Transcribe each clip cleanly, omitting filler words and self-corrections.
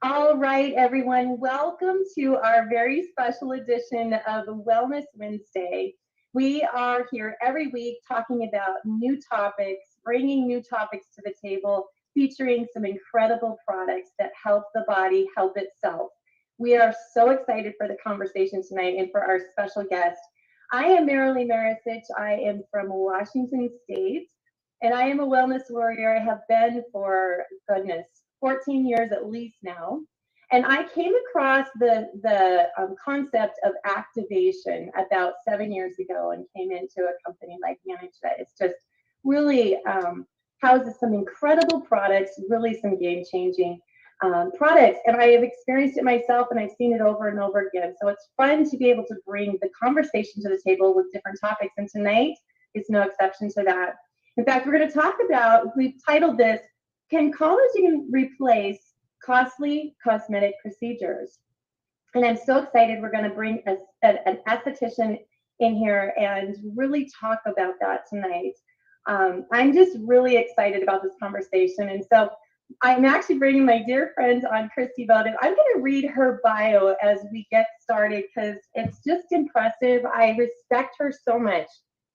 All right, everyone, welcome to our very special edition of Wellness Wednesday. We are here every week talking about new topics, bringing new topics to the table, featuring some incredible products that help the body help itself. We are so excited for the conversation tonight and for our special guest. I am Marilee Marisich. I am from Washington State, and I am a wellness warrior. I have been for, goodness, 14 years at least now. And I came across the concept of activation about 7 years ago and came into a company like Manage That. It's just really houses some incredible products, really some game-changing products. And I have experienced it myself and I've seen it over and over again. So it's fun to be able to bring the conversation to the table with different topics. And tonight is no exception to that. In fact, we're going to talk about, we've titled this, Can Collagen Replace Costly Cosmetic Procedures? And I'm so excited we're going to bring an esthetician in here and really talk about that tonight. I'm just really excited about this conversation. And so I'm actually bringing my dear friend on, Christy Bowden. I'm going to read her bio as we get started because it's just impressive. I respect her so much.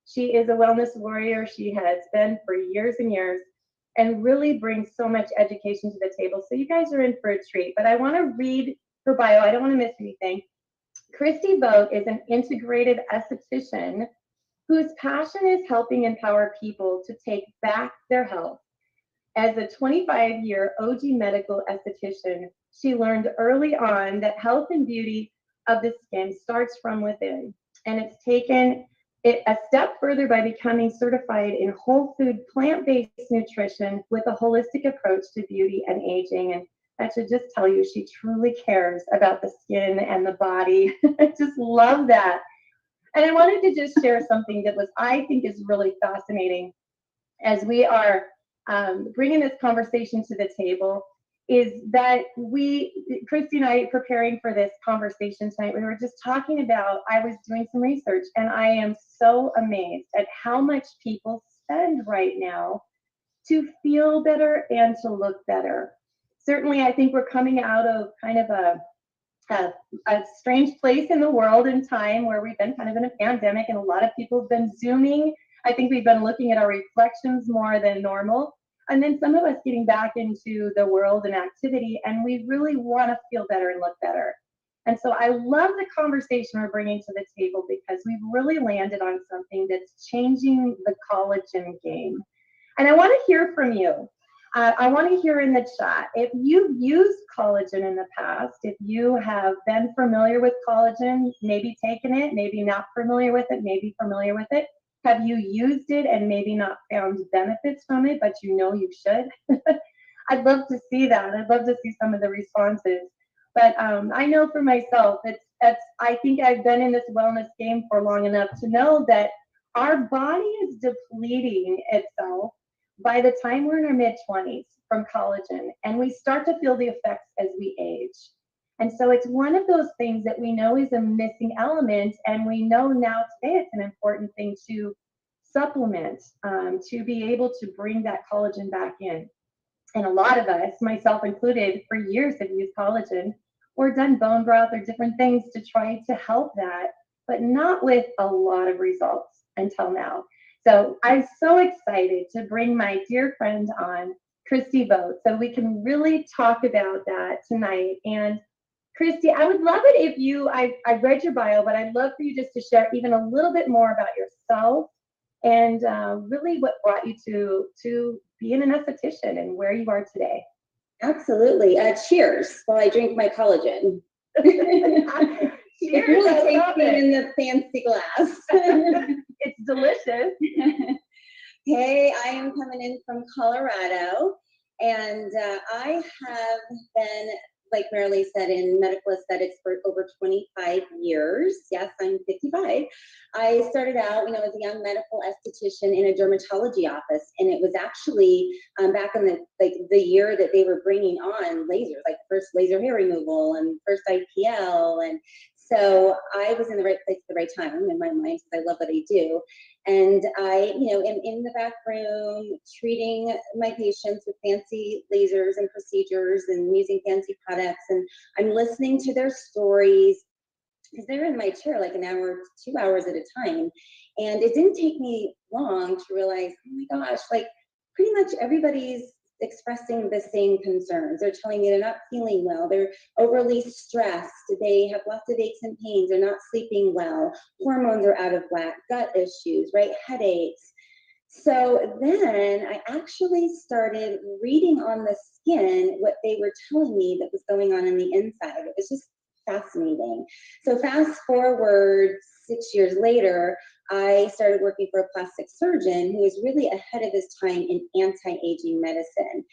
She is a wellness warrior. She has been for years and years and really brings so much education to the table. So you guys are in for a treat. But I want to read her bio. I don't want to miss anything. Christy Vogt is an integrative esthetician whose passion is helping empower people to take back their health. As a 25-year OG medical esthetician, she learned early on that health and beauty of the skin starts from within. And it's taken it a step further by becoming certified in whole food, plant-based nutrition with a holistic approach to beauty and aging. And that should just tell you she truly cares about the skin and the body. I just love that. And I wanted to just share something that I think is really fascinating as we are bringing this conversation to the table, is that Christy and I, preparing for this conversation tonight, we were just talking about, I was doing some research and I am so amazed at how much people spend right now to feel better and to look better. Certainly, I think we're coming out of kind of a strange place in the world and time where we've been kind of in a pandemic and a lot of people have been Zooming. I think we've been looking at our reflections more than normal. And then some of us getting back into the world and activity, and we really want to feel better and look better. And so I love the conversation we're bringing to the table because we've really landed on something that's changing the collagen game. And I want to hear from you. I want to hear in the chat if you've used collagen in the past, if you have been familiar with collagen, maybe taken it, maybe not familiar with it, maybe familiar with it. Have you used it and maybe not found benefits from it, but you know you should? I'd love to see that. I'd love to see some of the responses. But I know for myself, I think I've been in this wellness game for long enough to know that our body is depleting itself by the time we're in our mid-20s from collagen, and we start to feel the effects as we age. And so it's one of those things that we know is a missing element, and we know now today it's an important thing to supplement to be able to bring that collagen back in. And a lot of us, myself included, for years have used collagen or done bone broth or different things to try to help that, but not with a lot of results until now. So I'm so excited to bring my dear friend on, Christy Vogt, so we can really talk about that tonight. And Christy, I would love it if I read your bio, but I'd love for you just to share even a little bit more about yourself and really what brought you to being an esthetician and where you are today. Absolutely. Cheers while I drink my collagen. Cheers. Really tasting in the fancy glass. It's delicious. Hey, I am coming in from Colorado, and I have been, like Marilee said, in medical aesthetics for over 25 years. Yes, I'm 55. I started out, as a young medical esthetician in a dermatology office, and it was actually back in the year that they were bringing on lasers, like first laser hair removal and first IPL and So I was in the right place at the right time in my mind, because I love what I do. And I, am in the back room treating my patients with fancy lasers and procedures and using fancy products. And I'm listening to their stories, because they're in my chair like an hour, 2 hours at a time. And it didn't take me long to realize, oh my gosh, like pretty much everybody's expressing the same concerns. They're telling me they're not feeling well, they're overly stressed, they have lots of aches and pains, they're not sleeping well, hormones are out of whack, gut issues, right? Headaches. So then I actually started reading on the skin what they were telling me that was going on the inside. It was just fascinating. So fast forward 6 years later, I started working for a plastic surgeon who was really ahead of his time in anti-aging medicine.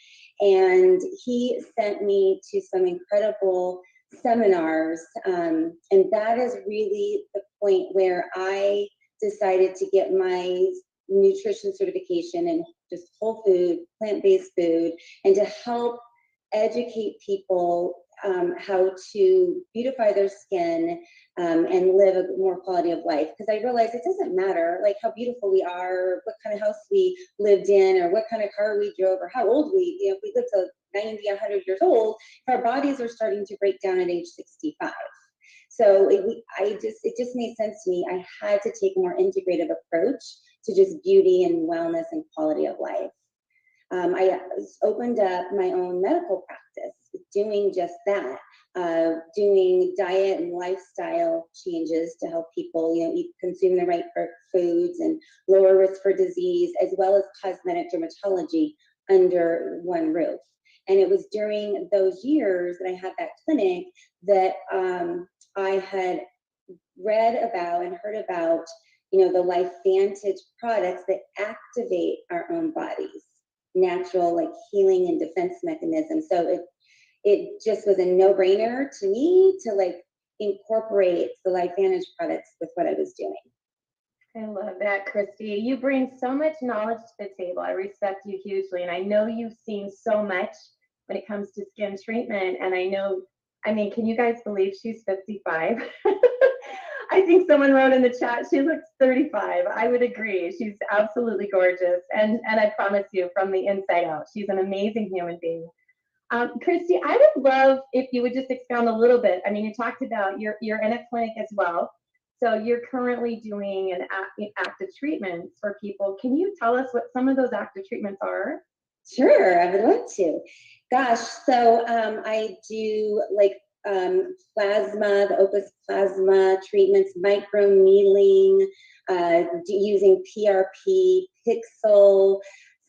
And he sent me to some incredible seminars. And that is really the point where I decided to get my nutrition certification and just whole food, plant-based food, and to help educate people how to beautify their skin and live a more quality of life. Because I realized it doesn't matter like how beautiful we are, what kind of house we lived in, or what kind of car we drove, or how old if we live to 90, 100 years old, our bodies are starting to break down at age 65. So it just made sense to me. I had to take a more integrative approach to just beauty and wellness and quality of life. I opened up my own medical practice doing just that, doing diet and lifestyle changes to help people, consume the right foods and lower risk for disease, as well as cosmetic dermatology under one roof. And it was during those years that I had that clinic that I had read about and heard about, the LifeVantage products that activate our own bodies, natural like healing and defense mechanisms. So it just was a no-brainer to me to like incorporate the LifeVantage products with what I was doing. I love that, Christy. You bring so much knowledge to the table. I respect you hugely, and I know you've seen so much when it comes to skin treatment. And can you guys believe she's 55? I think someone wrote in the chat, she looks 35. I would agree. She's absolutely gorgeous. And I promise you, from the inside out, she's an amazing human being. Christy, I would love if you would just expound a little bit. You talked about you're in a clinic as well. So you're currently doing active treatments for people. Can you tell us what some of those active treatments are? Sure, I would love to. Gosh, so I do like plasma, the Opus plasma treatments, microneedling, using PRP, pixel,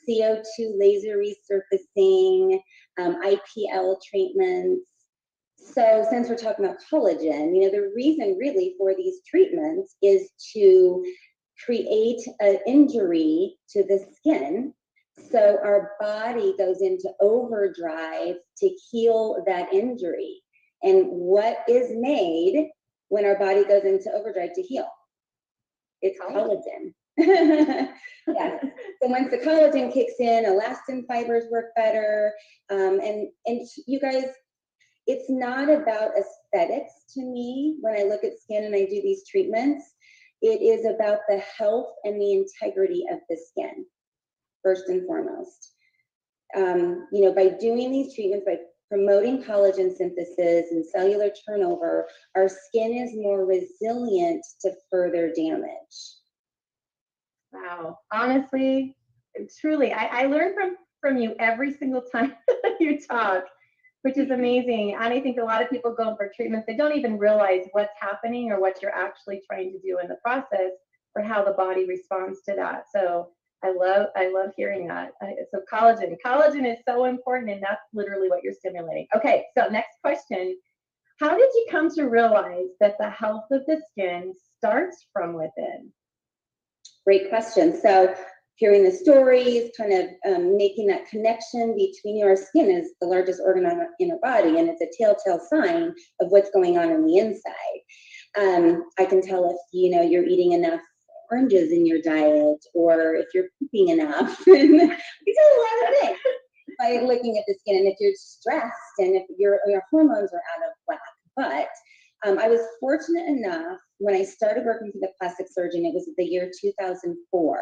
CO2 laser resurfacing, IPL treatments. So since we're talking about collagen, the reason really for these treatments is to create an injury to the skin. So our body goes into overdrive to heal that injury. And what is made when our body goes into overdrive to heal? It's collagen. Yes. So once the collagen kicks in, elastin fibers work better. And you guys, it's not about aesthetics to me when I look at skin and I do these treatments. It is about the health and the integrity of the skin, first and foremost. By doing these treatments, by promoting collagen synthesis and cellular turnover, our skin is more resilient to further damage. Wow. Honestly, truly, I learn from you every single time you talk, which is amazing. And I think a lot of people go for treatments, they don't even realize what's happening or what you're actually trying to do in the process or how the body responds to that. So I love hearing that. So collagen is so important, and that's literally what you're stimulating. Okay, so next question. How did you come to realize that the health of the skin starts from within? Great question. So hearing the stories, kind of making that connection between our skin is the largest organ in our body, and it's a telltale sign of what's going on the inside. I can tell if you're eating enough oranges in your diet, or if you're pooping enough. These are a lot of things by looking at the skin, and if you're stressed, and if your hormones are out of whack. But I was fortunate enough when I started working for the plastic surgeon, it was the year 2004.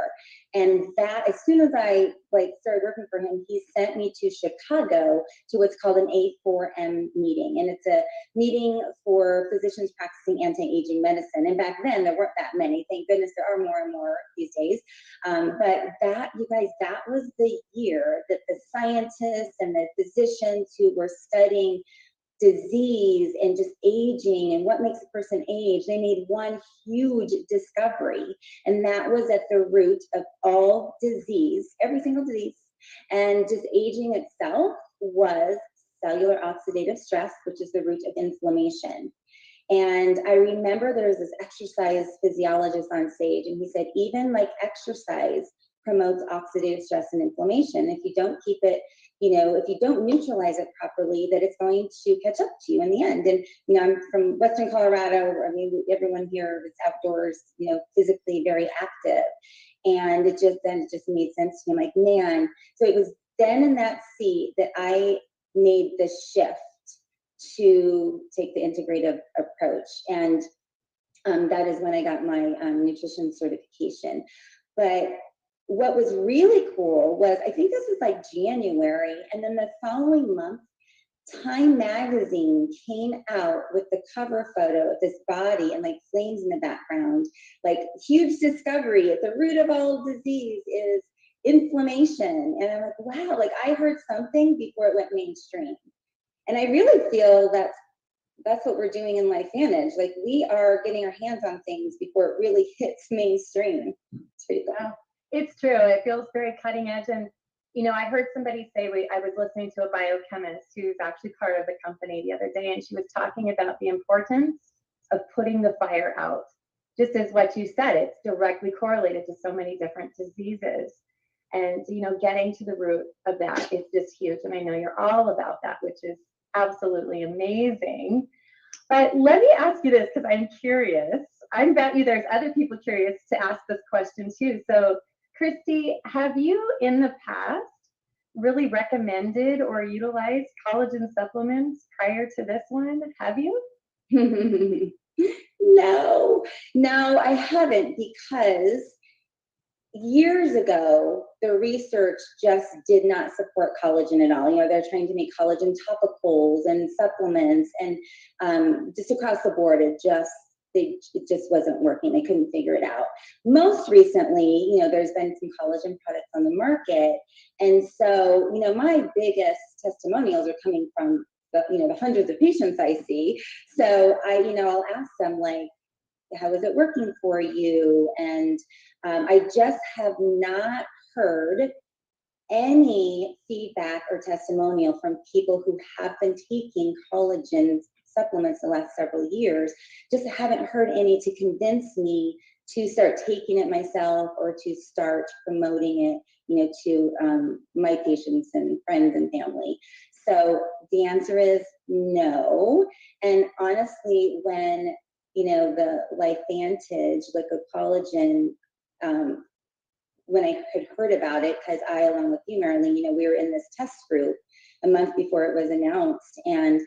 And that, as soon as I started working for him, he sent me to Chicago to what's called an A4M meeting. And it's a meeting for physicians practicing anti-aging medicine. And back then there weren't that many. Thank goodness there are more and more these days. But that, you guys, that was the year that the scientists and the physicians who were studying disease and just aging and what makes a person age, they made one huge discovery, and that was at the root of all disease, every single disease, and just aging itself was cellular oxidative stress, which is the root of inflammation. And I remember there was this exercise physiologist on stage, and he said, even like exercise promotes oxidative stress and inflammation. If you don't keep it, if you don't neutralize it properly, that it's going to catch up to you in the end. And, I'm from Western Colorado. I mean, everyone here is outdoors, physically very active. And it just made sense to me. I'm like, man. So it was then in that seat that I made the shift to take the integrative approach. And that is when I got my nutrition certification. But what was really cool was, I think this was like January, and then the following month, Time magazine came out with the cover photo of this body and like flames in the background, like huge discovery at the root of all disease is inflammation. And I'm like, wow, like I heard something before it went mainstream. And I really feel that's what we're doing in LifeVantage. Like we are getting our hands on things before it really hits mainstream. It's pretty cool. Wow. It's true. It feels very cutting edge. And, I heard somebody say, I was listening to a biochemist who's actually part of the company the other day, and she was talking about the importance of putting the fire out. Just as what you said, it's directly correlated to so many different diseases. And, getting to the root of that is just huge. And I know you're all about that, which is absolutely amazing. But let me ask you this, because I'm curious. I bet you there's other people curious to ask this question too. So, Christy, have you in the past really recommended or utilized collagen supplements prior to this one? Have you? No, I haven't, because years ago, the research just did not support collagen at all. They're trying to make collagen topicals and supplements, and just across the board, it just wasn't working. They couldn't figure it out. Most recently, there's been some collagen products on the market. And so, my biggest testimonials are coming from the hundreds of patients I see. So I'll ask them like, how is it working for you? And I just have not heard any feedback or testimonial from people who have been taking collagen supplements the last several years. Just haven't heard any to convince me to start taking it myself or to start promoting it, to my patients and friends and family. So the answer is no. And honestly, when the LifeVantage Liquid Collagen, when I had heard about it, because I, along with you, Marilyn, we were in this test group a month before it was announced, and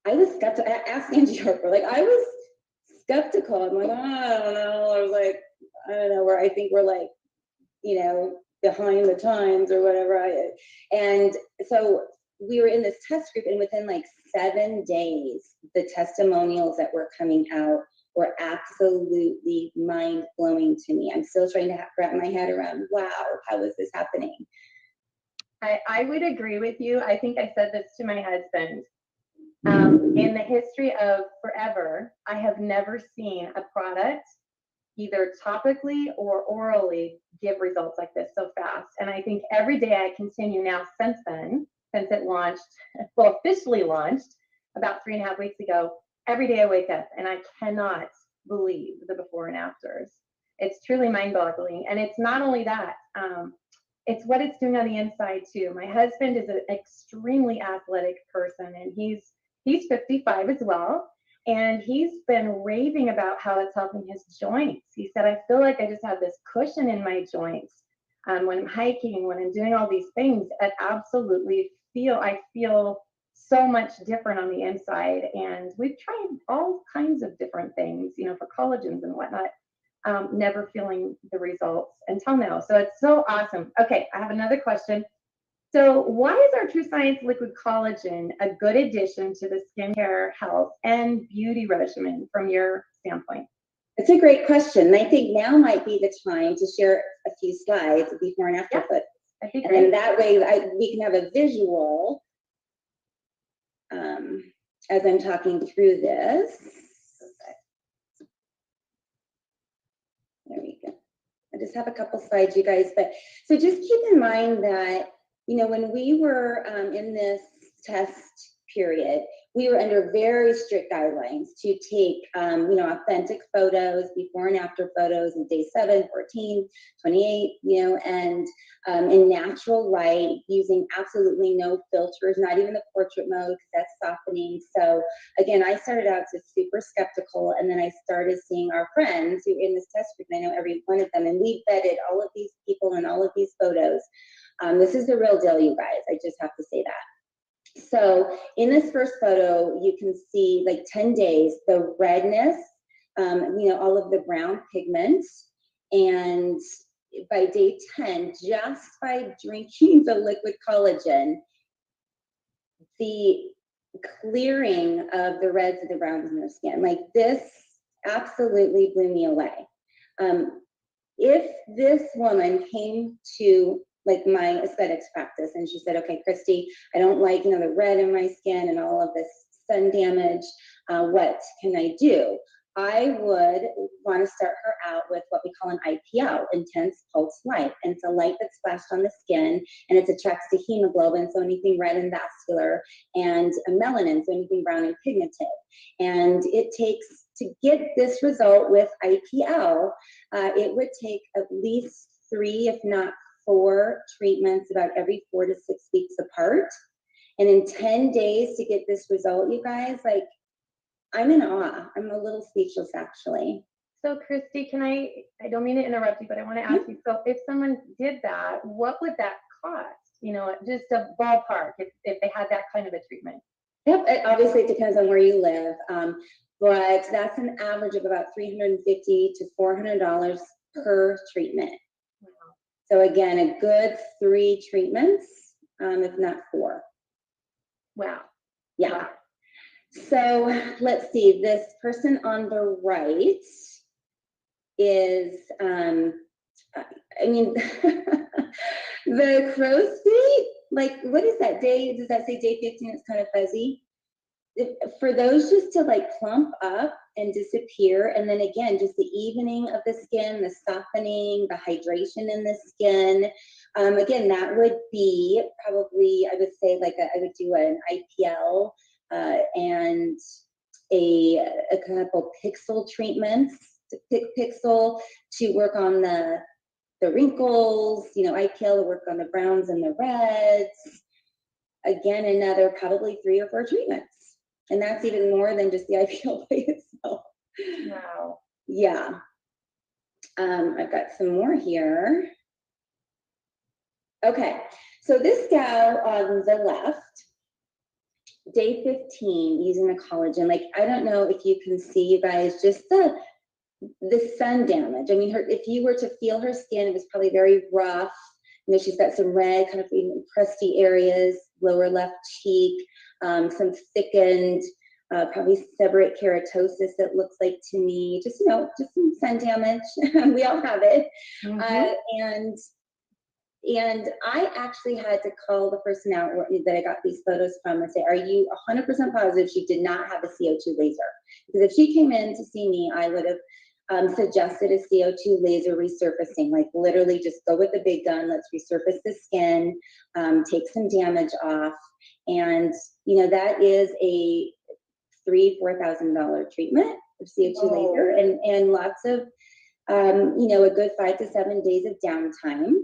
I was skeptical. I asked Angie Harper, I was skeptical. I'm like, oh, I don't know. I was like, I don't know, where I think we're like, behind the times or whatever. And so we were in this test group, and within like 7 days, the testimonials that were coming out were absolutely mind-blowing to me. I'm still trying to wrap my head around, wow, how is this happening? I would agree with you. I think I said this to my husband. In the history of forever, I have never seen a product either topically or orally give results like this so fast. And I think every day I continue now since it launched, officially launched about 3.5 weeks ago, every day I wake up and I cannot believe the before and afters. It's truly mind-boggling. And it's not only that, it's what it's doing on the inside too. My husband is an extremely athletic person, and he's 55 as well. And he's been raving about how it's helping his joints. He said, I feel like I just have this cushion in my joints when I'm hiking, when I'm doing all these things. I feel so much different on the inside. And we've tried all kinds of different things, you know, for collagens and whatnot, never feeling the results until now. So it's so awesome. Okay, I have another question. So why is our True Science Liquid Collagen a good addition to the skincare, health, and beauty regimen from your standpoint? It's a great question. And I think now might be the time to share a few slides of before and after photos. And then that way we can have a visual as I'm talking through this. There we go. I just have a couple slides, you guys. But so just keep in mind that, you know, when we were in this test period, we were under very strict guidelines to take, you know, authentic photos, before and after photos in day 7, 14, 28, you know, and in natural light, using absolutely no filters, not even the portrait mode, because that's softening. So again, I started out just super skeptical, and then I started seeing our friends who were in this test group, and I know every one of them, and we vetted all of these people and all of these photos. This is the real deal, you guys. I just have to say that. So in this first photo, you can see like 10 days, the redness, you know, all of the brown pigments. And by day 10, just by drinking the liquid collagen, the clearing of the reds and the browns in their skin, like this absolutely blew me away. If this woman came to like my aesthetics practice and she said, okay, Christy, I don't like, you know, the red in my skin and all of this sun damage, what can I do? I would want to start her out with what we call an IPL, intense pulse light. And it's a light that's flashed on the skin, and it attracts to hemoglobin, so anything red and vascular, and melanin, so anything brown and pigmented. And it takes, to get this result with IPL, it would take at least 3, if not 4 treatments about every 4 to 6 weeks apart. And in 10 days to get this result, you guys, like, I'm in awe. I'm a little speechless, actually. So Christy, I don't mean to interrupt you, but I want to ask you, so if someone did that, what would that cost? You know, just a ballpark, if they had that kind of a treatment. Yep, obviously it depends on where you live, but that's an average of about $350 to $400 per treatment. Wow. So again, a good 3 treatments, if not 4. Wow. Yeah. Wow. So let's see, this person on the right is, I mean, the crow's feet, like, what is that day? Does that say day 15? It's kind of fuzzy. For those just to like plump up and disappear, and then again, just the evening of the skin, the softening, the hydration in the skin. Again, that would be probably, I would say, like I would do an IPL and a couple pixel treatments, pixel to work on the wrinkles, you know, IPL to work on the browns and the reds. Again, another probably 3 or 4 treatments. And that's even more than just the IPL by itself. Wow. Yeah. I've got some more here. Okay, so this gal on the left, day 15, using the collagen, like, I don't know if you can see, you guys, just the sun damage. I mean, if you were to feel her skin, it was probably very rough. You know, she's got some red, kind of crusty areas, lower left cheek, some thickened, probably seborrheic keratosis, it looks like to me. Just, you know, just some sun damage. We all have it. Mm-hmm. And I actually had to call the person out that I got these photos from and say, are you 100% positive she did not have a CO2 laser? Because if she came in to see me, I would have suggested a CO2 laser resurfacing, like literally just go with the big gun, let's resurface the skin, take some damage off. And, you know, that is a $3,000-$4,000 treatment of CO2 laser, and lots of, you know, a good 5 to 7 days of downtime.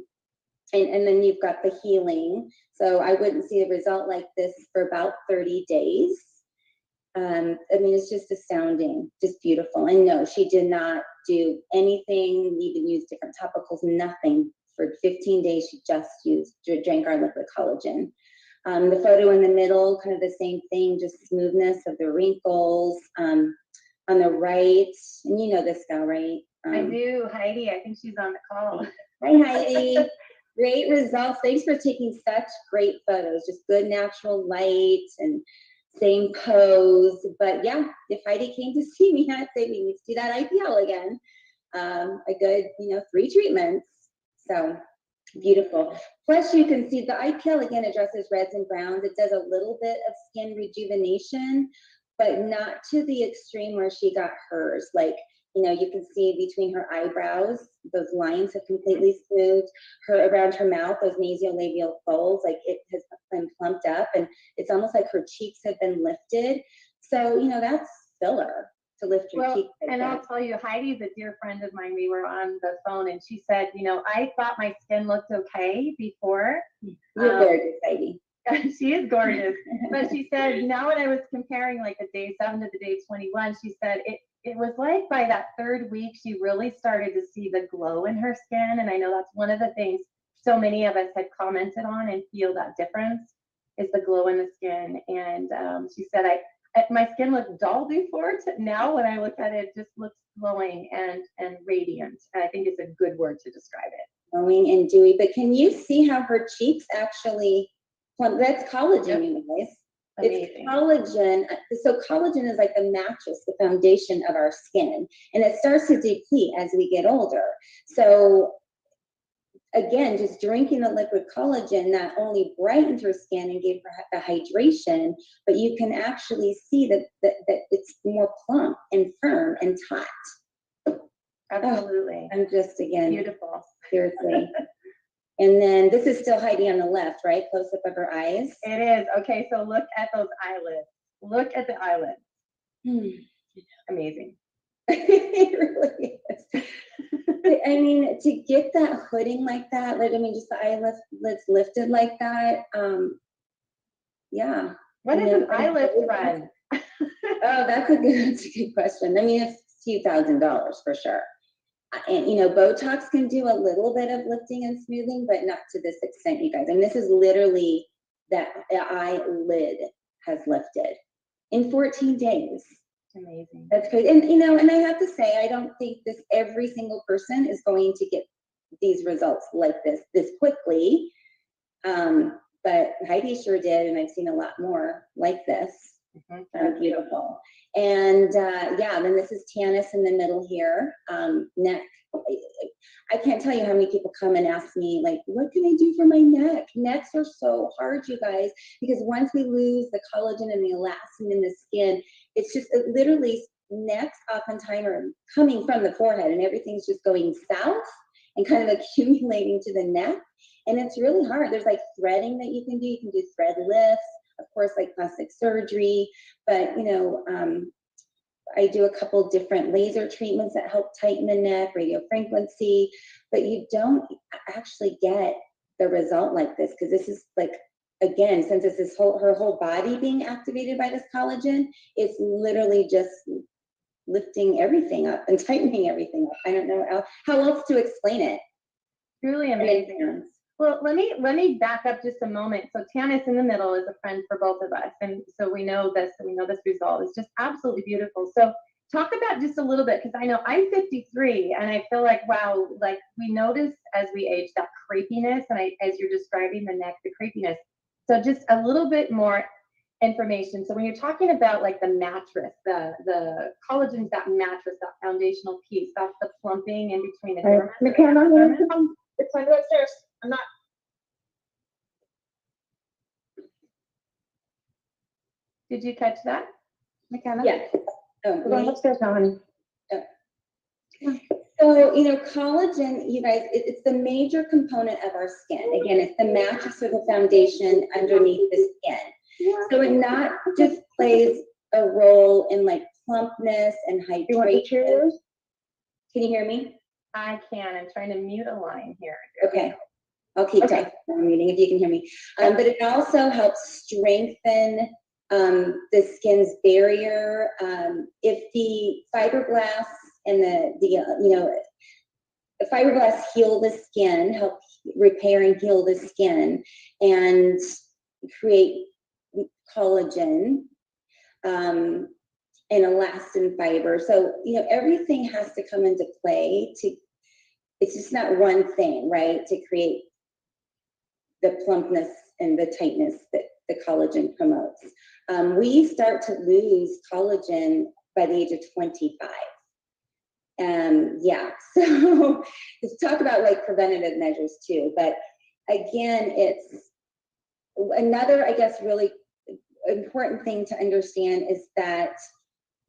And then you've got the healing. So I wouldn't see a result like this for about 30 days. I mean, it's just astounding, just beautiful. And no, she did not do anything, even use different topicals, nothing. For 15 days, she just drank our liquid collagen. The photo in the middle, kind of the same thing, just smoothness of the wrinkles. On the right, and you know this gal, right? I do, Heidi. I think she's on the call. Hi, Heidi. Great results. Thanks for taking such great photos. Just good natural light and same pose. But yeah, if Heidi came to see me, I'd say we need to do that IPL again. A good, 3 treatments. So beautiful. Plus, you can see the IPL again addresses reds and browns. It does a little bit of skin rejuvenation, but not to the extreme where she got hers. Like, you can see between her eyebrows, those lines have completely smoothed. Around her mouth, those nasolabial folds, like it has been plumped up, and it's almost like her cheeks have been lifted. So, that's filler to lift your cheeks. And I'll tell you, Heidi's a dear friend of mine. We were on the phone, and she said, I thought my skin looked okay before. You're gorgeous, Heidi. She is gorgeous. But she said, now when I was comparing like the day 7 to the day 21, she said it was like by that 3rd week, she really started to see the glow in her skin. And I know that's one of the things so many of us had commented on and feel that difference is the glow in the skin. And she said, my skin looked dull before. Now when I look at it, it just looks glowing and radiant. And I think it's a good word to describe it. Glowing and dewy. But can you see how her cheeks actually, that's collagen, you guys. Amazing. It's collagen. So collagen is like the mattress, the foundation of our skin, and it starts to deplete as we get older. So again, just drinking the liquid collagen not only brightens her skin and gave her the hydration, but you can actually see that it's more plump and firm and taut. Absolutely. Oh, I'm just, again, beautiful. Seriously. And then this is still Heidi on the left, right? Close up of her eyes. It is. Okay, so look at those eyelids. Look at the eyelids. Amazing. It really is. I mean, to get that hooding like that, just the eyelids lifted like that. Yeah. What is an eyelid run? Oh, that's a good question. It's a few $1,000s for sure. And Botox can do a little bit of lifting and smoothing, but not to this extent, you guys. And this is literally that the eyelid has lifted in 14 days. Amazing. That's crazy. And I have to say, I don't think every single person is going to get these results like this quickly. But Heidi sure did, and I've seen a lot more like this. Beautiful. And then this is Tanis in the middle here. Neck. I can't tell you how many people come and ask me, like, what can I do for my neck? Necks are so hard, you guys, because once we lose the collagen and the elastin in the skin, it's just literally necks oftentimes are coming from the forehead and everything's just going south and kind of accumulating to the neck. And it's really hard. There's like threading that you can do. You can do thread lifts, of course, like plastic surgery, but I do a couple different laser treatments that help tighten the neck, radio frequency, but you don't actually get the result like this, because this is like, again, since it's her whole body being activated by this collagen, it's literally just lifting everything up and tightening everything up. I don't know how else to explain it. Truly amazing. Well, let me back up just a moment. So Tanis in the middle is a friend for both of us. And so we know this result is just absolutely beautiful. So talk about just a little bit, because I know I'm 53 and I feel like, wow, like we notice as we age that crepiness, and as you're describing the neck, the crepiness. So just a little bit more information. So when you're talking about like the mattress, the collagen's that mattress, that foundational piece, that's the plumping in between the dermis. It's time to go upstairs. I'm not. Did you catch that, McKenna? Yeah. Oh, we're going upstairs now, honey. So, collagen, you guys, it's the major component of our skin. Again, it's the mattress or the foundation underneath the skin. Yeah. So it not just plays a role in like plumpness and hydration. You want the chairs? Can you hear me? I can. I'm trying to mute a line here. Okay. I'll keep talking. I'm muting if you can hear me. But it also helps strengthen the skin's barrier. If the fibroblasts and the fibroblasts heal the skin, help repair and heal the skin, and create collagen, and elastin fiber. So, everything has to come into play it's just not one thing, right? To create the plumpness and the tightness that the collagen promotes. We start to lose collagen by the age of 25. Yeah, so let's talk about like preventative measures too. But again, it's another, I guess, really important thing to understand is that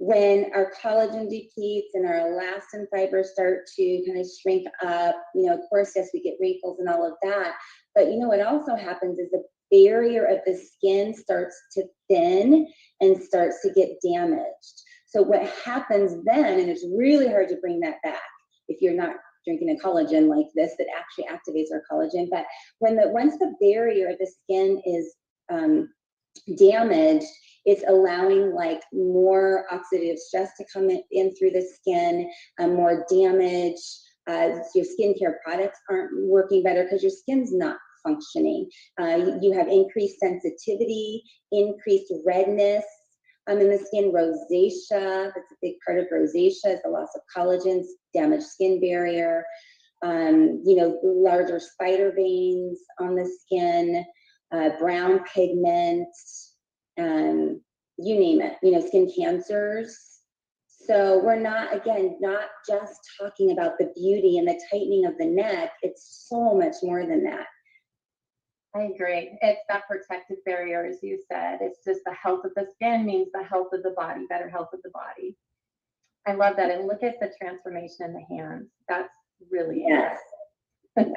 when our collagen depletes and our elastin fibers start to kind of shrink up, of course, yes, we get wrinkles and all of that. But what also happens is the barrier of the skin starts to thin and starts to get damaged. So what happens then, and it's really hard to bring that back if you're not drinking a collagen like this that actually activates our collagen. But once the barrier of the skin is damaged, it's allowing like more oxidative stress to come in through the skin, more damage. Your skincare products aren't working better because your skin's not functioning. You have increased sensitivity, increased redness in the skin, rosacea. That's a big part of rosacea is the loss of collagen, damaged skin barrier. Larger spider veins on the skin, brown pigment, you name it, skin cancers. So we're not just talking about the beauty and the tightening of the neck. It's so much more than that. I agree. It's that protective barrier, as you said. It's just the health of the skin means the health of the body, better health of the body. I love that. And look at the transformation in the hands. That's really yes.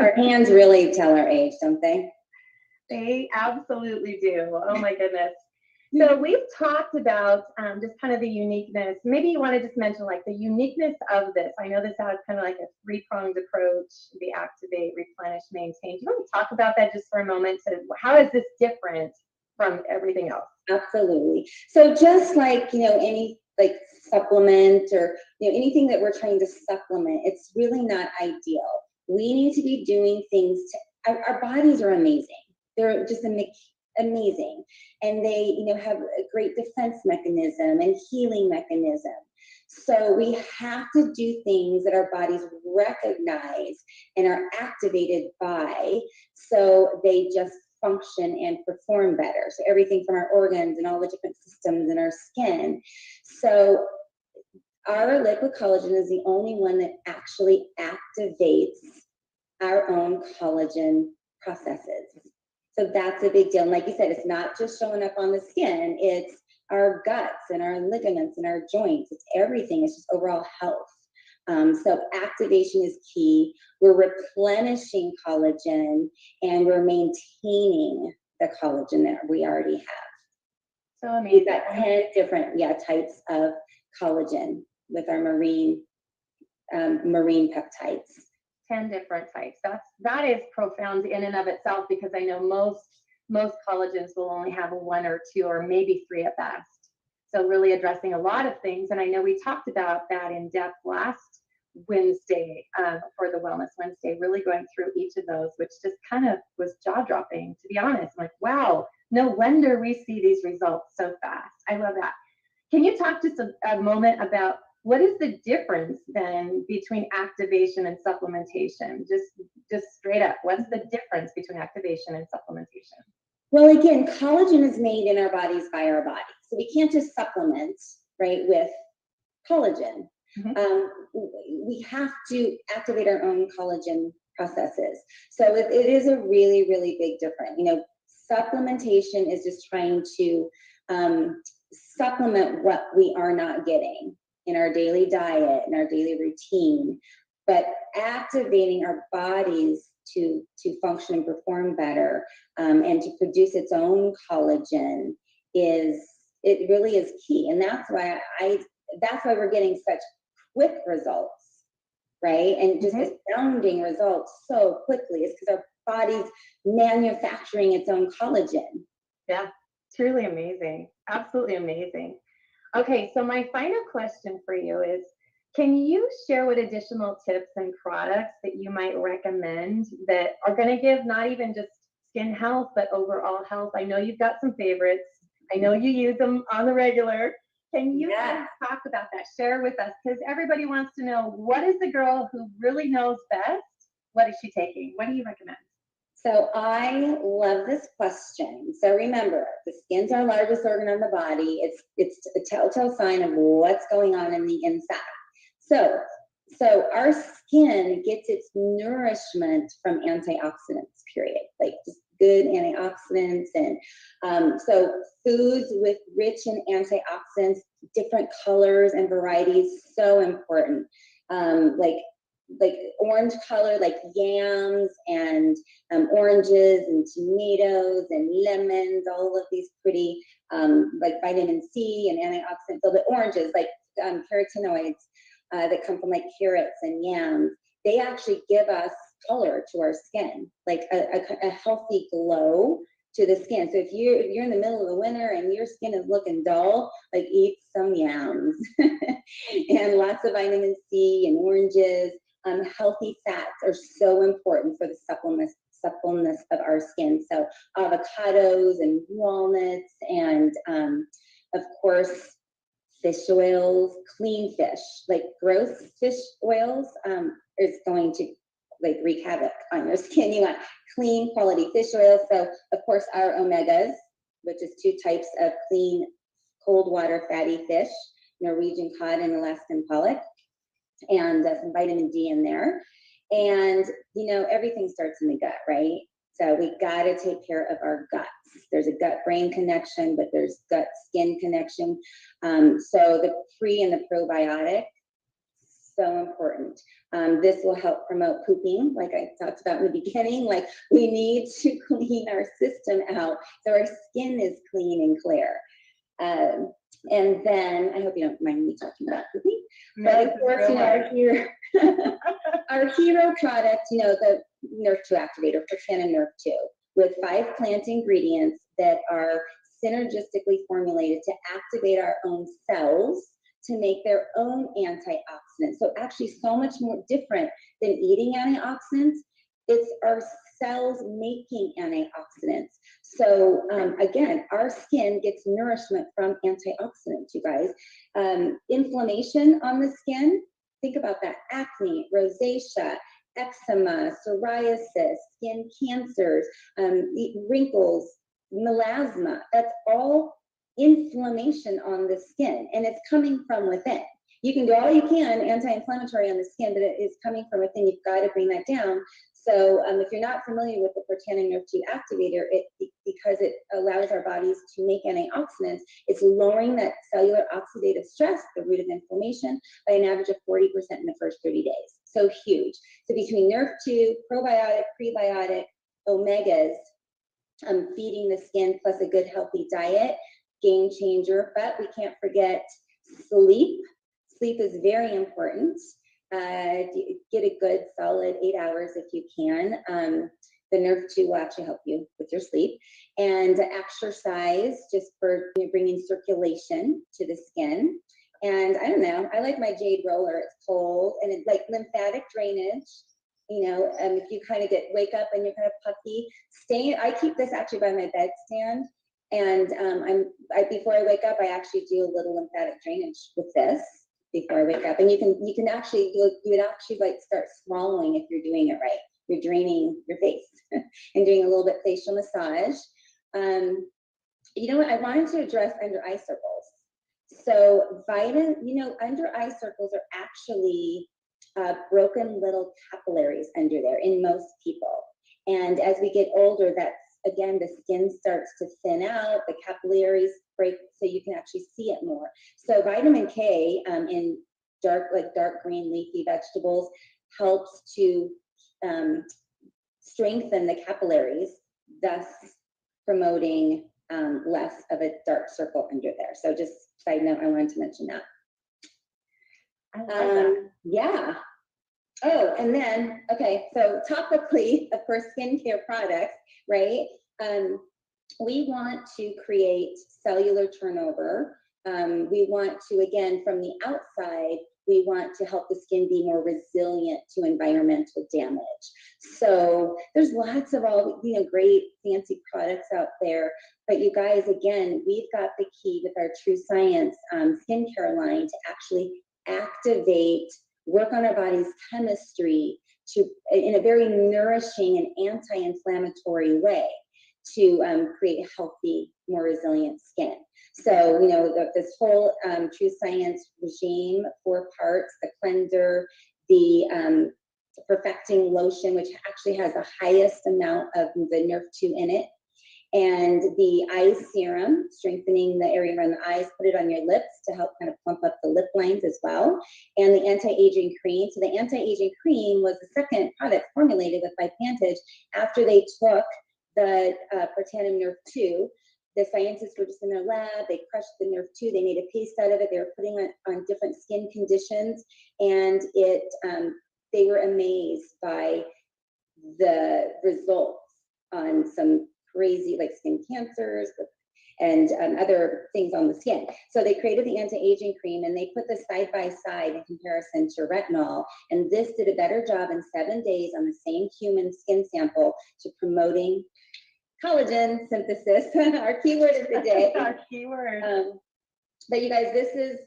Our hands really tell our age, don't they? They absolutely do. Oh my goodness. So we've talked about just kind of the uniqueness. Maybe you want to just mention like the uniqueness of this. I know this has kind of like a three-pronged approach, the activate, replenish, maintain. Do you want to talk about that just for a moment? So how is this different from everything else? Absolutely. So just like, any like supplement or, anything that we're trying to supplement, it's really not ideal. We need to be doing things our bodies are amazing. They're just amazing. And they, have a great defense mechanism and healing mechanism. So we have to do things that our bodies recognize and are activated by, so they just function and perform better. So everything from our organs and all the different systems in our skin. So our liquid collagen is the only one that actually activates our own collagen processes. So that's a big deal. And like you said, it's not just showing up on the skin, it's our guts and our ligaments and our joints. It's everything. It's just overall health. So activation is key. We're replenishing collagen and we're maintaining the collagen that we already have. So amazing. We've got 10 different types of collagen with our marine peptides. 10 different types. That is profound in and of itself, because I know most collagens will only have one or two or maybe three at best. So really addressing a lot of things. And I know we talked about that in depth last Wednesday for the Wellness Wednesday, really going through each of those, which just kind of was jaw-dropping, to be honest. I'm like, wow, no wonder we see these results so fast. I love that. Can you talk just a moment about what is the difference then between activation and supplementation? Just straight up, what's the difference between activation and supplementation? Well, again, collagen is made in our bodies by our bodies. So we can't just supplement, right, with collagen. Mm-hmm. We have to activate our own collagen processes. So it is a really, really big difference. Supplementation is just trying to supplement what we are not getting in our daily diet and our daily routine, but activating our bodies to function and perform better, and to produce its own collagen it really is key. And that's why we're getting such quick results, right? And just astounding results so quickly is because our body's manufacturing its own collagen. Yeah, truly amazing. Absolutely amazing. Okay, so my final question for you is, can you share what additional tips and products that you might recommend that are going to give not even just skin health, but overall health. I know you've got some favorites. I know you use them on the regular. Can you kind of talk about that? Share with us, because everybody wants to know, what is the girl who really knows best? What is she taking? What do you recommend? So I love this question. So remember, the skin's our largest organ on the body. It's a telltale sign of what's going on in the inside. So our skin gets its nourishment from antioxidants, period. Like just good antioxidants. And so foods with rich in antioxidants, different colors and varieties, so important. Like orange color, like yams and oranges and tomatoes and lemons, all of these pretty like vitamin C and antioxidants. So the oranges, like carotenoids that come from like carrots and yams, they actually give us color to our skin, like a healthy glow to the skin. So if you're in the middle of the winter and your skin is looking dull, like eat some yams and lots of vitamin C and oranges. Healthy fats are so important for the suppleness of our skin. So avocados and walnuts, and of course fish oils, clean fish. Like gross fish oils is going to like wreak havoc on your skin. You want clean quality fish oils. So of course our omegas, which is 2 types of clean cold water fatty fish, Norwegian cod and Alaskan pollock, and some vitamin D in there. And, everything starts in the gut, right? So we got to take care of our guts. There's a gut-brain connection, but there's gut-skin connection. So the pre and the probiotic, so important. This will help promote pooping, like I talked about in the beginning. Like we need to clean our system out so our skin is clean and clear. And then, I hope you don't mind me talking about pooping, but of course, our hero product, the Nerve 2 activator for skin and Nerve 2, with 5 plant ingredients that are synergistically formulated to activate our own cells to make their own antioxidants. So actually so much more different than eating antioxidants. It's our cells making antioxidants. So again, our skin gets nourishment from antioxidants, you guys. Inflammation on the skin, think about that. Acne, rosacea, eczema, psoriasis, skin cancers, wrinkles, melasma, that's all inflammation on the skin, and it's coming from within. You can do all you can anti-inflammatory on the skin, but it is coming from within. You've got to bring that down. So if you're not familiar with the Protandim Nerve 2 activator, because it allows our bodies to make antioxidants, it's lowering that cellular oxidative stress, the root of inflammation, by an average of 40% in the first 30 days. So huge. So between Nerve 2, probiotic, prebiotic, omegas, feeding the skin, plus a good healthy diet, game changer. But we can't forget sleep. Sleep is very important. Get a good solid 8 hours if you can. The Nerve 2 will actually help you with your sleep. And exercise, just for bringing circulation to the skin. And I don't know, I like my jade roller. It's cold and it's like lymphatic drainage. If you kind of wake up and you're kind of puffy, I keep this actually by my bedstand. And before I wake up, I actually do a little lymphatic drainage with this before I wake up. And you would actually like start swallowing if you're doing it right. You're draining your face and doing a little bit facial massage. What I wanted to address under eye circles. So under eye circles are actually broken little capillaries under there in most people. And as we get older, again, the skin starts to thin out, the capillaries break, so you can actually see it more. So vitamin K in dark green leafy vegetables helps to strengthen the capillaries, thus promoting less of a dark circle under there. So just side note, I wanted to mention that. I love that. Yeah. Oh, and then, okay, so topically, of course, skincare products, right? We want to create cellular turnover. We want to, again, from the outside, we want to help the skin be more resilient to environmental damage. So there's lots of all, great fancy products out there. But you guys, again, we've got the key with our True Science skincare line to actually activate, work on our body's chemistry to, in a very nourishing and anti-inflammatory way, to create a healthy, more resilient skin. So, this whole True Science regime, 4 parts, the cleanser, the perfecting lotion, which actually has the highest amount of the Nerve 2 in it, and the eye serum, strengthening the area around the eyes, put it on your lips to help kind of plump up the lip lines as well, and the anti-aging cream. So the anti-aging cream was the second product formulated with Biopantage after they took the Protandim Nerve 2. The scientists were just in their lab, they crushed the Nerve 2, they made a paste out of it, they were putting it on different skin conditions, and they were amazed by the results on some crazy, like skin cancers and other things on the skin. So they created the anti-aging cream and they put this side by side in comparison to retinol. And this did a better job in 7 days on the same human skin sample to promoting collagen synthesis, our keyword of the day. Our keyword. But you guys, this is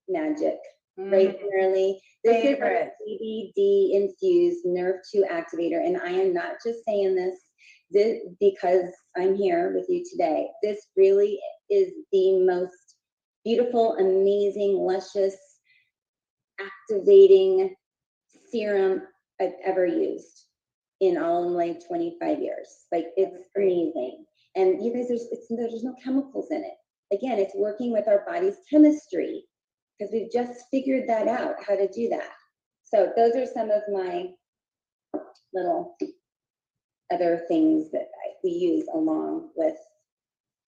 magic, right, Merrily? This is a CBD infused Nerve 2 activator. And I am not just saying this because I'm here with you today. This really is the most beautiful, amazing, luscious, activating serum I've ever used in all of my 25 years. Like, it's amazing. And you guys, there's no chemicals in it. Again, it's working with our body's chemistry because we've just figured that out, how to do that. So those are some of my little other things that we use along with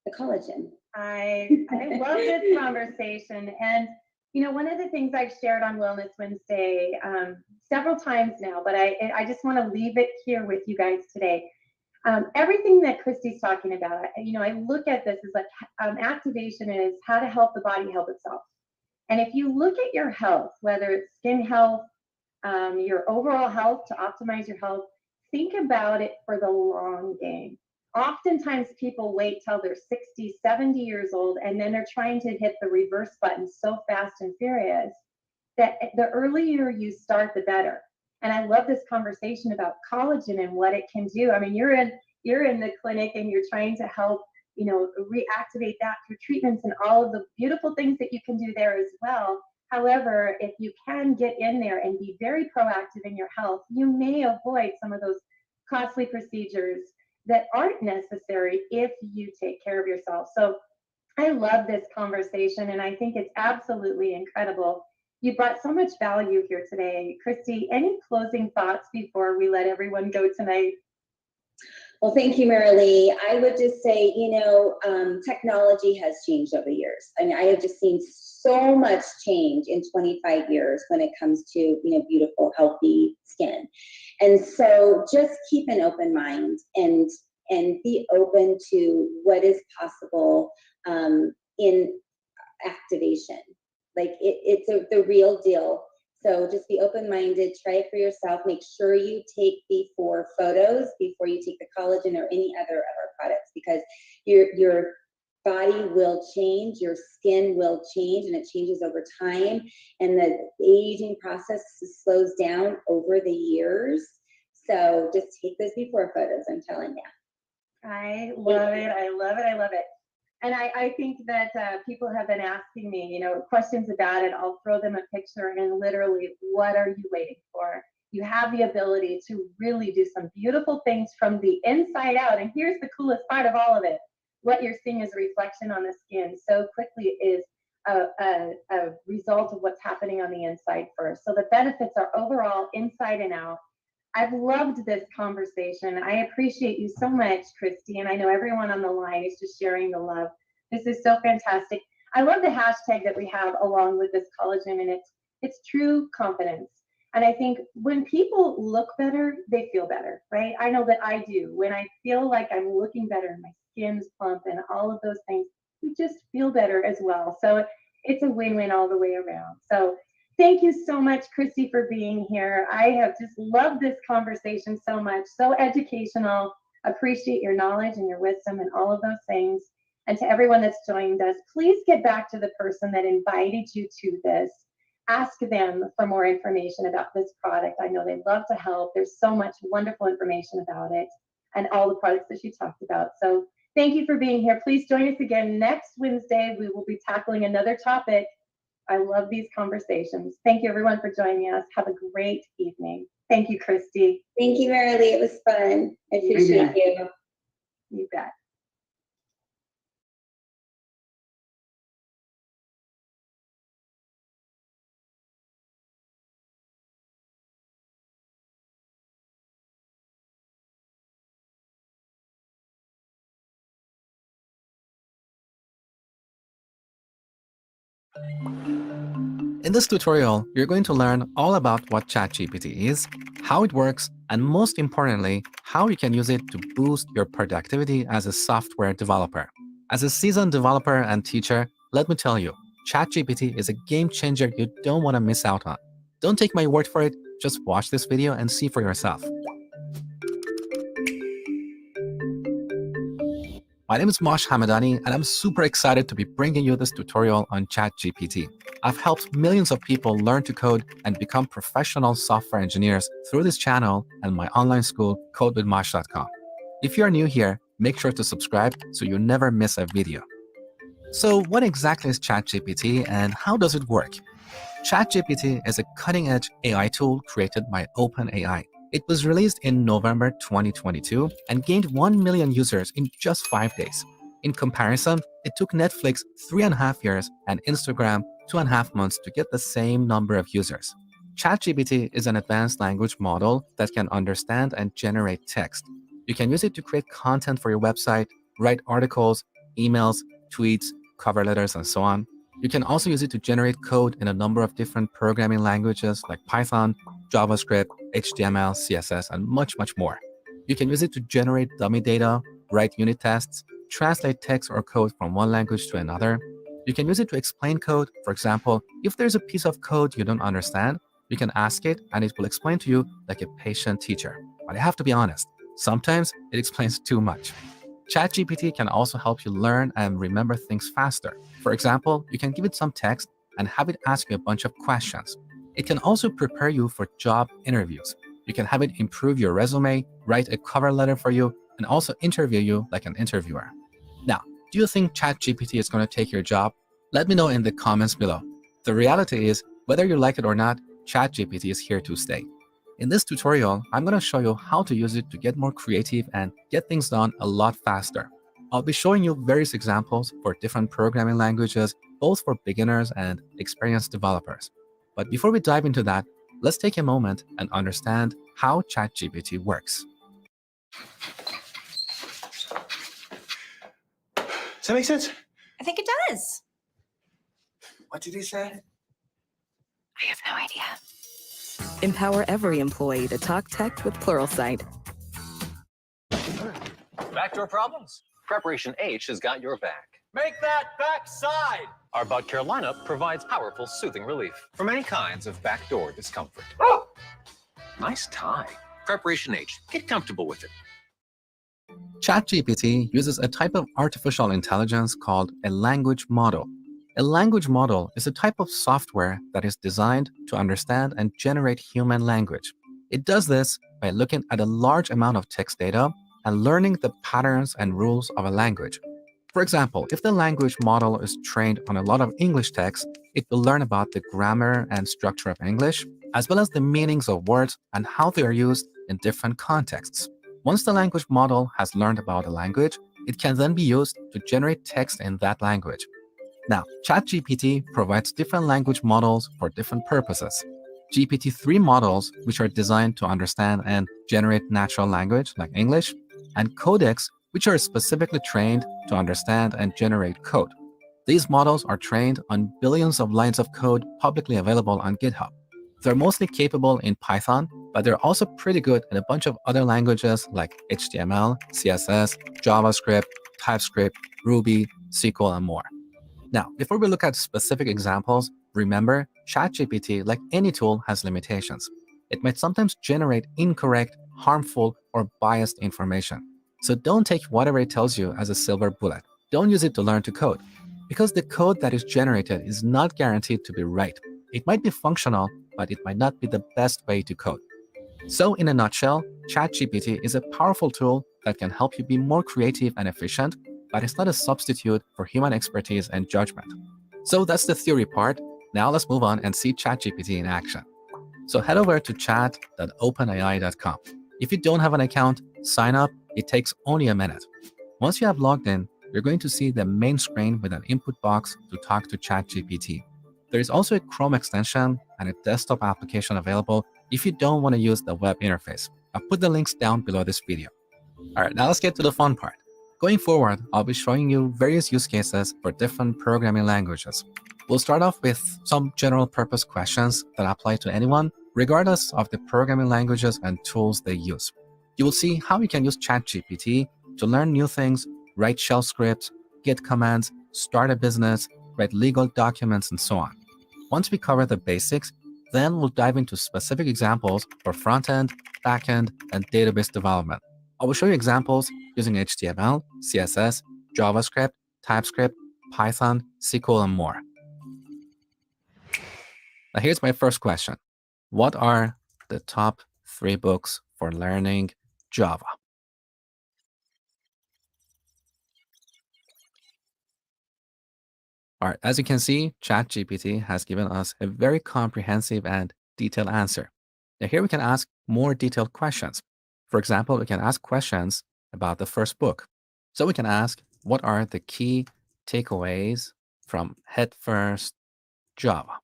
the collagen. I love this conversation. And, one of the things I've shared on Wellness Wednesday several times now, but I just want to leave it here with you guys today. Everything that Christy's talking about, I look at this as like activation is how to help the body help itself. And if you look at your health, whether it's skin health, your overall health, to optimize your health, think about it for the long game. Oftentimes people wait till they're 60, 70 years old, and then they're trying to hit the reverse button so fast and furious that the earlier you start, the better. And I love this conversation about collagen and what it can do. I mean, you're in the clinic and you're trying to help, reactivate that through treatments and all of the beautiful things that you can do there as well. However, if you can get in there and be very proactive in your health, you may avoid some of those costly procedures that aren't necessary if you take care of yourself. So I love this conversation, and I think it's absolutely incredible. You brought so much value here today. Christy, any closing thoughts before we let everyone go tonight? Well, thank you, Marilee. I would just say, technology has changed over years. I mean, I have just seen so much change in 25 years when it comes to, beautiful, healthy skin. And so just keep an open mind and be open to what is possible in activation. Like it's the real deal. So just be open-minded, try it for yourself. Make sure you take before photos before you take the collagen or any other of our products, because your body will change, your skin will change, and it changes over time. And the aging process slows down over the years. So just take those before photos, I'm telling you. I love it. I love it. I love it. And I think that people have been asking me, questions about it. I'll throw them a picture and literally, what are you waiting for? You have the ability to really do some beautiful things from the inside out. And here's the coolest part of all of it. What you're seeing is a reflection on the skin so quickly is a result of what's happening on the inside first. So the benefits are overall inside and out. I've loved this conversation. I appreciate you so much, Christy, and I know everyone on the line is just sharing the love. This is so fantastic. I love the hashtag that we have along with this collagen, and it's true confidence. And I think when people look better, they feel better, right? I know that I do. When I feel like I'm looking better and my skin's plump and all of those things, you just feel better as well. So it's a win-win all the way around. So Thank you so much, Christy, for being here. I have just loved this conversation so much, so educational. Appreciate your knowledge and your wisdom and all of those things. And to everyone that's joined us, please get back to the person that invited you to this. Ask them for more information about this product. I know they'd love to help. There's so much wonderful information about it and all the products that she talked about. So thank you for being here. Please join us again next Wednesday. We will be tackling another topic. I love these conversations. Thank you, everyone, for joining us. Have a great evening. Thank you, Christy. Thank you, Marilee. It was fun. I appreciate you. You bet. In this tutorial, you're going to learn all about what ChatGPT is, how it works, and most importantly, how you can use it to boost your productivity as a software developer. As a seasoned developer and teacher, let me tell you, ChatGPT is a game changer you don't want to miss out on. Don't take my word for it, just watch this video and see for yourself. My name is Mosh Hamadani, and I'm super excited to be bringing you this tutorial on ChatGPT. I've helped millions of people learn to code and become professional software engineers through this channel and my online school, codewithmosh.com. If you are new here, make sure to subscribe so you never miss a video. So what exactly is ChatGPT and how does it work? ChatGPT is a cutting-edge AI tool created by OpenAI. It was released in November 2022 and gained 1 million users in just 5 days. In comparison, it took Netflix 3.5 years and Instagram 2.5 months to get the same number of users. ChatGPT is an advanced language model that can understand and generate text. You can use it to create content for your website, write articles, emails, tweets, cover letters, and so on. You can also use it to generate code in a number of different programming languages like Python, JavaScript, HTML, CSS, and much, much more. You can use it to generate dummy data, write unit tests, translate text or code from one language to another. You can use it to explain code. For example, if there's a piece of code you don't understand, you can ask it and it will explain to you like a patient teacher. But I have to be honest, sometimes it explains too much. ChatGPT can also help you learn and remember things faster. For example, you can give it some text and have it ask you a bunch of questions. It can also prepare you for job interviews. You can have it improve your resume, write a cover letter for you, and also interview you like an interviewer. Now, do you think ChatGPT is going to take your job? Let me know in the comments below. The reality is, whether you like it or not, ChatGPT is here to stay. In this tutorial, I'm going to show you how to use it to get more creative and get things done a lot faster. I'll be showing you various examples for different programming languages, both for beginners and experienced developers. But before we dive into that, let's take a moment and understand how ChatGPT works. Does that make sense? I think it does. What did he say? I have no idea. Empower every employee to talk tech with Pluralsight. Backdoor problems? Preparation H has got your back. Make that backside! Our Bud Care lineup provides powerful, soothing relief from any kinds of backdoor discomfort. Nice tie. Preparation H. Get comfortable with it. ChatGPT uses a type of artificial intelligence called a language model. A language model is a type of software that is designed to understand and generate human language. It does this by looking at a large amount of text data and learning the patterns and rules of a language. For example, if the language model is trained on a lot of English text, it will learn about the grammar and structure of English, as well as the meanings of words and how they are used in different contexts. Once the language model has learned about a language, it can then be used to generate text in that language. Now, ChatGPT provides different language models for different purposes. GPT-3 models, which are designed to understand and generate natural language like English, and Codex, which are specifically trained to understand and generate code. These models are trained on billions of lines of code publicly available on GitHub. They're mostly capable in Python, but they're also pretty good in a bunch of other languages like HTML, CSS, JavaScript, TypeScript, Ruby, SQL, and more. Now, before we look at specific examples, remember ChatGPT, like any tool, has limitations. It might sometimes generate incorrect, harmful, or biased information. So don't take whatever it tells you as a silver bullet. Don't use it to learn to code, because the code that is generated is not guaranteed to be right. It might be functional, but it might not be the best way to code. So in a nutshell, ChatGPT is a powerful tool that can help you be more creative and efficient, but it's not a substitute for human expertise and judgment. So that's the theory part. Now let's move on and see ChatGPT in action. So head over to chat.openai.com. If you don't have an account, sign up. It takes only a minute. Once you have logged in, you're going to see the main screen with an input box to talk to ChatGPT. There is also a Chrome extension and a desktop application available if you don't want to use the web interface. I'll put the links down below this video. All right, now let's get to the fun part. Going forward, I'll be showing you various use cases for different programming languages. We'll start off with some general purpose questions that apply to anyone, regardless of the programming languages and tools they use. You will see how you can use ChatGPT to learn new things, write shell scripts, get commands, start a business, write legal documents, and so on. Once we cover the basics, then we'll dive into specific examples for front-end, back-end, and database development. I will show you examples using HTML, CSS, JavaScript, TypeScript, Python, SQL, and more. Now here's my first question. What are the top 3 books for learning Java? All right, as you can see, ChatGPT has given us a very comprehensive and detailed answer. Now here we can ask more detailed questions. For example, we can ask questions about the first book. So we can ask, what are the key takeaways from Head First Java?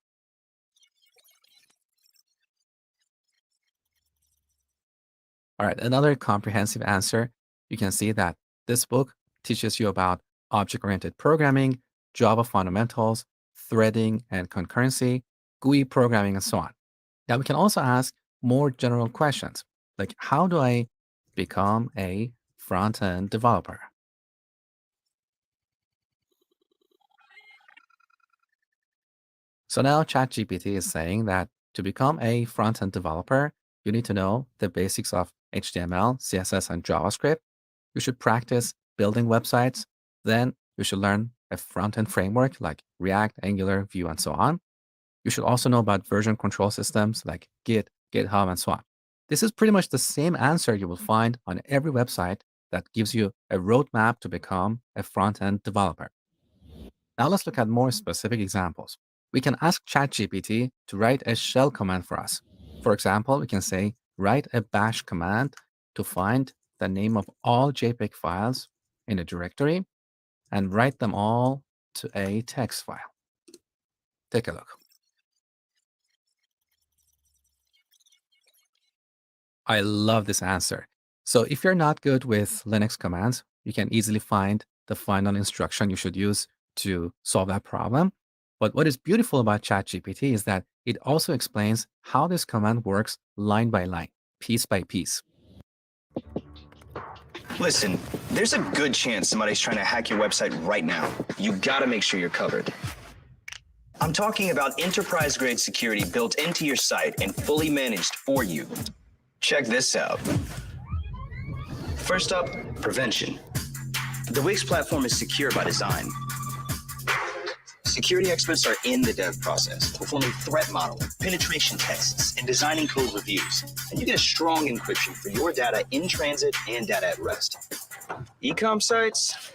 All right, another comprehensive answer. You can see that this book teaches you about object-oriented programming, Java fundamentals, threading and concurrency, GUI programming, and so on. Now we can also ask more general questions, like how do I become a front-end developer? So now ChatGPT is saying that to become a front-end developer, you need to know the basics of HTML, CSS, and JavaScript. You should practice building websites. Then you should learn a front-end framework like React, Angular, Vue, and so on. You should also know about version control systems like Git, GitHub, and so on. This is pretty much the same answer you will find on every website that gives you a roadmap to become a front-end developer. Now let's look at more specific examples. We can ask ChatGPT to write a shell command for us. For example, we can say, write a bash command to find the name of all JPEG files in a directory and write them all to a text file. Take a look. I love this answer. So if you're not good with Linux commands, you can easily find the final instruction you should use to solve that problem. But what is beautiful about ChatGPT is that it also explains how this command works line by line, piece by piece. Listen, there's a good chance somebody's trying to hack your website right now. You gotta make sure you're covered. I'm talking about enterprise-grade security built into your site and fully managed for you. Check this out. First up, prevention. The Wix platform is secure by design. Security experts are in the dev process, performing threat modeling, penetration tests, and designing code reviews. And you get a strong encryption for your data in transit and data at rest. E-com sites?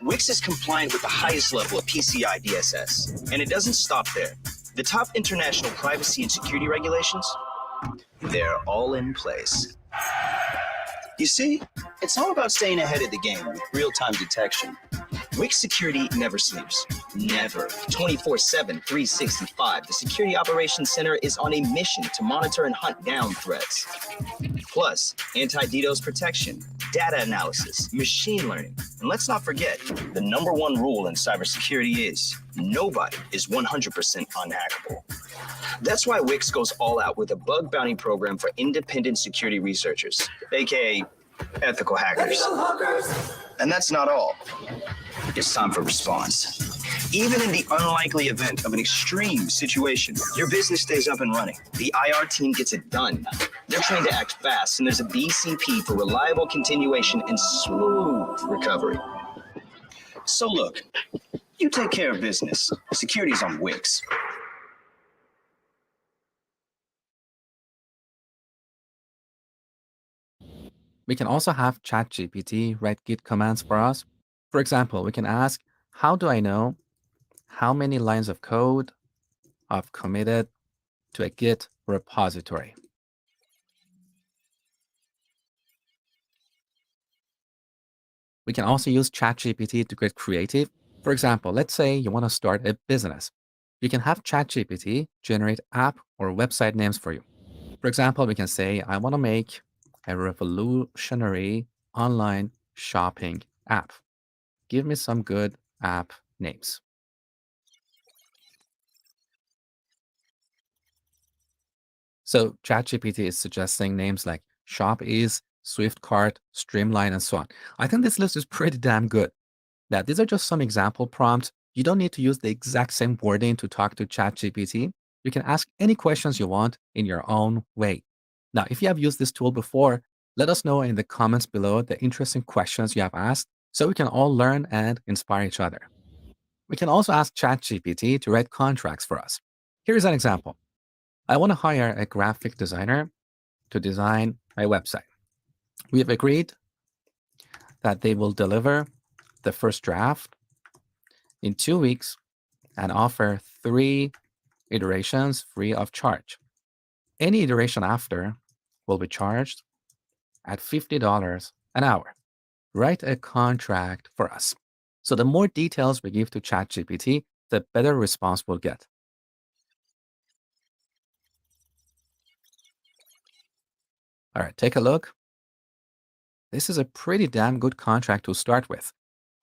Wix is compliant with the highest level of PCI DSS, and it doesn't stop there. The top international privacy and security regulations, they're all in place. You see, it's all about staying ahead of the game with real-time detection. Wix security never sleeps. Never. 24/7, 365. The Security Operations Center is on a mission to monitor and hunt down threats. Plus, anti-DDoS protection, data analysis, machine learning. And let's not forget, the #1 rule in cybersecurity is nobody is 100% unhackable. That's why Wix goes all out with a bug bounty program for independent security researchers, aka ethical hackers. And that's not all. It's time for response. Even in the unlikely event of an extreme situation, your business stays up and running. The IR team gets it done. They're trained to act fast, and there's a BCP for reliable continuation and smooth recovery. So look, you take care of business. Security's on Wix. We can also have ChatGPT write Git commands for us. For example, we can ask, how do I know how many lines of code I've committed to a Git repository? We can also use ChatGPT to get creative. For example, let's say you want to start a business. You can have ChatGPT generate app or website names for you. For example, we can say, I want to make a revolutionary online shopping app. Give me some good app names. So ChatGPT is suggesting names like ShopEase, SwiftCart, Streamline, and so on. I think this list is pretty damn good. Now, these are just some example prompts. You don't need to use the exact same wording to talk to ChatGPT. You can ask any questions you want in your own way. Now, if you have used this tool before, let us know in the comments below the interesting questions you have asked so we can all learn and inspire each other. We can also ask ChatGPT to write contracts for us. Here's an example. I want to hire a graphic designer to design my website. We have agreed that they will deliver the first draft in 2 weeks and offer 3 iterations free of charge. Any iteration after will be charged at $50 an hour. Write a contract for us. So the more details we give to ChatGPT, the better response we'll get. All right, take a look. This is a pretty damn good contract to start with.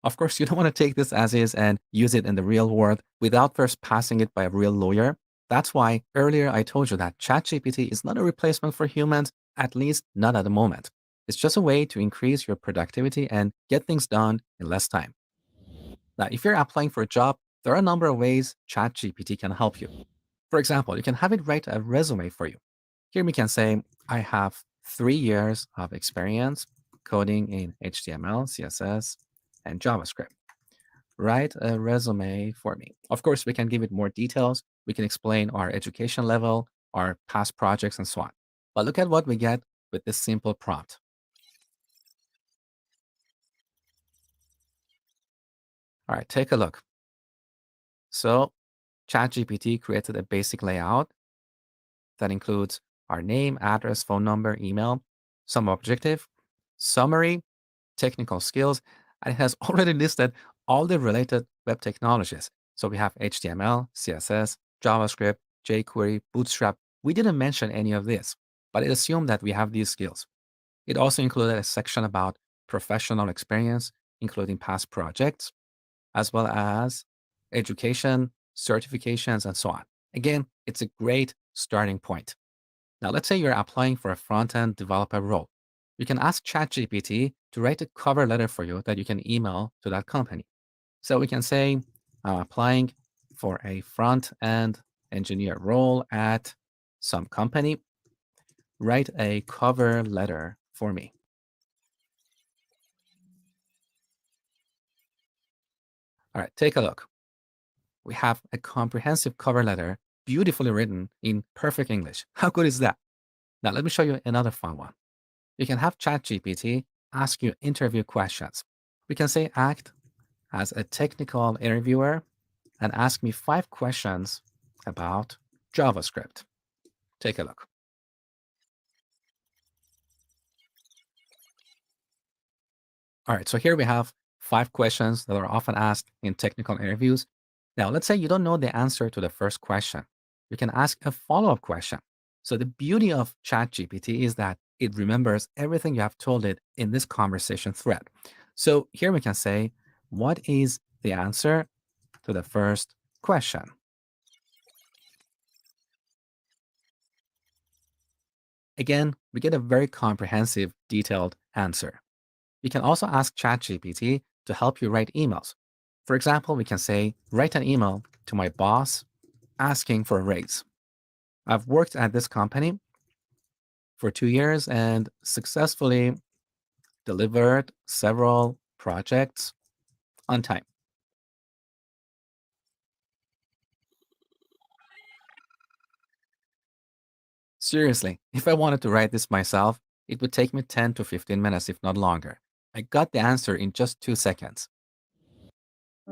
Of course, you don't want to take this as is and use it in the real world without first passing it by a real lawyer. That's why earlier I told you that ChatGPT is not a replacement for humans, at least not at the moment. It's just a way to increase your productivity and get things done in less time. Now, if you're applying for a job, there are a number of ways ChatGPT can help you. For example, you can have it write a resume for you. Here we can say, I have 3 years of experience coding in HTML, CSS, and JavaScript. Write a resume for me. Of course, we can give it more details. We can explain our education level, our past projects, and so on. But look at what we get with this simple prompt. All right, take a look. So ChatGPT created a basic layout that includes our name, address, phone number, email, some objective, summary, technical skills, and it has already listed all the related web technologies. So we have HTML, CSS, JavaScript, jQuery, Bootstrap. We didn't mention any of this, but it assumed that we have these skills. It also included a section about professional experience, including past projects, as well as education, certifications, and so on. Again, it's a great starting point. Now, let's say you're applying for a front-end developer role. You can ask ChatGPT to write a cover letter for you that you can email to that company. So we can say, I'm applying for a front-end engineer role at some company. Write a cover letter for me. All right, take a look. We have a comprehensive cover letter, beautifully written in perfect English. How good is that? Now, let me show you another fun one. You can have ChatGPT ask you interview questions. We can say, act as a technical interviewer and ask me 5 questions about JavaScript. Take a look. All right, so here we have 5 questions that are often asked in technical interviews. Now, let's say you don't know the answer to the first question. You can ask a follow-up question. So the beauty of ChatGPT is that it remembers everything you have told it in this conversation thread. So here we can say, what is the answer to the first question? Again, we get a very comprehensive, detailed answer. You can also ask ChatGPT to help you write emails. For example, we can say, write an email to my boss asking for a raise. I've worked at this company for 2 years and successfully delivered several projects on time. Seriously, if I wanted to write this myself, it would take me 10 to 15 minutes, if not longer. I got the answer in just 2 seconds.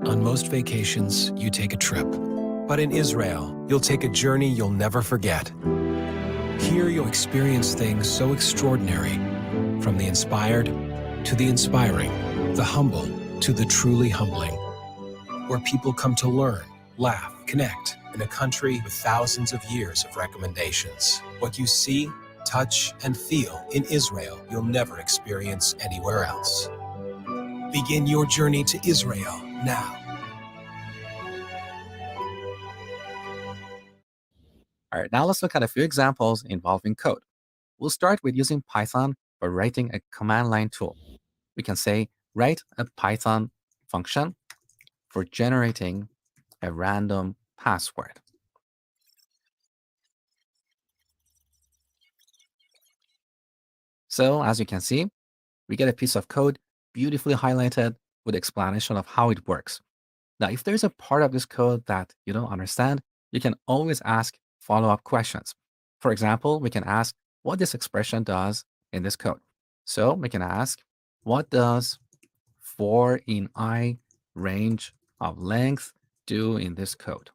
On most vacations, you take a trip. But in Israel, you'll take a journey you'll never forget. Here, you'll experience things so extraordinary, from the inspired to the inspiring, the humble to the truly humbling, where people come to learn, laugh, connect in a country with thousands of years of recommendations. What you see, touch, and feel in Israel, you'll never experience anywhere else. Begin your journey to Israel now. All right, now let's look at a few examples involving code. We'll start with using Python for writing a command line tool. We can say, write a Python function for generating a random password. So as you can see, we get a piece of code beautifully highlighted with explanation of how it works. Now, if there's a part of this code that you don't understand, you can always ask follow-up questions. For example, we can ask what this expression does in this code. So we can ask, what does 4 in I range of length do in this code?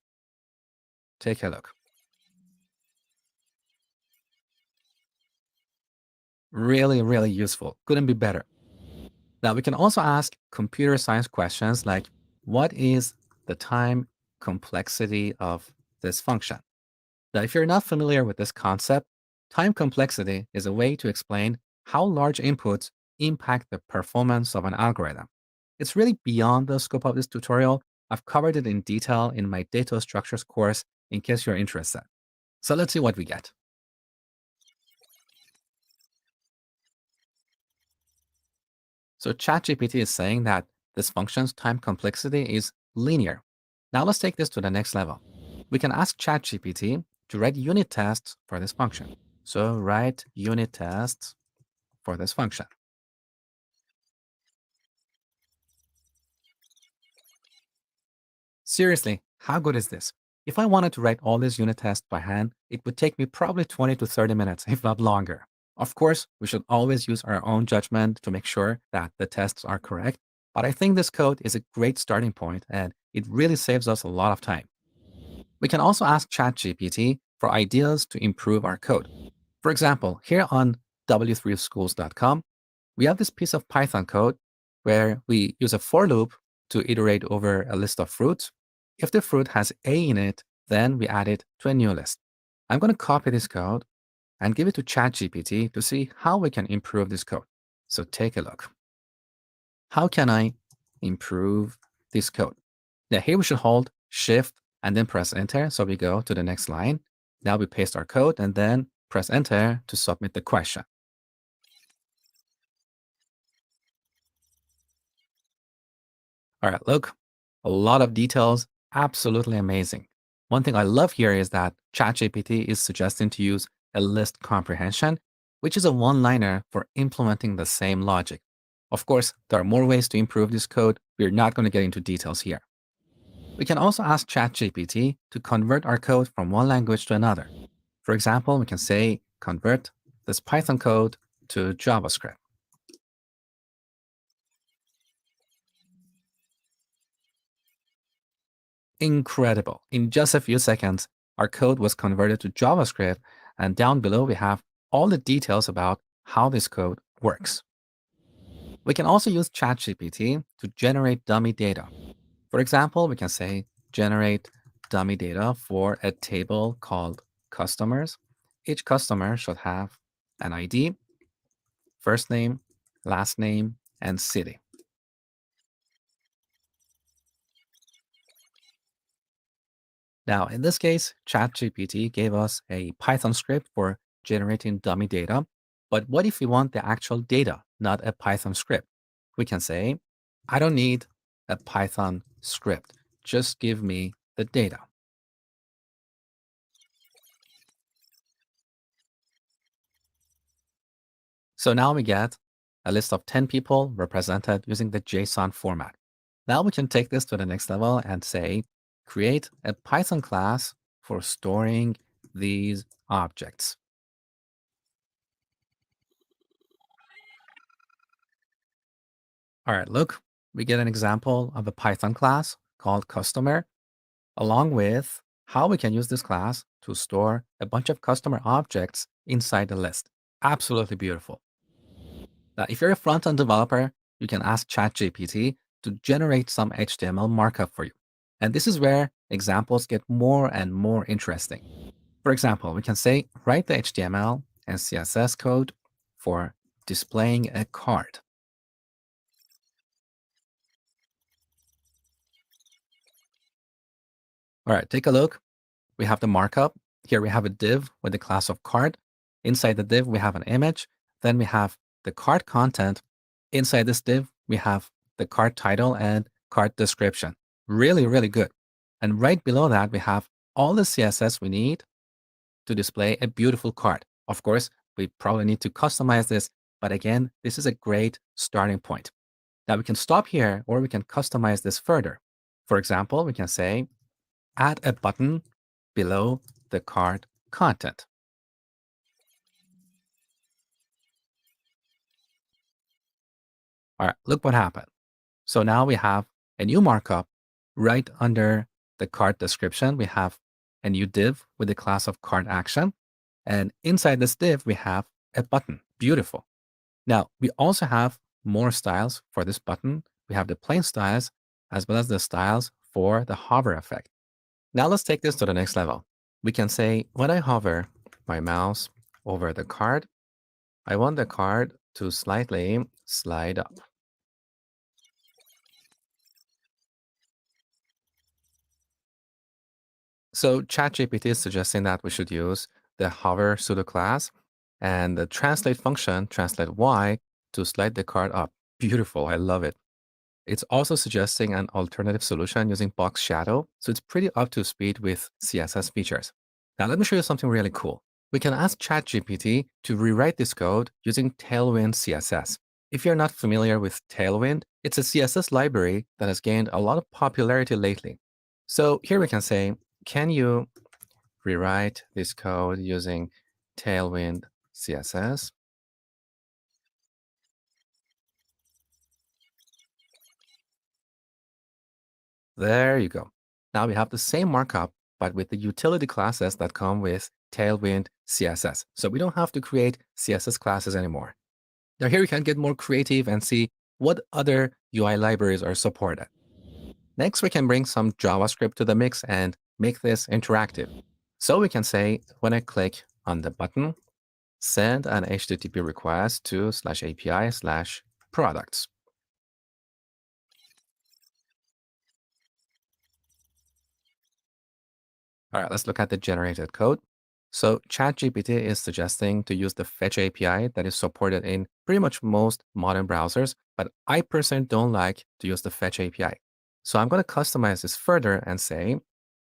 Take a look. Really, really useful. Couldn't be better. Now, we can also ask computer science questions like, what is the time complexity of this function? Now, if you're not familiar with this concept, time complexity is a way to explain how large inputs impact the performance of an algorithm. It's really beyond the scope of this tutorial. I've covered it in detail in my data structures course in case you're interested. So let's see what we get. So ChatGPT is saying that this function's time complexity is linear. Now let's take this to the next level. We can ask ChatGPT to write unit tests for this function. So write unit tests for this function. Seriously, how good is this? If I wanted to write all these unit tests by hand, it would take me probably 20 to 30 minutes, if not longer. Of course, we should always use our own judgment to make sure that the tests are correct. But I think this code is a great starting point and it really saves us a lot of time. We can also ask ChatGPT for ideas to improve our code. For example, here on w3schools.com, we have this piece of Python code where we use a for loop to iterate over a list of fruits. If the fruit has A in it, then we add it to a new list. I'm going to copy this code and give it to ChatGPT to see how we can improve this code. So take a look. How can I improve this code? Now here we should hold Shift and then press Enter. So we go to the next line. Now we paste our code and then press Enter to submit the question. All right, look, a lot of details, absolutely amazing. One thing I love here is that ChatGPT is suggesting to use a list comprehension, which is a one-liner for implementing the same logic. Of course, there are more ways to improve this code. We're not going to get into details here. We can also ask ChatGPT to convert our code from one language to another. For example, we can say, convert this Python code to JavaScript. Incredible. In just a few seconds, our code was converted to JavaScript, and down below we have all the details about how this code works. We can also use ChatGPT to generate dummy data. For example, we can say, generate dummy data for a table called customers. Each customer should have an ID, first name, last name, and city. Now, in this case, ChatGPT gave us a Python script for generating dummy data. But what if we want the actual data, not a Python script? We can say, I don't need a Python script. Just give me the data. So now we get a list of 10 people represented using the JSON format. Now we can take this to the next level and say, create a Python class for storing these objects. All right, look, we get an example of a Python class called customer, along with how we can use this class to store a bunch of customer objects inside the list. Absolutely beautiful. Now, if you're a front-end developer, you can ask ChatGPT to generate some HTML markup for you. And this is where examples get more and more interesting. For example, we can say, write the HTML and CSS code for displaying a card. All right, take a look. We have the markup. Here we have a div with the class of card. Inside the div, we have an image. Then we have the card content. Inside this div, we have the card title and card description. Really, really good. And right below that, we have all the CSS we need to display a beautiful card. Of course, we probably need to customize this, but again, this is a great starting point. Now we can stop here or we can customize this further. For example, we can say, add a button below the card content. All right, look what happened. So now we have a new markup right under the card description. We have a new div with the class of card action. And inside this div, we have a button. Beautiful. Now, we also have more styles for this button. We have the plain styles as well as the styles for the hover effect. Now let's take this to the next level. We can say, when I hover my mouse over the card, I want the card to slightly slide up. So ChatGPT is suggesting that we should use the hover pseudo class and the translate function, translate Y, to slide the card up. Beautiful. I love it. It's also suggesting an alternative solution using box shadow, so it's pretty up to speed with CSS features. Now let me show you something really cool. We can ask ChatGPT to rewrite this code using Tailwind CSS. If you're not familiar with Tailwind, it's a CSS library that has gained a lot of popularity lately. So here we can say, can you rewrite this code using Tailwind CSS? There you go. Now we have the same markup, but with the utility classes that come with Tailwind CSS. So we don't have to create CSS classes anymore. Now here we can get more creative and see what other UI libraries are supported. Next, we can bring some JavaScript to the mix and make this interactive. So we can say, when I click on the button, send an HTTP request to /API/products. All right, let's look at the generated code. So ChatGPT is suggesting to use the Fetch API that is supported in pretty much most modern browsers, but I personally don't like to use the Fetch API. So I'm going to customize this further and say,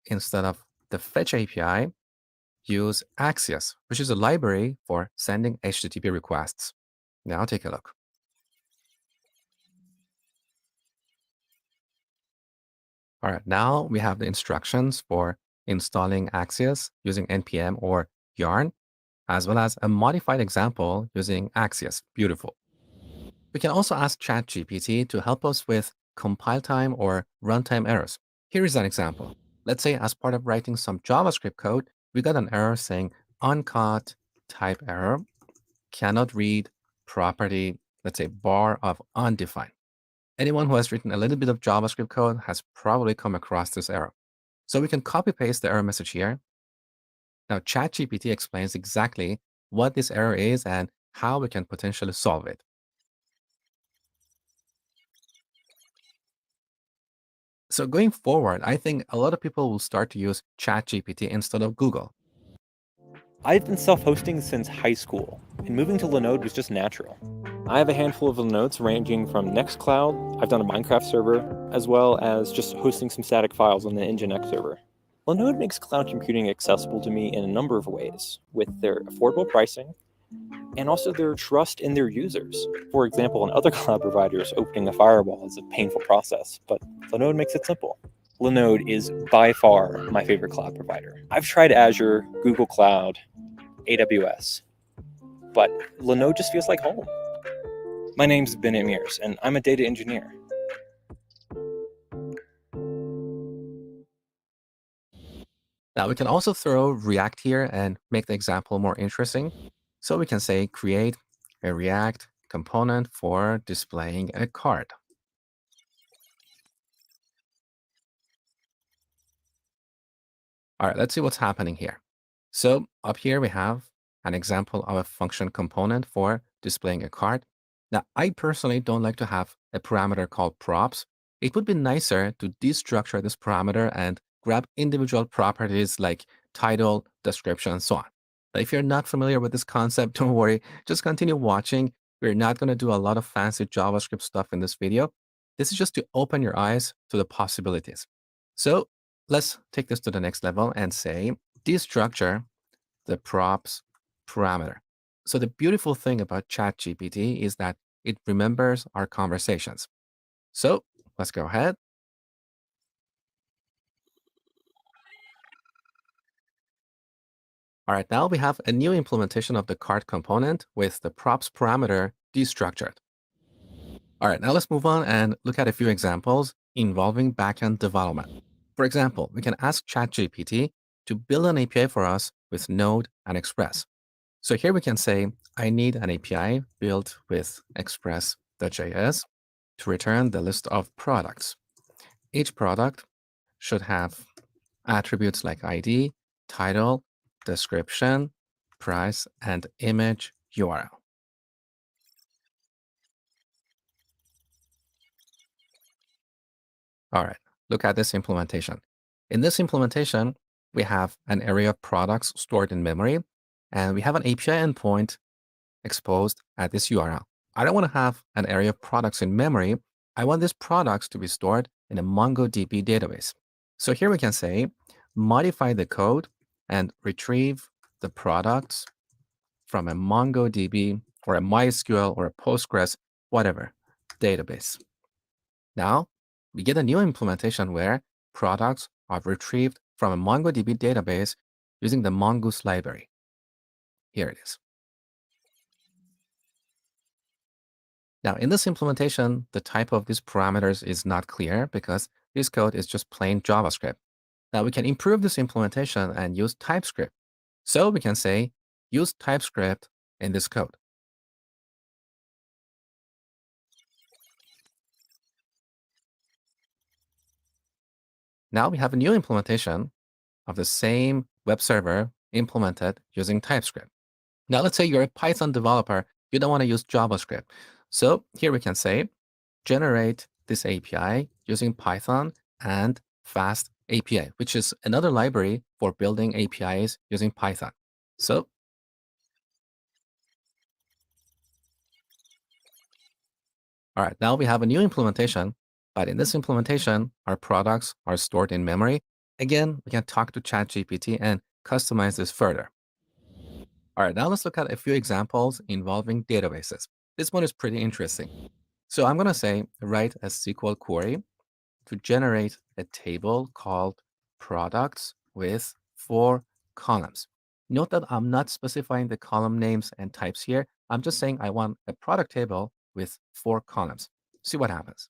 instead of the Fetch API, use Axios, which is a library for sending HTTP requests. Now take a look. All right, now we have the instructions for installing Axios using npm or yarn, as well as a modified example using Axios. Beautiful. We can also ask ChatGPT to help us with compile time or runtime errors. Here is an example. Let's say as part of writing some JavaScript code, we got an error saying uncaught type error, cannot read property, let's say bar of undefined. Anyone who has written a little bit of JavaScript code has probably come across this error. So we can copy paste the error message here. Now ChatGPT explains exactly what this error is and how we can potentially solve it. So going forward, I think a lot of people will start to use ChatGPT instead of Google. I've been self-hosting since high school, and moving to Linode was just natural. I have a handful of Linodes ranging from Nextcloud, I've done a Minecraft server, as well as just hosting some static files on the Nginx server. Linode makes cloud computing accessible to me in a number of ways, with their affordable pricing, and also their trust in their users. For example, in other cloud providers, opening a firewall is a painful process, but Linode makes it simple. Linode is by far my favorite cloud provider. I've tried Azure, Google Cloud, AWS, but Linode just feels like home. My name's Ben Emirs, and I'm a data engineer. Now we can also throw React here and make the example more interesting. So we can say create a React component for displaying a card. All right, let's see what's happening here. So up here we have an example of a function component for displaying a card. Now, I personally don't like to have a parameter called props. It would be nicer to destructure this parameter and grab individual properties like title, description, and so on. But if you're not familiar with this concept, don't worry, just continue watching. We're not going to do a lot of fancy JavaScript stuff in this video. This is just to open your eyes to the possibilities. So let's take this to the next level and say destructure the props parameter. So the beautiful thing about ChatGPT is that it remembers our conversations. So let's go ahead. All right, now we have a new implementation of the card component with the props parameter destructured. All right, now let's move on and look at a few examples involving backend development. For example, we can ask ChatGPT to build an API for us with Node and Express. So here we can say, I need an API built with express.js to return the list of products. Each product should have attributes like ID, title, description, price, and image URL. All right, look at this implementation. In this implementation, we have an array of products stored in memory, and we have an API endpoint exposed at this URL. I don't want to have an array of products in memory. I want these products to be stored in a MongoDB database. So here we can say, modify the code and retrieve the products from a MongoDB or a MySQL or a Postgres, whatever, database. Now, we get a new implementation where products are retrieved from a MongoDB database using the Mongoose library. Here it is. Now, in this implementation, the type of these parameters is not clear because this code is just plain JavaScript. Now, we can improve this implementation and use TypeScript. So we can say, use TypeScript in this code. Now we have a new implementation of the same web server implemented using TypeScript. Now, let's say you're a Python developer. You don't want to use JavaScript. So here we can say, generate this API using Python and Fast API, which is another library for building APIs using Python. So all right, now we have a new implementation, but in this implementation, our products are stored in memory. Again, we can talk to ChatGPT and customize this further. All right, now let's look at a few examples involving databases. This one is pretty interesting. So I'm going to say, write a SQL query to generate a table called products with 4 columns. Note that I'm not specifying the column names and types here. I'm just saying I want a product table with 4 columns. See what happens.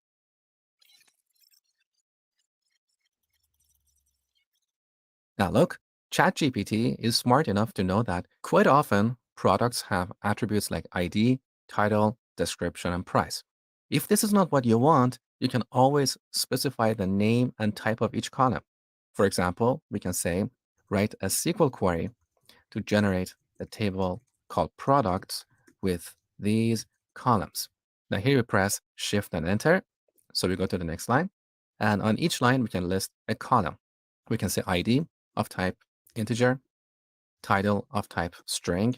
Now look, ChatGPT is smart enough to know that quite often products have attributes like ID, title, description, and price. If this is not what you want, you can always specify the name and type of each column. For example, we can say, write a SQL query to generate a table called products with these columns. Now here we press Shift and Enter. So we go to the next line. And on each line, we can list a column. We can say ID of type integer, title of type string,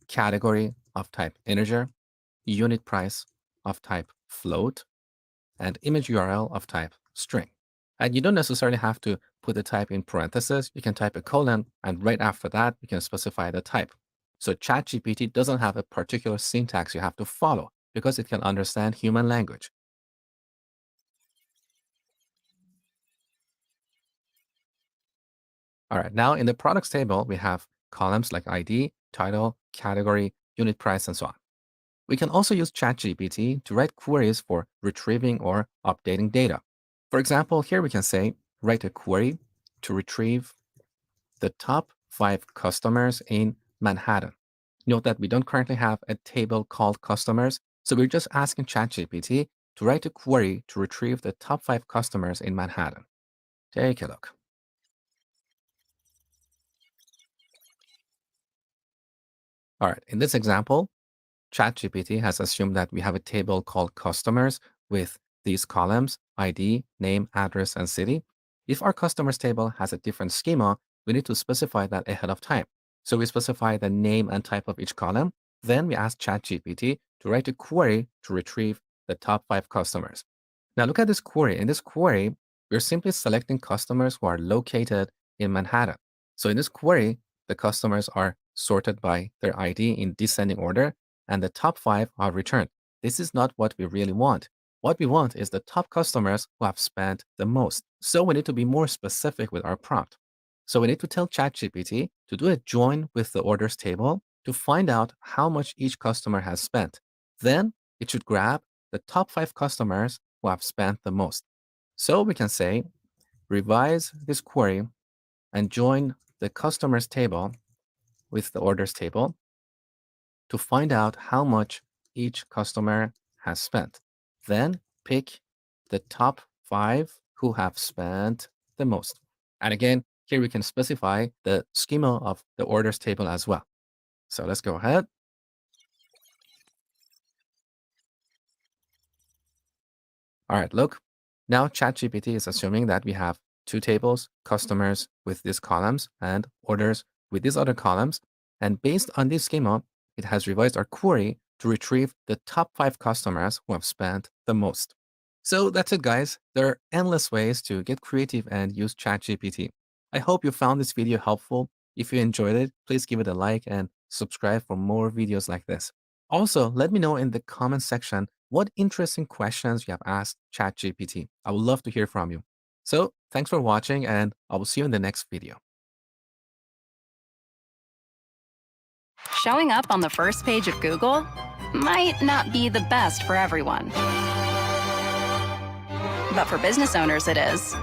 category of type integer, unit price of type float, and image URL of type string. And you don't necessarily have to put the type in parentheses. You can type a colon, and right after that, you can specify the type. So ChatGPT doesn't have a particular syntax you have to follow because it can understand human language. All right, now in the products table, we have columns like ID, title, category, unit price, and so on. We can also use ChatGPT to write queries for retrieving or updating data. For example, here we can say, write a query to retrieve the top 5 customers in Manhattan. Note that we don't currently have a table called customers, so we're just asking ChatGPT to write a query to retrieve the top 5 customers in Manhattan. Take a look. All right, in this example, ChatGPT has assumed that we have a table called customers with these columns, ID, name, address, and city. If our customers table has a different schema, we need to specify that ahead of time. So we specify the name and type of each column. Then we ask ChatGPT to write a query to retrieve the top 5 customers. Now look at this query. In this query, we're simply selecting customers who are located in Manhattan. So in this query, the customers are sorted by their ID in descending order, and the top 5 are returned. This is not what we really want. What we want is the top customers who have spent the most. So we need to be more specific with our prompt. So we need to tell ChatGPT to do a join with the orders table to find out how much each customer has spent. Then it should grab the top 5 customers who have spent the most. So we can say, revise this query and join the customers table with the orders table to find out how much each customer has spent. Then pick the top 5 who have spent the most. And again, here we can specify the schema of the orders table as well. So let's go ahead. All right, look. Now ChatGPT is assuming that we have 2 tables, customers with these columns and orders with these other columns. And based on this schema, it has revised our query to retrieve the top 5 customers who have spent the most. So that's it, guys. There are endless ways to get creative and use ChatGPT. I hope you found this video helpful. If you enjoyed it, please give it a like and subscribe for more videos like this. Also, let me know in the comment section what interesting questions you have asked ChatGPT. I would love to hear from you. So thanks for watching, and I will see you in the next video. Showing up on the first page of Google might not be the best for everyone. But for business owners, it is.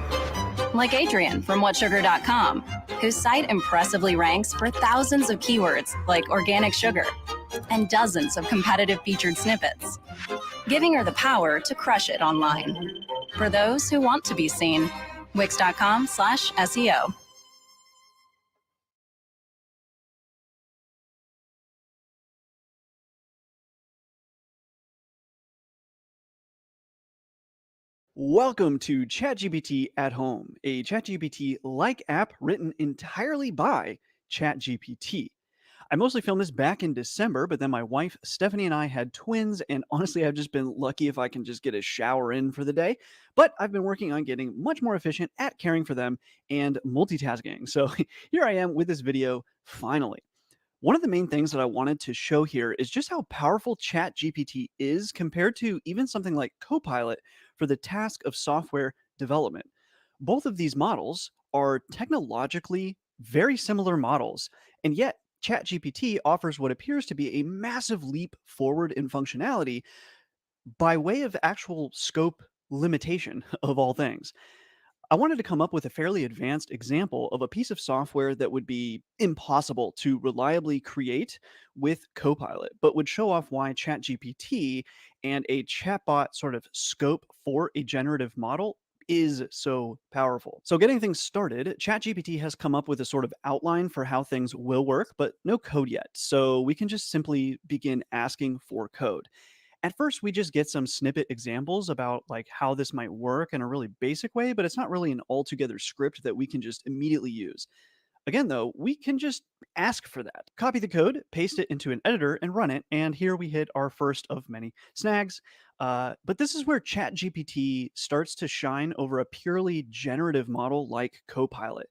Like Adrian from whatsugar.com, whose site impressively ranks for thousands of keywords like organic sugar and dozens of competitive featured snippets, giving her the power to crush it online. For those who want to be seen, wix.com/SEO. Welcome to ChatGPT at Home, a ChatGPT-like app written entirely by ChatGPT. I mostly filmed this back in December, but then my wife Stephanie and I had twins, and honestly, I've just been lucky if I can just get a shower in for the day. But I've been working on getting much more efficient at caring for them and multitasking. So here I am with this video finally. One of the main things that I wanted to show here is just how powerful ChatGPT is compared to even something like Copilot for the task of software development. Both of these models are technologically very similar models, and yet ChatGPT offers what appears to be a massive leap forward in functionality by way of actual scope limitation of all things. I wanted to come up with a fairly advanced example of a piece of software that would be impossible to reliably create with Copilot, but would show off why ChatGPT and a chatbot sort of scope for a generative model is so powerful. So getting things started, ChatGPT has come up with a sort of outline for how things will work, but no code yet. So we can just simply begin asking for code. At first, we just get some snippet examples about like how this might work in a really basic way, but it's not really an altogether script that we can just immediately use. Again, though, we can just ask for that. Copy the code, paste it into an editor, and run it. And here we hit our first of many snags. But this is where ChatGPT starts to shine over a purely generative model like Copilot.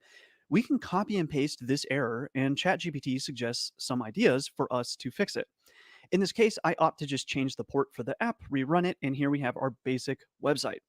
We can copy and paste this error, and ChatGPT suggests some ideas for us to fix it. In this case, I opt to just change the port for the app, rerun it, and here we have our basic website.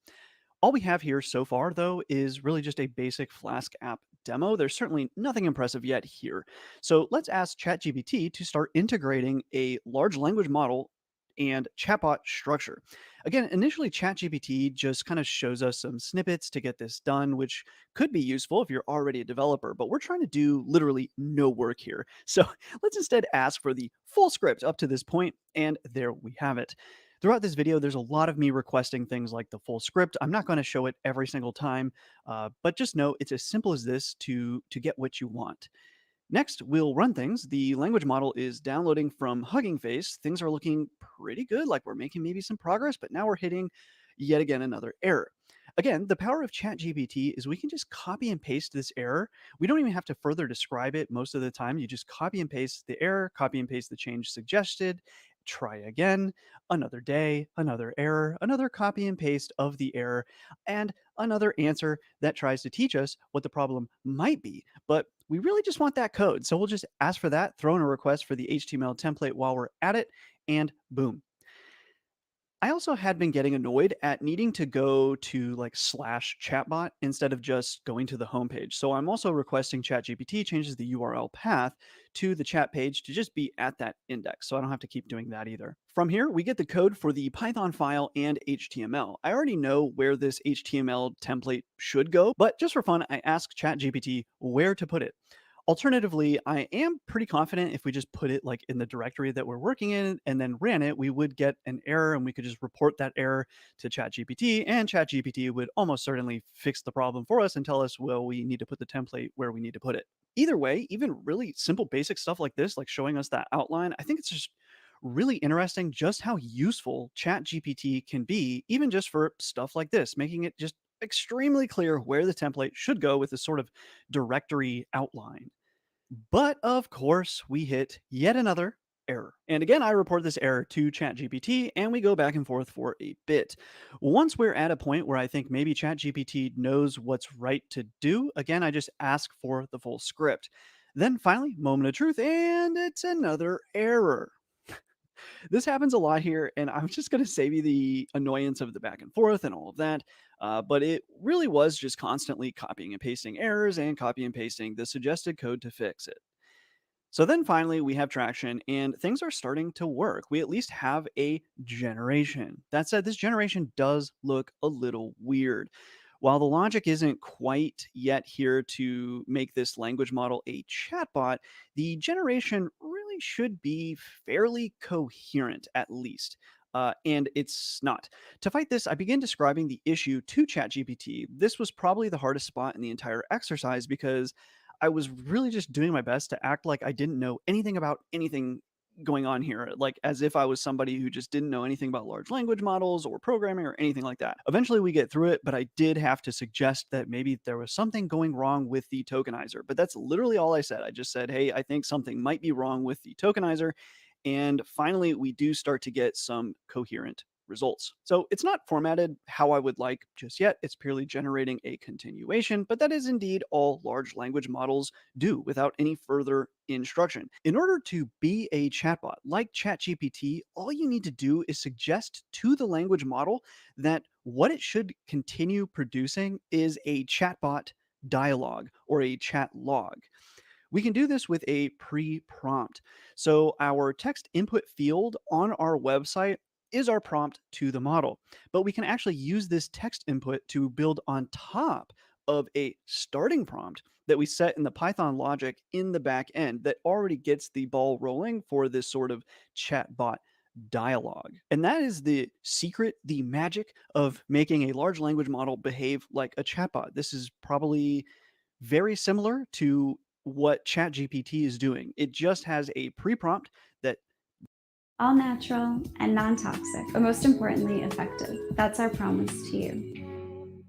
All we have here so far, though, is really just a basic Flask app demo. There's certainly nothing impressive yet here. So let's ask ChatGPT to start integrating a large language model and chatbot structure. Again, initially, ChatGPT just kind of shows us some snippets to get this done, which could be useful if you're already a developer, but we're trying to do literally no work here. So let's instead ask for the full script up to this point, and there we have it. Throughout this video, there's a lot of me requesting things like the full script. I'm not going to show it every single time, but just know it's as simple as this to get what you want. Next, we'll run things. The language model is downloading from Hugging Face. Things are looking pretty good, like we're making maybe some progress, but now we're hitting yet again another error. Again, the power of ChatGPT is we can just copy and paste this error. We don't even have to further describe it most of the time. You just copy and paste the error, copy and paste the change suggested, try again, another day, another error, another copy and paste of the error, and another answer that tries to teach us what the problem might be. But we really just want that code. So we'll just ask for that, throw in a request for the HTML template while we're at it, and boom. I also had been getting annoyed at needing to go to like /chatbot instead of just going to the homepage. So I'm also requesting ChatGPT changes the URL path to the chat page to just be at that index. So I don't have to keep doing that either. From here, we get the code for the Python file and HTML. I already know where this HTML template should go, but just for fun, I ask ChatGPT where to put it. Alternatively, I am pretty confident if we just put it like in the directory that we're working in and then ran it, we would get an error and we could just report that error to ChatGPT, and ChatGPT would almost certainly fix the problem for us and tell us, well, we need to put the template where we need to put it. Either way, even really simple basic stuff like this, like showing us that outline, I think it's just really interesting just how useful ChatGPT can be, even just for stuff like this, making it just extremely clear where the template should go with this sort of directory outline. But of course, we hit yet another error. And again, I report this error to ChatGPT and we go back and forth for a bit. Once we're at a point where I think maybe ChatGPT knows what's right to do, again, I just ask for the full script. Then finally, moment of truth, and it's another error. This happens a lot here, and I'm just going to save you the annoyance of the back and forth and all of that. But it really was just constantly copying and pasting errors and copy and pasting the suggested code to fix it. So then finally, we have traction and things are starting to work. We at least have a generation. That said, this generation does look a little weird. While the logic isn't quite yet here to make this language model a chatbot, the generation really should be fairly coherent at least. And it's not. To fight this, I began describing the issue to ChatGPT. This was probably the hardest spot in the entire exercise because I was really just doing my best to act like I didn't know anything about anything going on here, like as if I was somebody who just didn't know anything about large language models or programming or anything like that. Eventually we get through it, but I did have to suggest that maybe there was something going wrong with the tokenizer. But that's literally all I said. I just said, hey, I think something might be wrong with the tokenizer. And finally, we do start to get some coherent results. So it's not formatted how I would like just yet. It's purely generating a continuation, but that is indeed all large language models do without any further instruction. In order to be a chatbot like ChatGPT, all you need to do is suggest to the language model that what it should continue producing is a chatbot dialogue or a chat log. We can do this with a pre-prompt. So our text input field on our website is our prompt to the model, but we can actually use this text input to build on top of a starting prompt that we set in the Python logic in the back end that already gets the ball rolling for this sort of chatbot dialogue. And that is the secret, the magic of making a large language model behave like a chatbot. This is probably very similar to what ChatGPT is doing. It just has a pre-prompt that all natural and non-toxic, but most importantly, effective. That's our promise to you.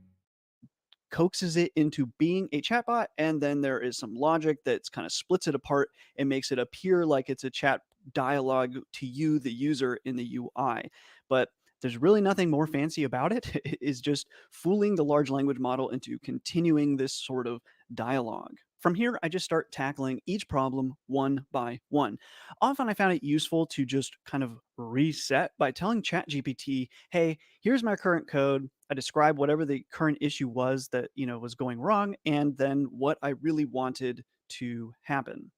coaxes it into being a chatbot, and then there is some logic that's kind of splits it apart and makes it appear like it's a chat dialogue to you, the user, in the UI. But there's really nothing more fancy about it. It is just fooling the large language model into continuing this sort of dialogue. From here, I just start tackling each problem one by one. Often I found it useful to just kind of reset by telling ChatGPT, hey, here's my current code. I describe whatever the current issue was that, was going wrong, and then what I really wanted to happen.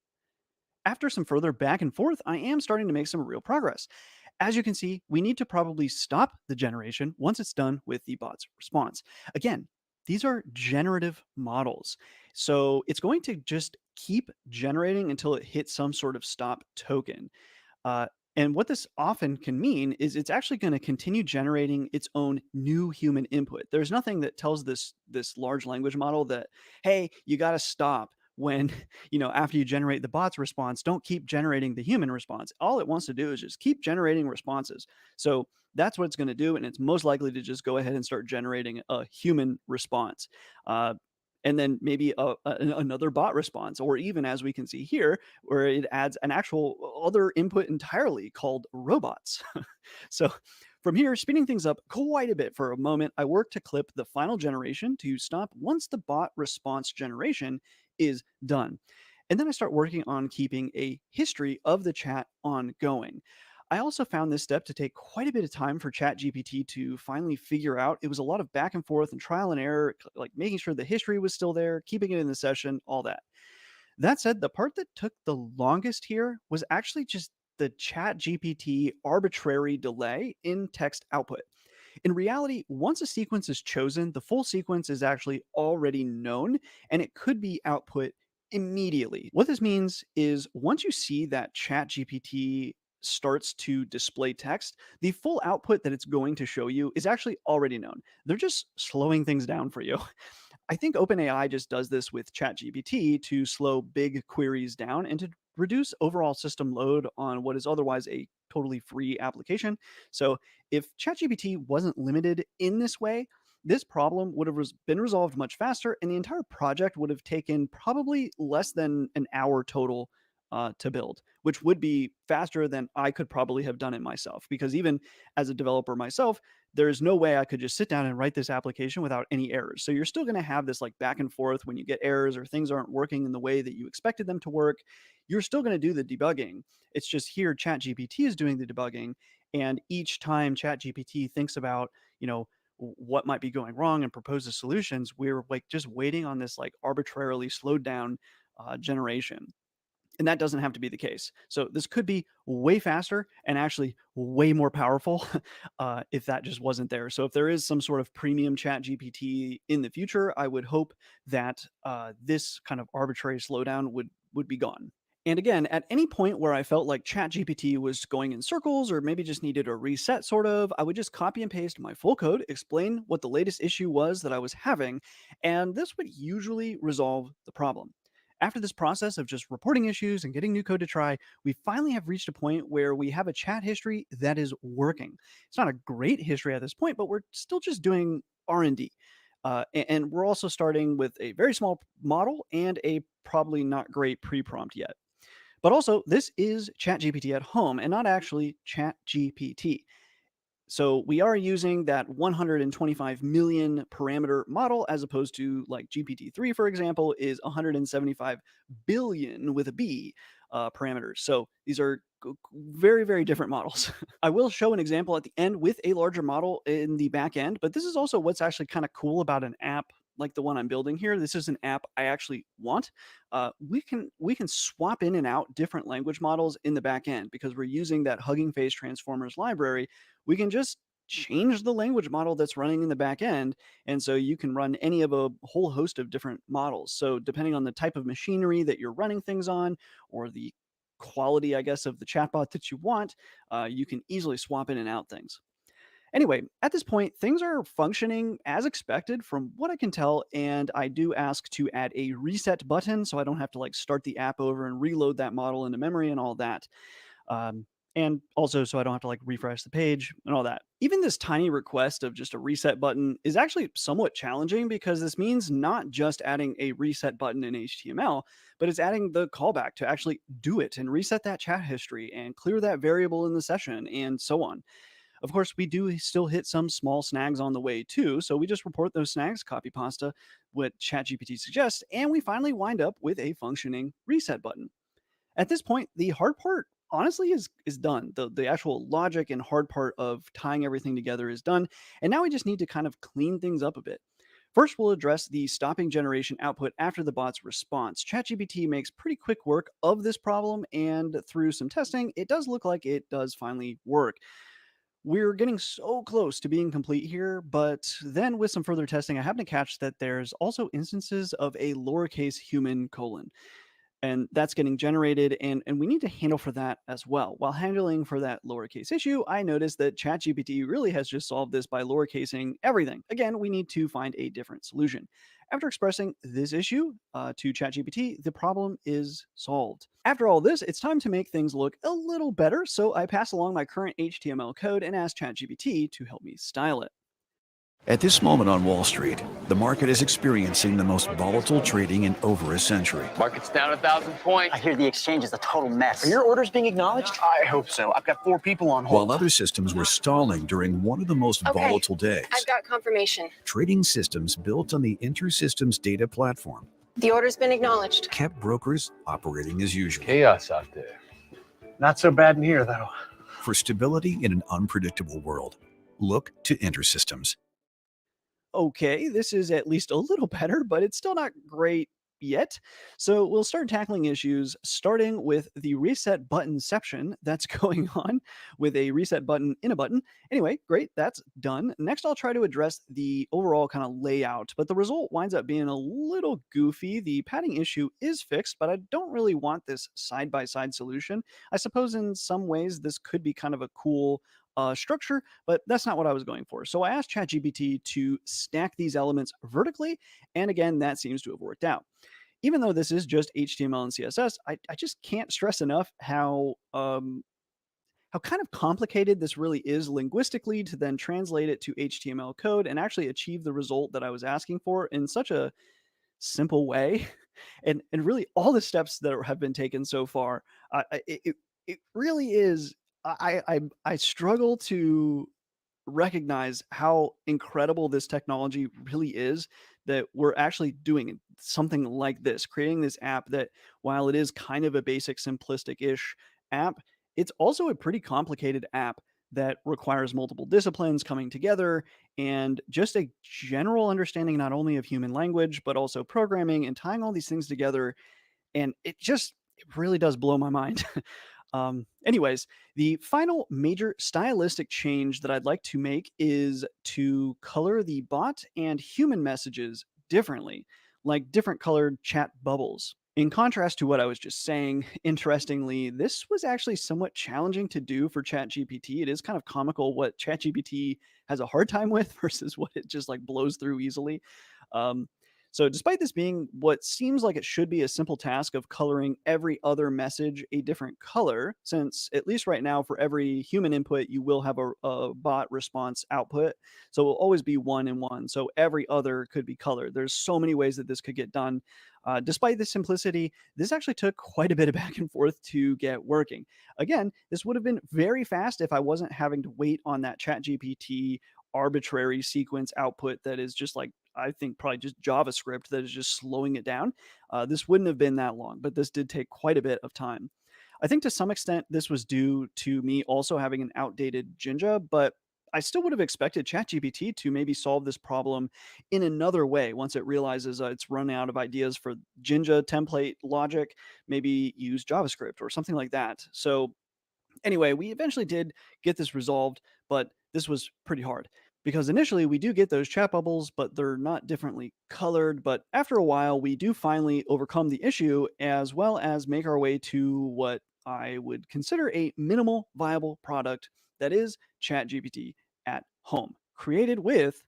After some further back and forth, I am starting to make some real progress. As you can see, we need to probably stop the generation once it's done with the bot's response. Again, these are generative models. So it's going to just keep generating until it hits some sort of stop token. Uh, and what this often can mean is it's actually going to continue generating its own new human input. There's nothing that tells this large language model that, hey, you got to stop when, after you generate the bot's response, don't keep generating the human response. All it wants to do is just keep generating responses. So that's what it's going to do. And it's most likely to just go ahead and start generating a human response. And then maybe another bot response, or even as we can see here, where it adds an actual other input entirely called robots. So from here, speeding things up quite a bit for a moment, I work to clip the final generation to stop once the bot response generation is done. And then I start working on keeping a history of the chat ongoing. I also found this step to take quite a bit of time for ChatGPT to finally figure out. It was a lot of back and forth and trial and error, like making sure the history was still there, keeping it in the session, all that. That said, the part that took the longest here was actually just the ChatGPT arbitrary delay in text output. In reality, once a sequence is chosen, the full sequence is actually already known, and it could be output immediately. What this means is once you see that ChatGPT starts to display text, the full output that it's going to show you is actually already known. They're just slowing things down for you. I think OpenAI just does this with ChatGPT to slow big queries down and to reduce overall system load on what is otherwise a totally free application. So if ChatGPT wasn't limited in this way, this problem would have been resolved much faster, and the entire project would have taken probably less than an hour total to build, which would be faster than I could probably have done it myself. Because even as a developer myself, there's no way I could just sit down and write this application without any errors. So you're still going to have this like back and forth when you get errors or things aren't working in the way that you expected them to work. You're still going to do the debugging. It's just here ChatGPT is doing the debugging, and each time ChatGPT thinks about, what might be going wrong and proposes solutions, we're like just waiting on this like arbitrarily slowed down generation. And that doesn't have to be the case. So this could be way faster and actually way more powerful if that just wasn't there. So if there is some sort of premium chat GPT in the future, I would hope that this kind of arbitrary slowdown would be gone. And again, at any point where I felt like ChatGPT was going in circles or maybe just needed a reset, sort of, I would just copy and paste my full code, explain what the latest issue was that I was having, and this would usually resolve the problem. After this process of just reporting issues and getting new code to try, we finally have reached a point where we have a chat history that is working. It's not a great history at this point, but we're still just doing R&D. And we're also starting with a very small model and a probably not great pre-prompt yet. But also, this is ChatGPT at home and not actually ChatGPT. So we are using that 125 million parameter model as opposed to like GPT-3, for example, is 175 billion with a B parameters. So these are very, very different models. I will show an example at the end with a larger model in the back end, but this is also what's actually kind of cool about an app like the one I'm building here. This is an app I actually want. We can swap in and out different language models in the back end because we're using that Hugging Face Transformers library. We can just change the language model that's running in the back end. And so you can run any of a whole host of different models. So depending on the type of machinery that you're running things on or the quality, I guess, of the chatbot that you want, you can easily swap in and out things. Anyway, at this point, things are functioning as expected from what I can tell, and I do ask to add a reset button so I don't have to like start the app over and reload that model into memory and all that. And also so I don't have to like refresh the page and all that. Even this tiny request of just a reset button is actually somewhat challenging because this means not just adding a reset button in HTML, but it's adding the callback to actually do it and reset that chat history and clear that variable in the session and so on. Of course, we do still hit some small snags on the way too, so we just report those snags, copy pasta what ChatGPT suggests, and we finally wind up with a functioning reset button. At this point, the hard part honestly is done. The actual logic and hard part of tying everything together is done, and now we just need to kind of clean things up a bit. First, we'll address the stopping generation output after the bot's response. ChatGPT makes pretty quick work of this problem, and through some testing, it does look like it does finally work. We're getting so close to being complete here, but then with some further testing, I happen to catch that there's also instances of a lowercase human colon, and that's getting generated, and we need to handle for that as well. While handling for that lowercase issue, I noticed that ChatGPT really has just solved this by lowercasing everything. Again, we need to find a different solution. After expressing this issue to ChatGPT, the problem is solved. After all this, it's time to make things look a little better, so I pass along my current HTML code and ask ChatGPT to help me style it. At this moment on Wall Street, the market is experiencing the most volatile trading in over a century. Market's down 1,000 points. I hear the exchange is a total mess. Are your orders being acknowledged? I hope so. I've got 4 people on hold. While other systems were stalling during one of the most volatile days, I've got confirmation. trading systems built on the InterSystems data platform The order's been acknowledged. kept brokers operating as usual. Chaos out there. Not so bad in here, though. For stability in an unpredictable world, look to InterSystems. Okay, this is at least a little better, but it's still not great yet. So we'll start tackling issues starting with the reset buttonception that's going on with a reset button in a button. Anyway, great, that's done. Next, I'll try to address the overall kind of layout, but the result winds up being a little goofy. The padding issue is fixed, but I don't really want this side-by-side solution. I suppose in some ways this could be kind of a cool structure, but that's not what I was going for. So I asked ChatGPT to stack these elements vertically, and again, that seems to have worked out. Even though this is just HTML and CSS, I just can't stress enough how kind of complicated this really is linguistically to then translate it to HTML code and actually achieve the result that I was asking for in such a simple way. And really all the steps that have been taken so far, it really is. I struggle to recognize how incredible this technology really is, that we're actually doing something like this, creating this app that, while it is kind of a basic simplistic-ish app, it's also a pretty complicated app that requires multiple disciplines coming together and just a general understanding not only of human language but also programming and tying all these things together. And it really does blow my mind. Anyways, the final major stylistic change that I'd like to make is to color the bot and human messages differently, like different colored chat bubbles. In contrast to what I was just saying, interestingly, this was actually somewhat challenging to do for ChatGPT. It is kind of comical what ChatGPT has a hard time with versus what it just like blows through easily. So despite this being what seems like it should be a simple task of coloring every other message a different color, since at least right now for every human input, you will have a bot response output. So it will always be 1 and 1. So every other could be colored. There's so many ways that this could get done. Despite the simplicity, this actually took quite a bit of back and forth to get working. Again, this would have been very fast if I wasn't having to wait on that ChatGPT arbitrary sequence output that is just like, I think probably just JavaScript that is just slowing it down. This wouldn't have been that long, but this did take quite a bit of time. I think to some extent this was due to me also having an outdated Jinja, but I still would have expected ChatGPT to maybe solve this problem in another way once it realizes it's running out of ideas for Jinja template logic, maybe use JavaScript or something like that. So anyway, we eventually did get this resolved, but this was pretty hard because initially we do get those chat bubbles, but they're not differently colored. But after a while, we do finally overcome the issue as well as make our way to what I would consider a minimal viable product that is ChatGPT at home, created with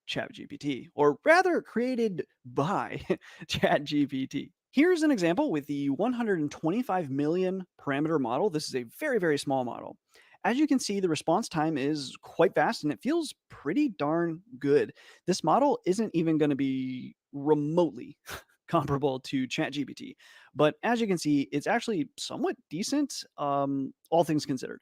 ChatGPT, or rather created by ChatGPT. Here's an example with the 125 million parameter model. This is a very, very small model. As you can see, the response time is quite fast and it feels pretty darn good. This model isn't even going to be remotely comparable to ChatGPT, but as you can see, it's actually somewhat decent, all things considered.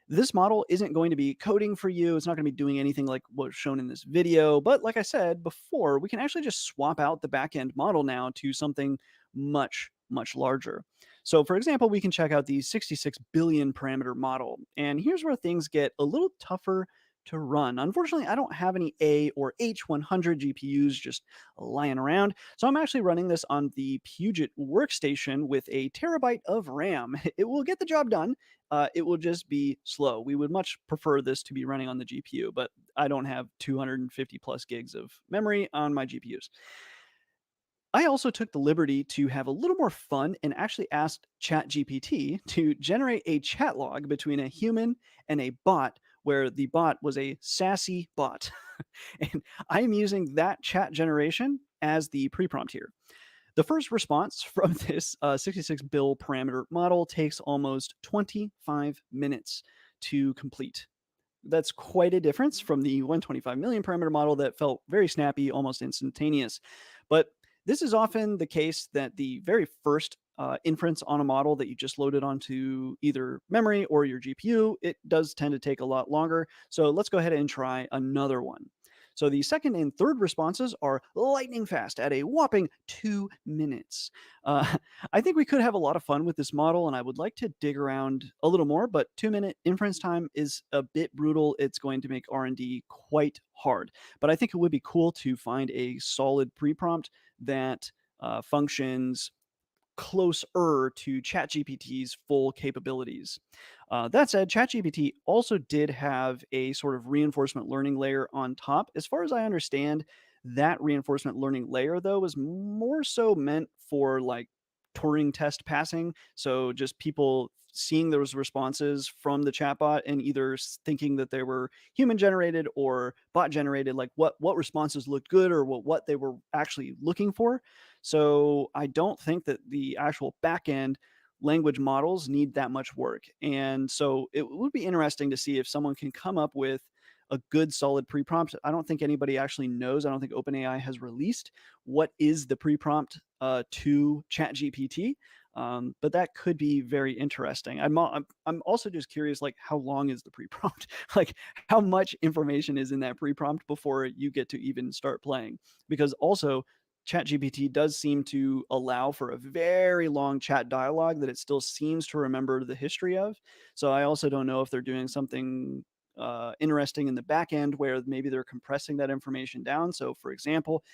This model isn't going to be coding for you. It's not going to be doing anything like what's shown in this video. But like I said before, we can actually just swap out the backend model now to something much, much larger. So for example, we can check out the 66 billion parameter model. And here's where things get a little tougher to run. Unfortunately, I don't have any A or H100 GPUs just lying around. So I'm actually running this on the Puget workstation with a terabyte of RAM. It will get the job done. It will just be slow. We would much prefer this to be running on the GPU, but I don't have 250 plus gigs of memory on my GPUs. I also took the liberty to have a little more fun and actually asked ChatGPT to generate a chat log between a human and a bot, where the bot was a sassy bot. And I'm using that chat generation as the pre-prompt here. The first response from this 66 bill parameter model takes almost 25 minutes to complete. That's quite a difference from the 125 million parameter model that felt very snappy, almost instantaneous. But this is often the case that the very first inference on a model that you just loaded onto either memory or your GPU, it does tend to take a lot longer. So let's go ahead and try another one. So the second and third responses are lightning fast at a whopping 2 minutes. I think we could have a lot of fun with this model, and I would like to dig around a little more, but 2-minute inference time is a bit brutal. It's going to make R&D quite hard. But I think it would be cool to find a solid pre-prompt that functions closer to ChatGPT's full capabilities. That said, ChatGPT also did have a sort of reinforcement learning layer on top. As far as I understand, that reinforcement learning layer, though, was more so meant for like Turing test passing. So just people seeing those responses from the chatbot and either thinking that they were human generated or bot generated, like what responses looked good or what they were actually looking for. So I don't think that the actual backend language models need that much work. And so it would be interesting to see if someone can come up with a good solid pre-prompt. I don't think anybody actually knows. I don't think OpenAI has released what is the pre-prompt to ChatGPT. But that could be very interesting. I'm also just curious, like, how long is the pre-prompt? Like, how much information is in that pre-prompt before you get to even start playing? Because also, ChatGPT does seem to allow for a very long chat dialogue that it still seems to remember the history of. So I also don't know if they're doing something interesting in the back end where maybe they're compressing that information down. So, for example,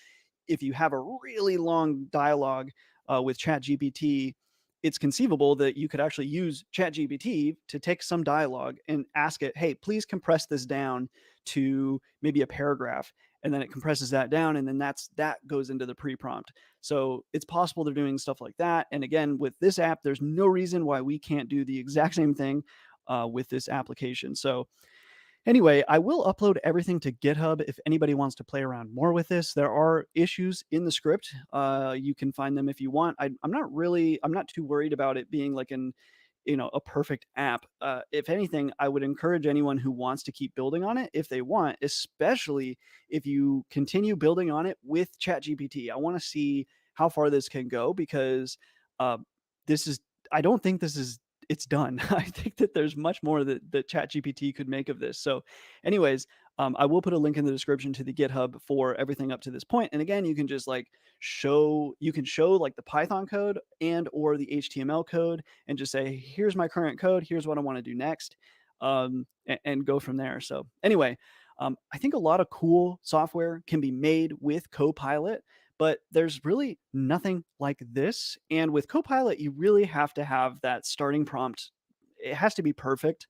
if you have a really long dialogue with ChatGPT, it's conceivable that you could actually use ChatGPT to take some dialogue and ask it, hey, please compress this down to maybe a paragraph. And then it compresses that down, and then that goes into the pre-prompt. So it's possible they're doing stuff like that. And again, with this app, there's no reason why we can't do the exact same thing with this application. So anyway, I will upload everything to GitHub if anybody wants to play around more with this. There are issues in the script. You can find them if you want. I'm not too worried about it being like a perfect app. If anything, I would encourage anyone who wants to keep building on it if they want, especially if you continue building on it with ChatGPT. I want to see how far this can go because I don't think it's done. I think that there's much more that ChatGPT could make of this. So anyways, I will put a link in the description to the GitHub for everything up to this point. And again, you can just like show like the Python code and or the HTML code and just say, here's my current code. Here's what I want to do next, and go from there. So anyway, I think a lot of cool software can be made with Copilot, but there's really nothing like this. And with Copilot, you really have to have that starting prompt. It has to be perfect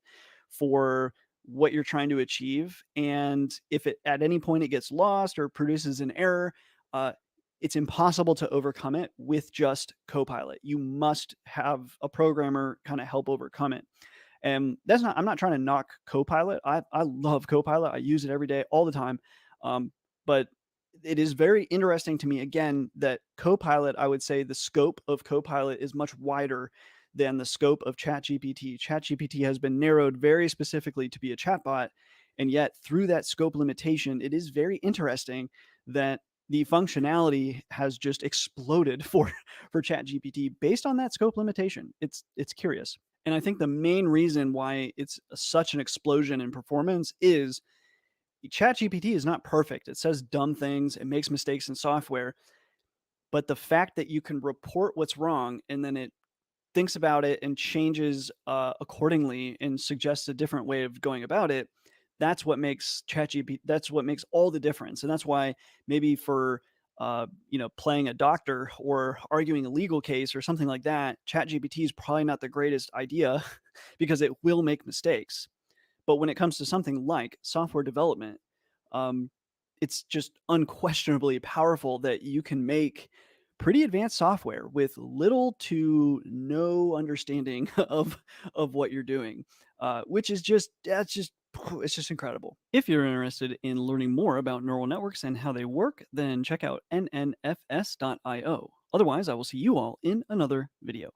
for what you're trying to achieve. And if it at any point it gets lost or produces an error, it's impossible to overcome it with just Copilot. You must have a programmer kind of help overcome it. And I'm not trying to knock Copilot. I love Copilot. I use it every day, all the time. But it is very interesting to me again that Copilot, I would say the scope of Copilot is much wider than the scope of ChatGPT. ChatGPT has been narrowed very specifically to be a chatbot, and yet through that scope limitation, it is very interesting that the functionality has just exploded for ChatGPT based on that scope limitation. It's curious. And I think the main reason why it's such an explosion in performance is ChatGPT is not perfect. It says dumb things, it makes mistakes in software, but the fact that you can report what's wrong and then it thinks about it and changes accordingly and suggests a different way of going about it, that's what makes ChatGPT, that's what makes all the difference. And that's why maybe for playing a doctor or arguing a legal case or something like that, ChatGPT is probably not the greatest idea because it will make mistakes. But when it comes to something like software development, um, it's just unquestionably powerful that you can make pretty advanced software with little to no understanding of what you're doing, which is just that's just it's just incredible. If you're interested in learning more about neural networks and how they work, then check out nnfs.io. Otherwise, I will see you all in another video.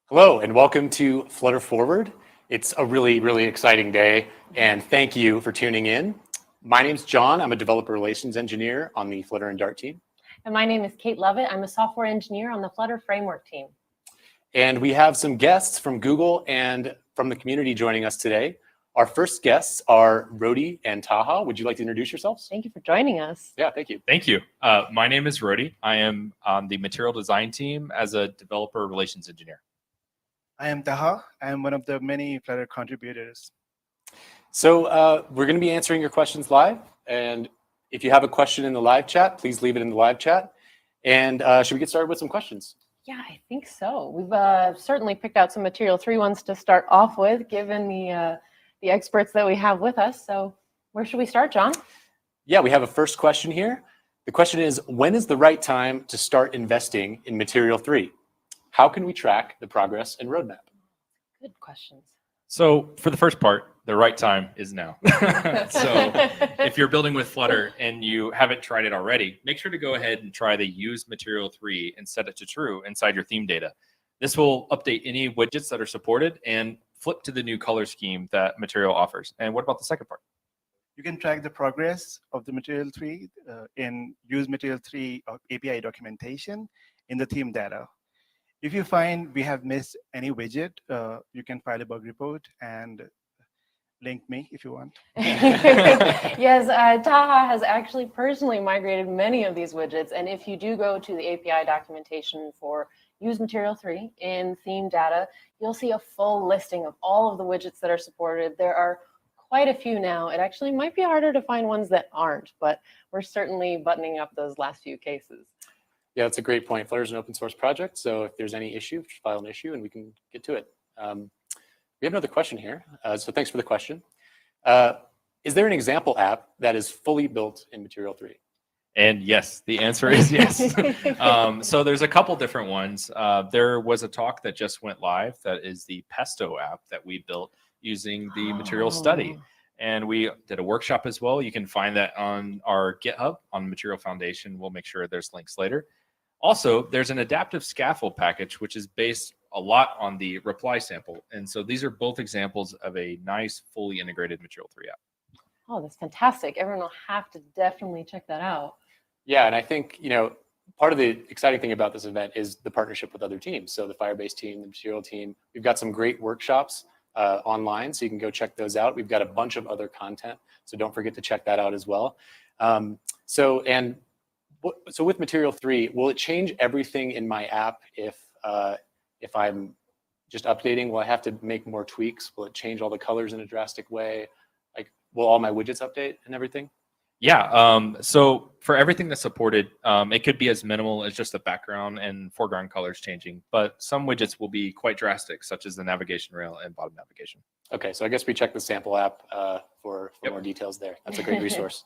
Hello and welcome to Flutter Forward. It's a really, really exciting day and thank you for tuning in. My name's John. I'm a developer relations engineer on the Flutter and Dart team. And my name is Kate Lovett. I'm a software engineer on the Flutter Framework team. And we have some guests from Google and from the community joining us today. Our first guests are Rodi and Taha. Would you like to introduce yourselves? Thank you for joining us. Yeah, thank you. Thank you. My name is Rodi. I am on the material design team as a developer relations engineer. I am Taha. I am one of the many Flutter contributors. So we're going to be answering your questions live. And if you have a question in the live chat, please leave it in the live chat. And should we get started with some questions? Yeah, I think so. We've certainly picked out some Material 3 ones to start off with, given the experts that we have with us. So where should we start, John? Yeah, we have a first question here. The question is, when is the right time to start investing in Material 3? How can we track the progress and roadmap? Good questions. So for the first part, the right time is now. So if you're building with Flutter and you haven't tried it already, make sure to go ahead and try the use Material 3 and set it to true inside your theme data. This will update any widgets that are supported and flip to the new color scheme that Material offers. And what about the second part? You can track the progress of the Material 3 in use Material 3 API documentation in the theme data. If you find we have missed any widget, you can file a bug report and link me if you want. Yes, Taha has actually personally migrated many of these widgets. And if you do go to the API documentation for use Material 3 in theme data, you'll see a full listing of all of the widgets that are supported. There are quite a few now. It actually might be harder to find ones that aren't, but we're certainly buttoning up those last few cases. Yeah, that's a great point. Flutter is an open source project, so if there's any issue, just file an issue and we can get to it. We have another question here, so thanks for the question. Is there an example app that is fully built in Material 3? And yes, the answer is yes. So there's a couple different ones. There was a talk that just went live that is the Pesto app that we built using the Material Study. And we did a workshop as well. You can find that on our GitHub on Material Foundation. We'll make sure there's links later. Also, there's an adaptive scaffold package, which is based a lot on the reply sample. And so these are both examples of a nice, fully integrated Material 3 app. Oh, that's fantastic. Everyone will have to definitely check that out. Yeah, and I think, part of the exciting thing about this event is the partnership with other teams. So the Firebase team, the Material team, we've got some great workshops online, so you can go check those out. We've got a bunch of other content, so don't forget to check that out as well. So with Material 3, will it change everything in my app if I'm just updating? Will I have to make more tweaks? Will it change all the colors in a drastic way? Like, will all my widgets update and everything? Yeah, so for everything that's supported, it could be as minimal as just the background and foreground colors changing, but some widgets will be quite drastic, such as the navigation rail and bottom navigation. Okay, so I guess we check the sample app for more details there. That's a great resource.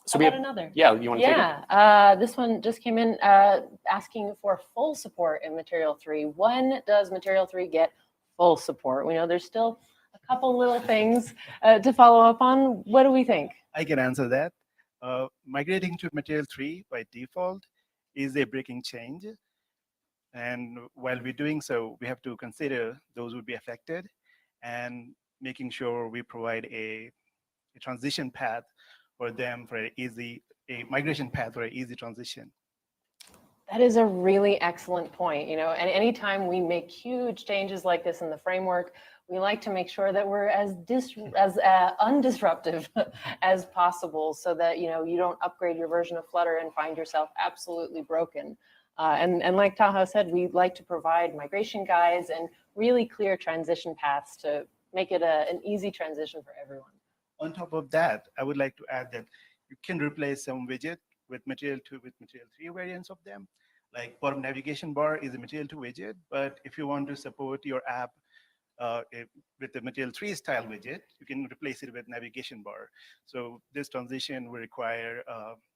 So we have another. Yeah, you want to take it? Yeah, this one just came in asking for full support in Material 3. When does Material 3 get full support? We know there's still a couple little things to follow up on. What do we think? I can answer that. Migrating to Material 3 by default is a breaking change. And while we're doing so, we have to consider those who would be affected and making sure we provide a transition path for them for a migration path for an easy transition. That is a really excellent point. And anytime we make huge changes like this in the framework, we like to make sure that we're as undisruptive as possible, so that you don't upgrade your version of Flutter and find yourself absolutely broken. And like Taha said, we like to provide migration guides and really clear transition paths to make it an easy transition for everyone. On top of that, I would like to add that you can replace some widget with Material 2 with Material 3 variants of them. Like bottom navigation bar is a Material 2 widget, but if you want to support your app with the Material 3 style widget, you can replace it with navigation bar. So this transition will require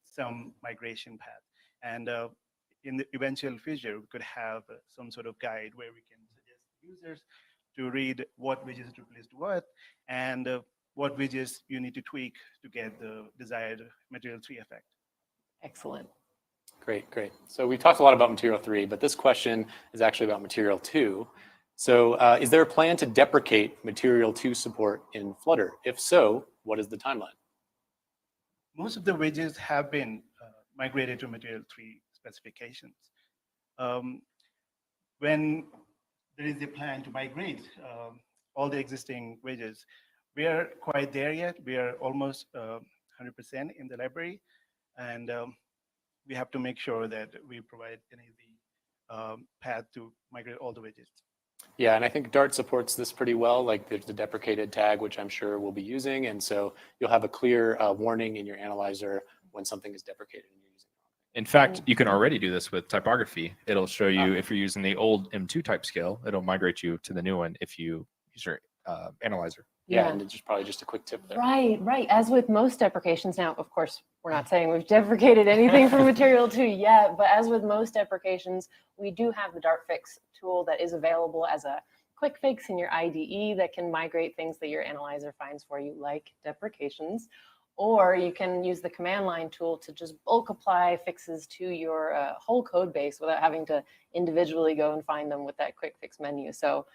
some migration path. And in the eventual future, we could have some sort of guide where we can suggest users to read what widgets replaced what, and what widgets you need to tweak to get the desired Material 3 effect. Excellent. Great, great. So we talked a lot about Material 3, but this question is actually about Material 2. So is there a plan to deprecate Material 2 support in Flutter? If so, what is the timeline? Most of the widgets have been migrated to Material 3 specifications. When there is a plan to migrate all the existing widgets, we are quite there yet. We are almost 100% in the library, and we have to make sure that we provide an easy path to migrate all the widgets. Yeah, and I think Dart supports this pretty well. Like there's the deprecated tag, which I'm sure we'll be using, and so you'll have a clear warning in your analyzer when something is deprecated and you're using it. In fact, you can already do this with typography. It'll show you if you're using the old M2 type scale, it'll migrate you to the new one if you use your analyzer. Yeah, and it's probably just a quick tip there. Right, right. As with most deprecations now, of course, we're not saying we've deprecated anything from Material 2 yet, but as with most deprecations, we do have the Dart Fix tool that is available as a quick fix in your IDE that can migrate things that your analyzer finds for you, like deprecations. Or you can use the command line tool to just bulk apply fixes to your whole code base without having to individually go and find them with that quick fix menu. So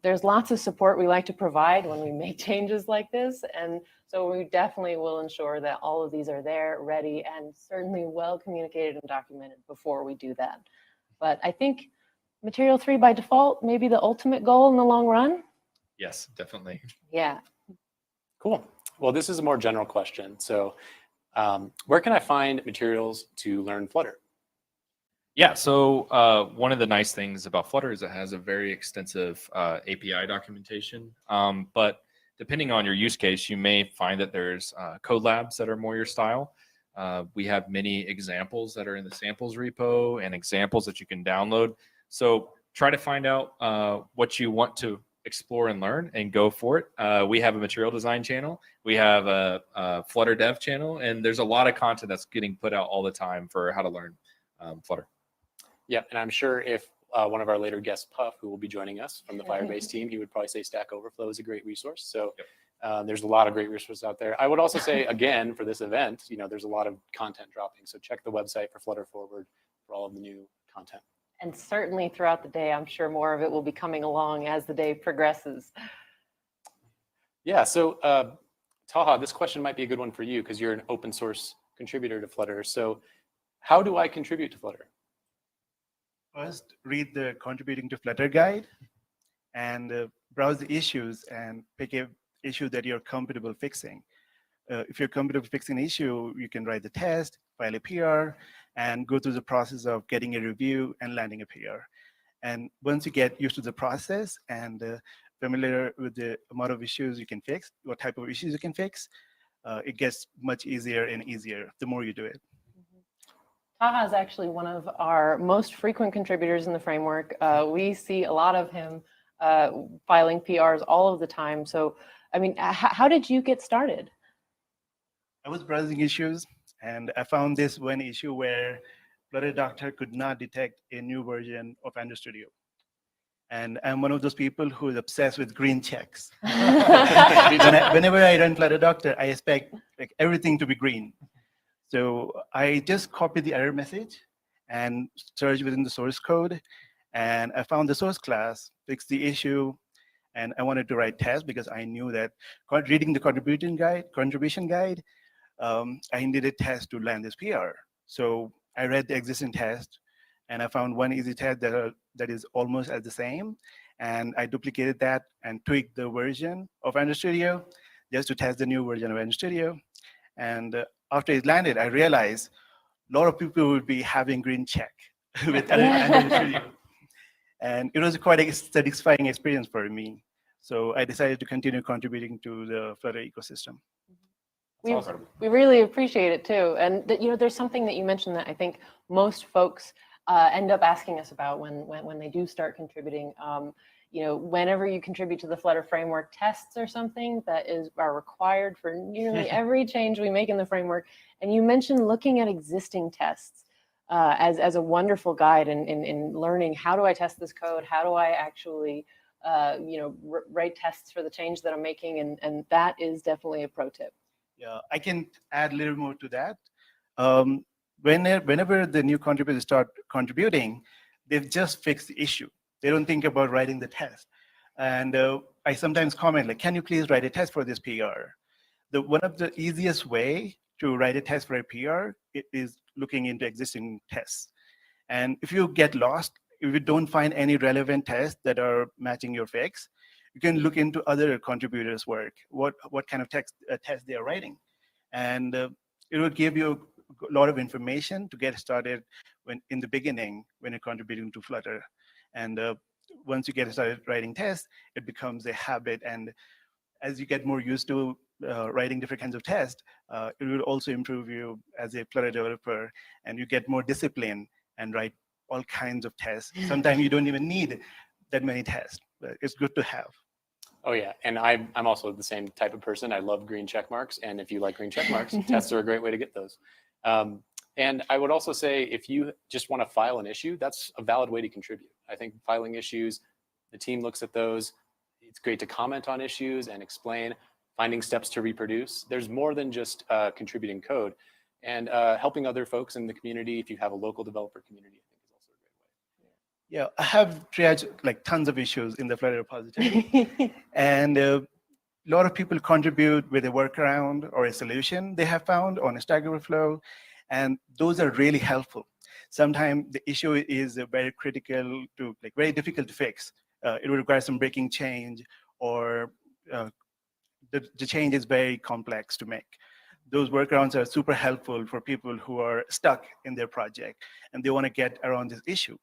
there's lots of support we like to provide when we make changes like this. And so we definitely will ensure that all of these are there, ready, and certainly well communicated and documented before we do that. But I think Material 3 by default may be the ultimate goal in the long run. Yes, definitely. Yeah. Cool. Well, this is a more general question. So where can I find materials to learn Flutter? Yeah, so one of the nice things about Flutter is it has a very extensive API documentation. But depending on your use case, you may find that there's code labs that are more your style. We have many examples that are in the samples repo and examples that you can download. So try to find out what you want to explore and learn and go for it. We have a material design channel. We have a Flutter dev channel, and there's a lot of content that's getting put out all the time for how to learn Flutter. Yeah, and I'm sure if one of our later guests, Puff, who will be joining us from the Firebase team, he would probably say Stack Overflow is a great resource. So there's a lot of great resources out there. I would also say, again, for this event, there's a lot of content dropping. So check the website for Flutter Forward for all of the new content. And certainly throughout the day, I'm sure more of it will be coming along as the day progresses. Yeah, so Taha, this question might be a good one for you because you're an open source contributor to Flutter. So how do I contribute to Flutter? First, read the Contributing to Flutter guide and browse the issues and pick an issue that you're comfortable fixing. If you're comfortable fixing an issue, you can write the test, file a PR, and go through the process of getting a review and landing a PR. And once you get used to the process and familiar with the amount of issues you can fix, what type of issues you can fix, it gets much easier and easier the more you do it. Taha is actually one of our most frequent contributors in the framework. We see a lot of him filing PRs all of the time. So, I mean, how did you get started? I was browsing issues, and I found this one issue where Flutter Doctor could not detect a new version of Android Studio. And I'm one of those people who is obsessed with green checks. Whenever I run Flutter Doctor, I expect everything to be green. So I just copied the error message and searched within the source code, and I found the source class, fixed the issue, and I wanted to write tests because I knew that reading the contribution guide, I needed a test to land this PR. So I read the existing test, and I found one easy test that is almost as the same, and I duplicated that and tweaked the version of Android Studio just to test the new version of Android Studio. And after it landed, I realized a lot of people would be having green check with Android Studio. And it was quite a satisfying experience for me. So I decided to continue contributing to the Flutter ecosystem. We really appreciate it too. And there's something that you mentioned that I think most folks end up asking us about when they do start contributing. Whenever you contribute to the Flutter framework, tests are something that are required for nearly every change we make in the framework. And you mentioned looking at existing tests as a wonderful guide in learning, how do I test this code? How do I actually write tests for the change that I'm making? And that is definitely a pro tip. Yeah, I can add a little more to that. whenever the new contributors start contributing, they've just fixed the issue. They don't think about writing the test. And I sometimes comment, like, can you please write a test for this PR? One of the easiest way to write a test for a PR is looking into existing tests. And if you get lost, if you don't find any relevant tests that are matching your fix, you can look into other contributors' work, what kind of test they are writing. And it will give you a lot of information to get started in the beginning when you're contributing to Flutter. And once you get started writing tests, it becomes a habit. And as you get more used to writing different kinds of tests, it will also improve you as a Flutter developer, and you get more discipline and write all kinds of tests. Sometimes you don't even need that many tests, but it's good to have. Oh yeah, and I'm also the same type of person. I love green check marks, and if you like green check marks, tests are a great way to get those. And I would also say, if you just want to file an issue, that's a valid way to contribute. I think filing issues, the team looks at those. It's great to comment on issues and explain, finding steps to reproduce. There's more than just contributing code, and helping other folks in the community. If you have a local developer community, I think is also a great way. Yeah, I have triaged like tons of issues in the Flutter repository, and a lot of people contribute with a workaround or a solution they have found on a Stack Overflow, and those are really helpful. Sometimes the issue is very critical to, like, very difficult to fix. It will require some breaking change, or the change is very complex to make. Those workarounds are super helpful for people who are stuck in their project and they want to get around this issue.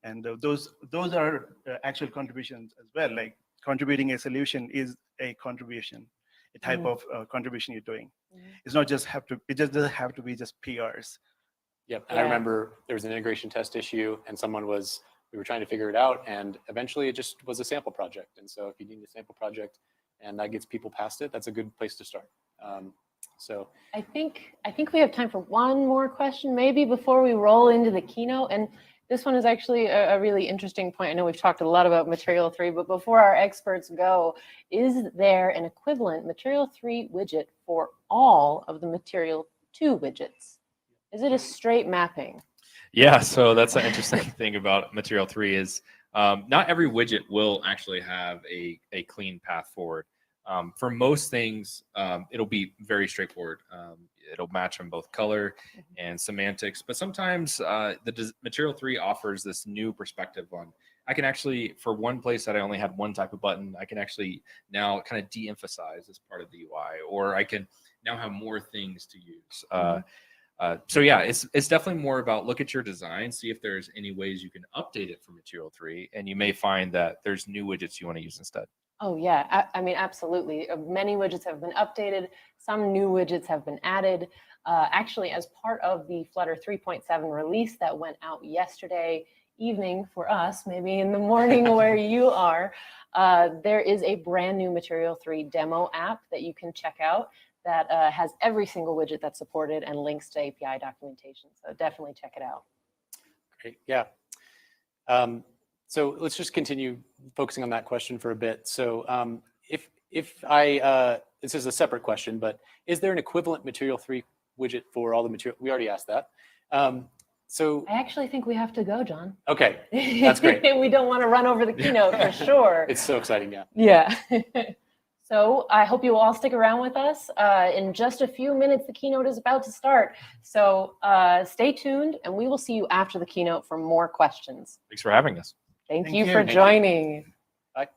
And those are actual contributions as well. Like, contributing a solution is a contribution, a type of contribution you're doing. It's not just it just doesn't have to be just PRs. Yep, and I remember there was an integration test issue, and we were trying to figure it out, and eventually it just was a sample project. And so if you need a sample project and that gets people past it, that's a good place to start. So I think we have time for one more question, maybe, before we roll into the keynote. And this one is actually a really interesting point. I know we've talked a lot about Material 3, but before our experts go, is there an equivalent Material 3 widget for all of the Material 2 widgets? Is it a straight mapping? Yeah, so that's an interesting thing about Material 3 is not every widget will actually have a clean path forward. For most things, it'll be very straightforward. It'll match on both color and semantics, but sometimes the Material 3 offers this new perspective on, I can actually, for one place that I only had one type of button, I can actually now kind of de-emphasize as part of the UI, or I can now have more things to use. So yeah, it's definitely more about look at your design, see if there's any ways you can update it for Material 3, and you may find that there's new widgets you want to use instead. Oh yeah, I mean, absolutely. Many widgets have been updated. Some new widgets have been added. Actually, as part of the Flutter 3.7 release that went out yesterday evening for us, maybe in the morning where you are, there is a brand new Material 3 demo app that you can check out that has every single widget that's supported and links to API documentation. So definitely check it out. Great, yeah. So let's just continue focusing on that question for a bit. So this is a separate question, but is there an equivalent Material 3 widget for all the material? We already asked that. So I actually think we have to go, John. Okay, that's great. We don't want to run over the keynote for sure. It's so exciting, yeah. Yeah. So I hope you will all stick around with us. In just a few minutes, the keynote is about to start. So stay tuned, and we will see you after the keynote for more questions. Thanks for having us. Thank you for joining. Bye.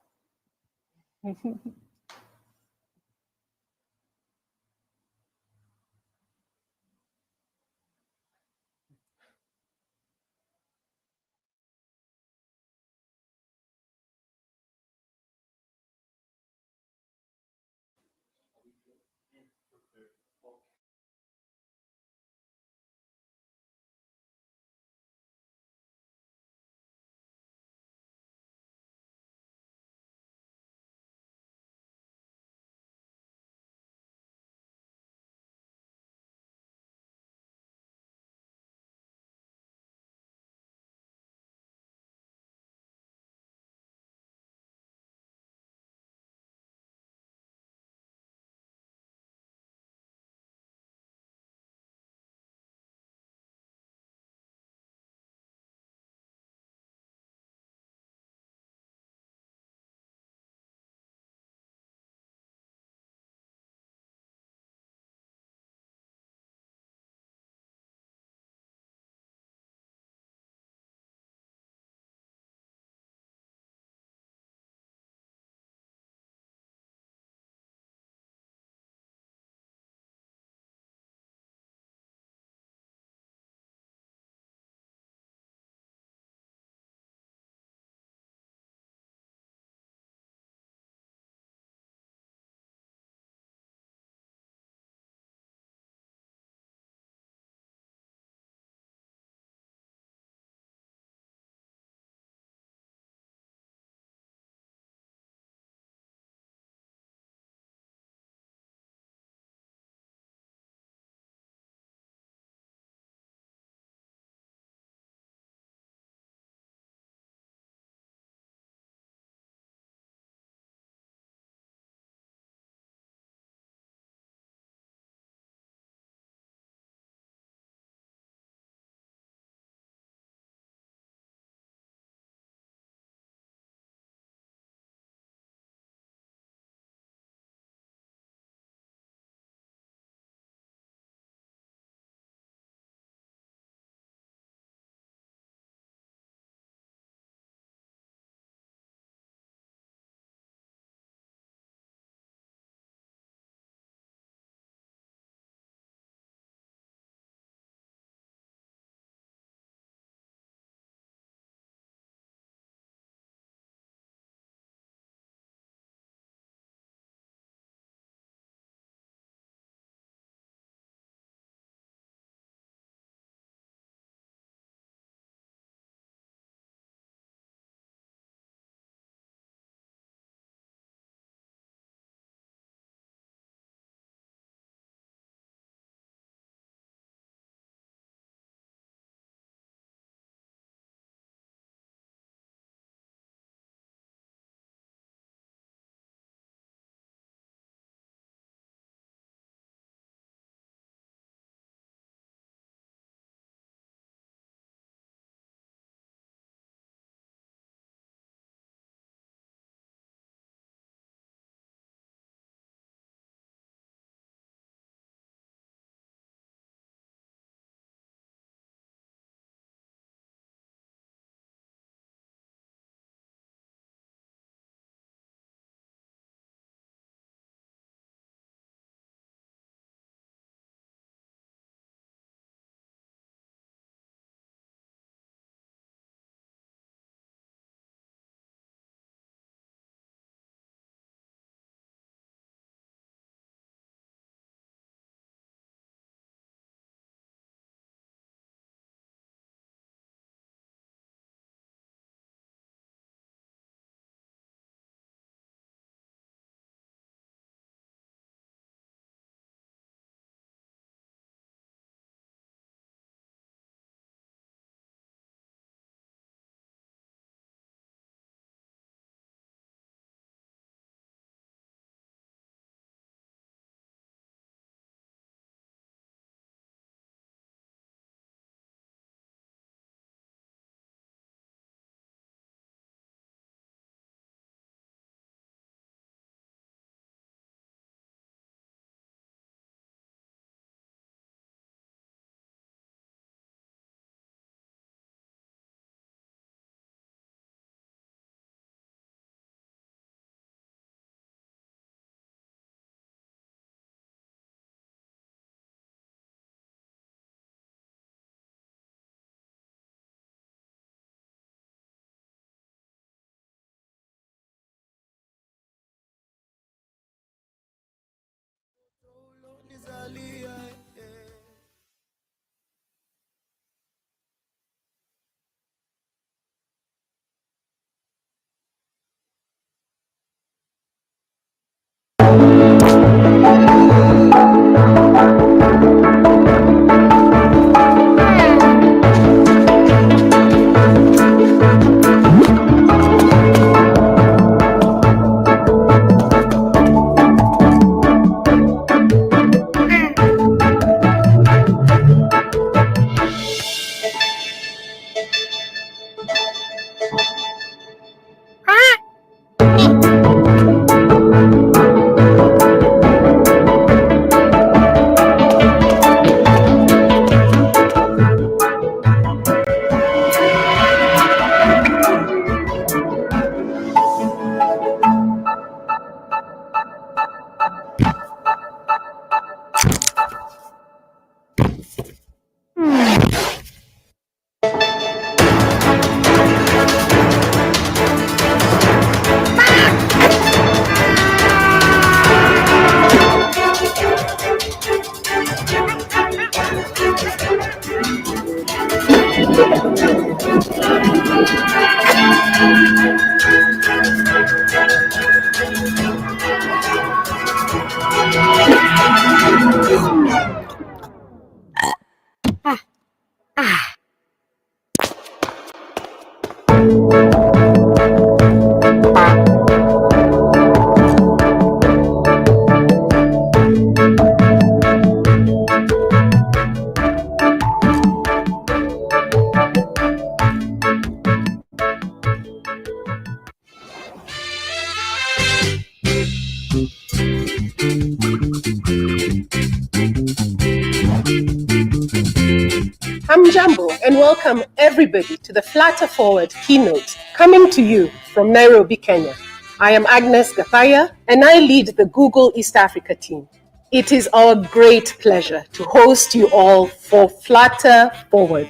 I'm Jambo, and welcome everybody to the Flatter Forward keynote, coming to you from Nairobi, Kenya. I am Agnes Gathaya, and I lead the Google East Africa team. It is our great pleasure to host you all for Flatter Forward.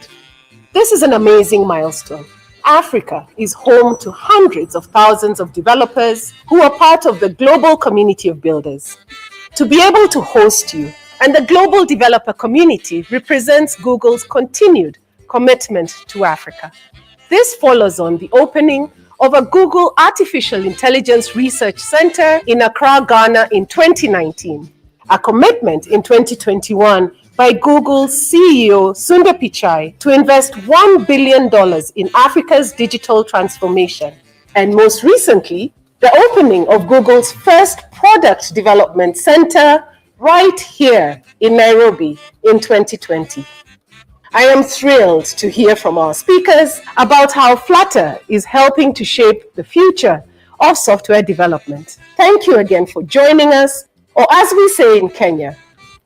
This is an amazing milestone. Africa is home to hundreds of thousands of developers who are part of the global community of builders. To be able to host you and the global developer community represents Google's continued commitment to Africa. This follows on the opening of a Google Artificial Intelligence Research Center in Accra, Ghana in 2019, a commitment in 2021 by Google's CEO Sundar Pichai to invest $1 billion in Africa's digital transformation, and most recently, the opening of Google's first product development center right here in Nairobi in 2020. I am thrilled to hear from our speakers about how Flutter is helping to shape the future of software development. Thank you again for joining us, or as we say in Kenya,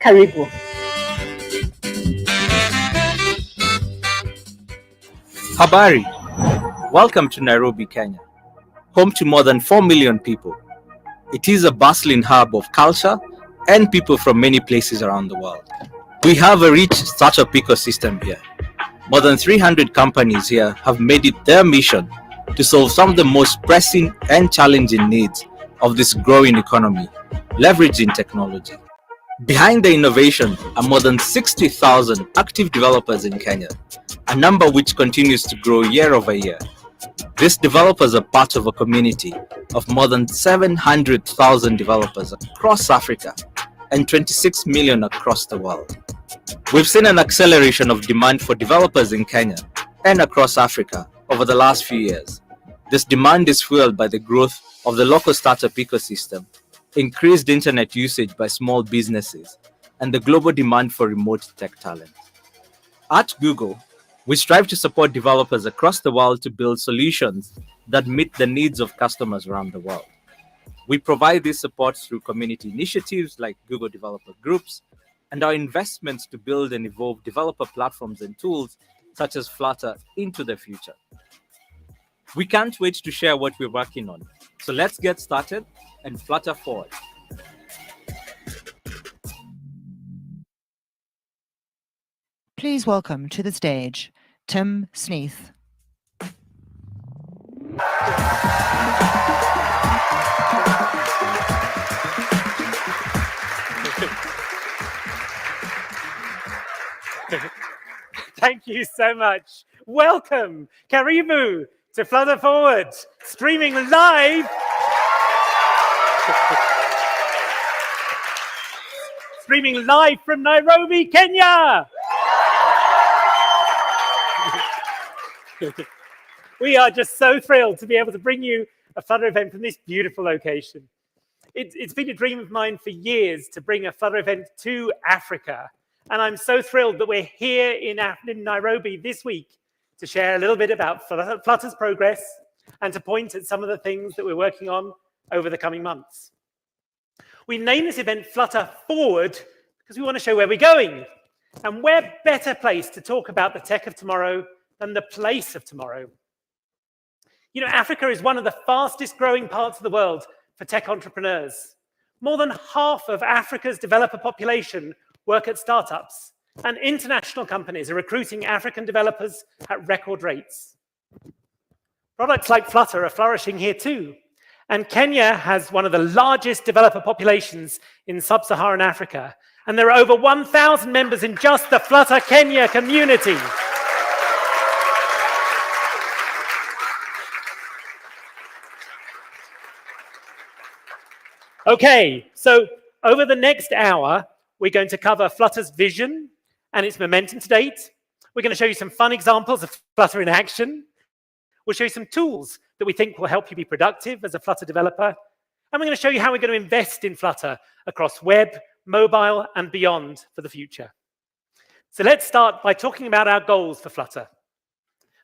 Karibu. Habari. Welcome to Nairobi, Kenya, home to more than 4 million people. It is a bustling hub of culture and people from many places around the world. We have a rich startup ecosystem here. More than 300 companies here have made it their mission to solve some of the most pressing and challenging needs of this growing economy, leveraging technology. Behind the innovation are more than 60,000 active developers in Kenya, a number which continues to grow year over year. These developers are part of a community of more than 700,000 developers across Africa and 26 million across the world. We've seen an acceleration of demand for developers in Kenya and across Africa over the last few years. This demand is fueled by the growth of the local startup ecosystem, increased internet usage by small businesses, and the global demand for remote tech talent. At Google, we strive to support developers across the world to build solutions that meet the needs of customers around the world. We provide this support through community initiatives like Google Developer Groups and our investments to build and evolve developer platforms and tools such as Flutter into the future. We can't wait to share what we're working on. So let's get started and flutter forward. Please welcome to the stage Tim Sneath. Thank you so much. Welcome, Karibu, to Flutter Forward, streaming live. Streaming live from Nairobi, Kenya. We are just so thrilled to be able to bring you a Flutter event from this beautiful location. It's been a dream of mine for years to bring a Flutter event to Africa. And I'm so thrilled that we're here in Nairobi this week to share a little bit about Flutter's progress and to point at some of the things that we're working on over the coming months. We named this event Flutter Forward because we want to show where we're going. And we're better placed to talk about the tech of tomorrow than the place of tomorrow. You know, Africa is one of the fastest growing parts of the world for tech entrepreneurs. More than half of Africa's developer population work at startups, and international companies are recruiting African developers at record rates. Products like Flutter are flourishing here too, and Kenya has one of the largest developer populations in sub-Saharan Africa, and there are over 1,000 members in just the Flutter Kenya community. Okay, so over the next hour, we're going to cover Flutter's vision and its momentum to date. We're going to show you some fun examples of Flutter in action. We'll show you some tools that we think will help you be productive as a Flutter developer. And we're going to show you how we're going to invest in Flutter across web, mobile, and beyond for the future. So let's start by talking about our goals for Flutter.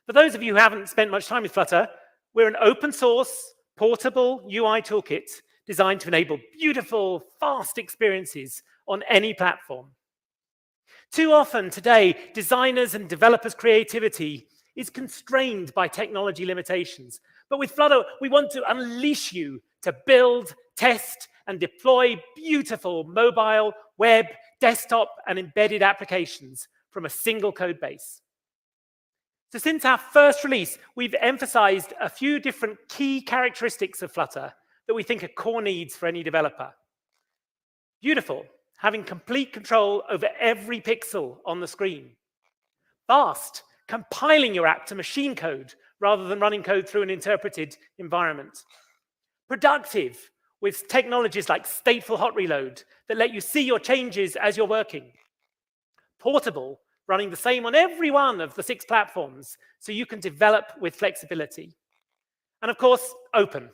For those of you who haven't spent much time with Flutter, we're an open source, portable UI toolkit designed to enable beautiful, fast experiences on any platform. Too often today, designers and developers' creativity is constrained by technology limitations. But with Flutter, we want to unleash you to build, test, and deploy beautiful mobile, web, desktop, and embedded applications from a single code base. So since our first release, we've emphasized a few different key characteristics of Flutter that we think are core needs for any developer. Beautiful, having complete control over every pixel on the screen. Fast, compiling your app to machine code rather than running code through an interpreted environment. Productive, with technologies like stateful hot reload that let you see your changes as you're working. Portable, running the same on every one of the 6 platforms so you can develop with flexibility. And of course, open.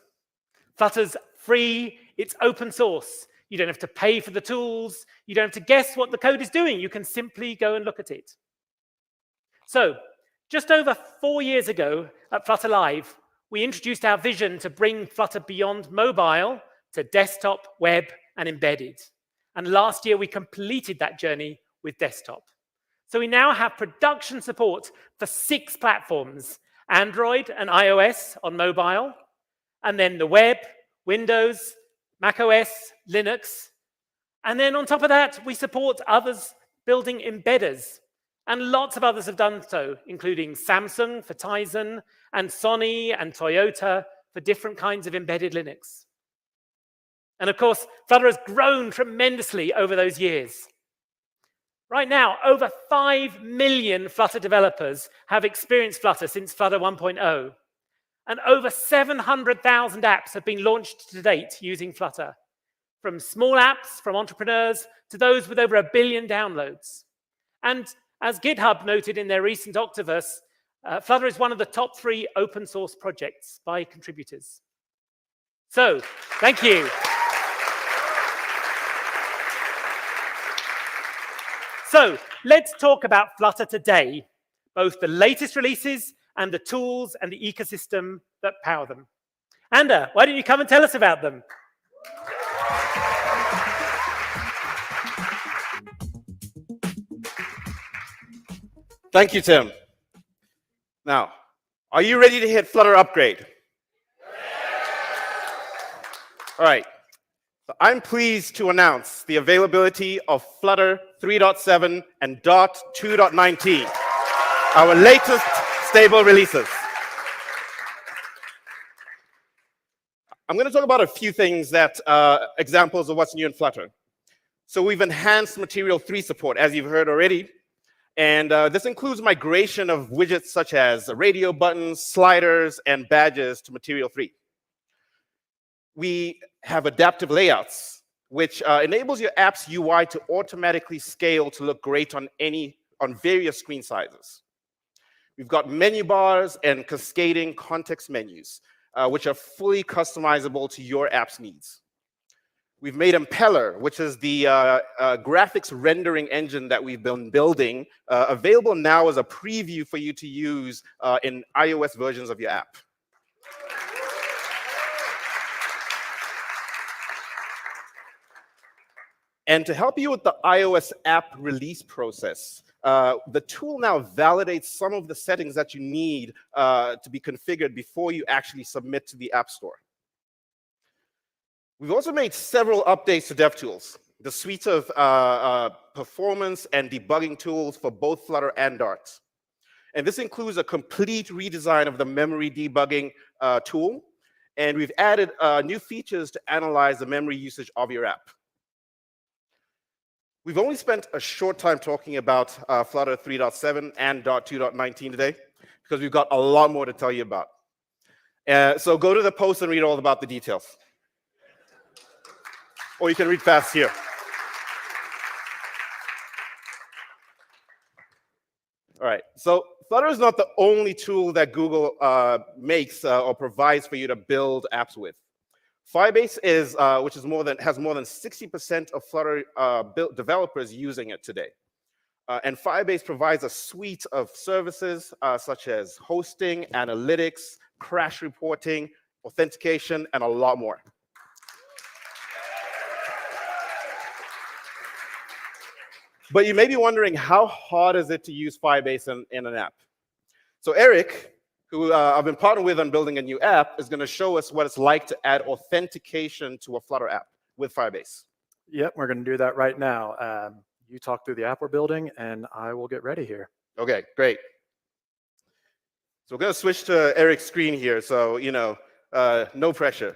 Flutter's free, it's open source. You don't have to pay for the tools. You don't have to guess what the code is doing. You can simply go and look at it. So, just over 4 years ago at Flutter Live, we introduced our vision to bring Flutter beyond mobile to desktop, web, and embedded. And last year, we completed that journey with desktop. So we now have production support for 6 platforms, Android and iOS on mobile, and then the web, Windows, macOS, Linux. And then on top of that, we support others building embedders. And lots of others have done so, including Samsung for Tizen, and Sony and Toyota for different kinds of embedded Linux. And of course, Flutter has grown tremendously over those years. Right now, over 5 million Flutter developers have experienced Flutter since Flutter 1.0. And over 700,000 apps have been launched to date using Flutter, from small apps from entrepreneurs to those with over 1 billion downloads. And as GitHub noted in their recent Octaverse, Flutter is one of the top 3 open source projects by contributors. So, thank you. So, let's talk about Flutter today, both the latest releases and the tools and the ecosystem that power them. Anda, why don't you come and tell us about them? Thank you, Tim. Now, are you ready to hit Flutter upgrade? All right. So I'm pleased to announce the availability of Flutter 3.7 and .2.19, our latest stable releases. I'm going to talk about a few things that examples of what's new in Flutter. So we've enhanced Material 3 support, as you've heard already. And this includes migration of widgets such as radio buttons, sliders, and badges to Material 3. We have adaptive layouts, which enables your app's UI to automatically scale to look great on various screen sizes. We've got menu bars and cascading context menus, which are fully customizable to your app's needs. We've made Impeller, which is the graphics rendering engine that we've been building, available now as a preview for you to use in iOS versions of your app. And to help you with the iOS app release process, the tool now validates some of the settings that you need to be configured before you actually submit to the App Store. We've also made several updates to DevTools, the suite of performance and debugging tools for both Flutter and Dart. And this includes a complete redesign of the memory debugging tool, and we've added new features to analyze the memory usage of your app. We've only spent a short time talking about Flutter 3.7 and .2.19 today, because we've got a lot more to tell you about. So go to the post and read all about the details. Or you can read fast here. So Flutter is not the only tool that Google makes or provides for you to build apps with. Firebase is, has more than 60% of Flutter developers using it today. And Firebase provides a suite of services such as hosting, analytics, crash reporting, authentication, and a lot more. But you may be wondering, how hard is it to use Firebase in an app? So Eric, who I've been partnered with on building a new app, is going to show us what it's like to add authentication to a Flutter app with Firebase. Yep, we're going to do that right now. You talk through the app we're building, and I will get ready here. Okay, great. So we're going to switch to Eric's screen here, so no pressure.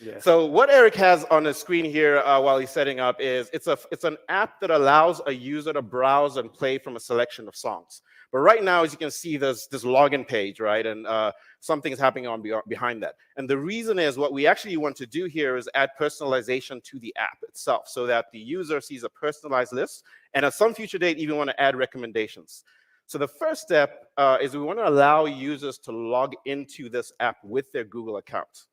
Yeah. So what Eric has on his screen here while he's setting up is it's an app that allows a user to browse and play from a selection of songs. But right now, as you can see, there's this login page, right? And something's happening behind that. And the reason is what we actually want to do here is add personalization to the app itself so that the user sees a personalized list. And at some future date, even want to add recommendations. So the first step is we want to allow users to log into this app with their Google account.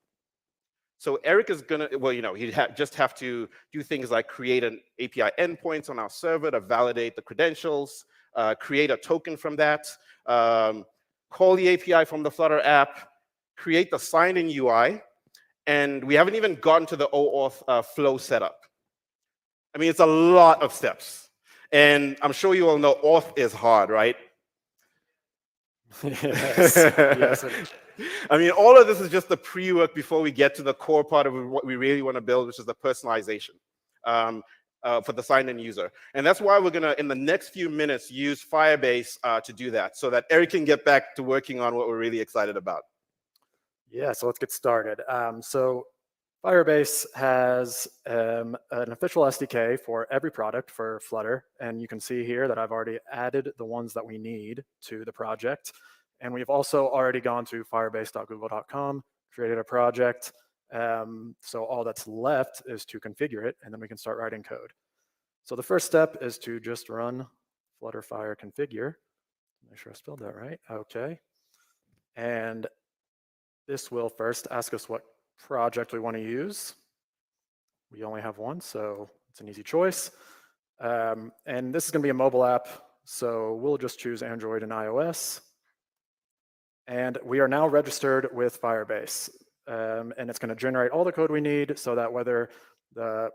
So Eric is going to, he'd just have to do things like create an API endpoints on our server to validate the credentials, create a token from that, call the API from the Flutter app, create the sign-in UI, and we haven't even gotten to the OAuth flow setup. I mean, it's a lot of steps. And I'm sure you all know auth is hard, right? Yes. Yes. I mean, all of this is just the pre-work before we get to the core part of what we really want to build, which is the personalization for the sign-in user. And that's why we're going to, in the next few minutes, use Firebase to do that so that Eric can get back to working on what we're really excited about. Yeah, so let's get started. So Firebase has an official SDK for every product for Flutter. And you can see here that I've already added the ones that we need to the project. And we've also already gone to firebase.google.com, created a project. So all that's left is to configure it, and then we can start writing code. So the first step is to just run flutterfire configure. Make sure I spelled that right. Okay. And this will first ask us what project we want to use. We only have one, so it's an easy choice. And this is going to be a mobile app, so we'll just choose Android and iOS. And we are now registered with Firebase. And it's going to generate all the code we need so that whether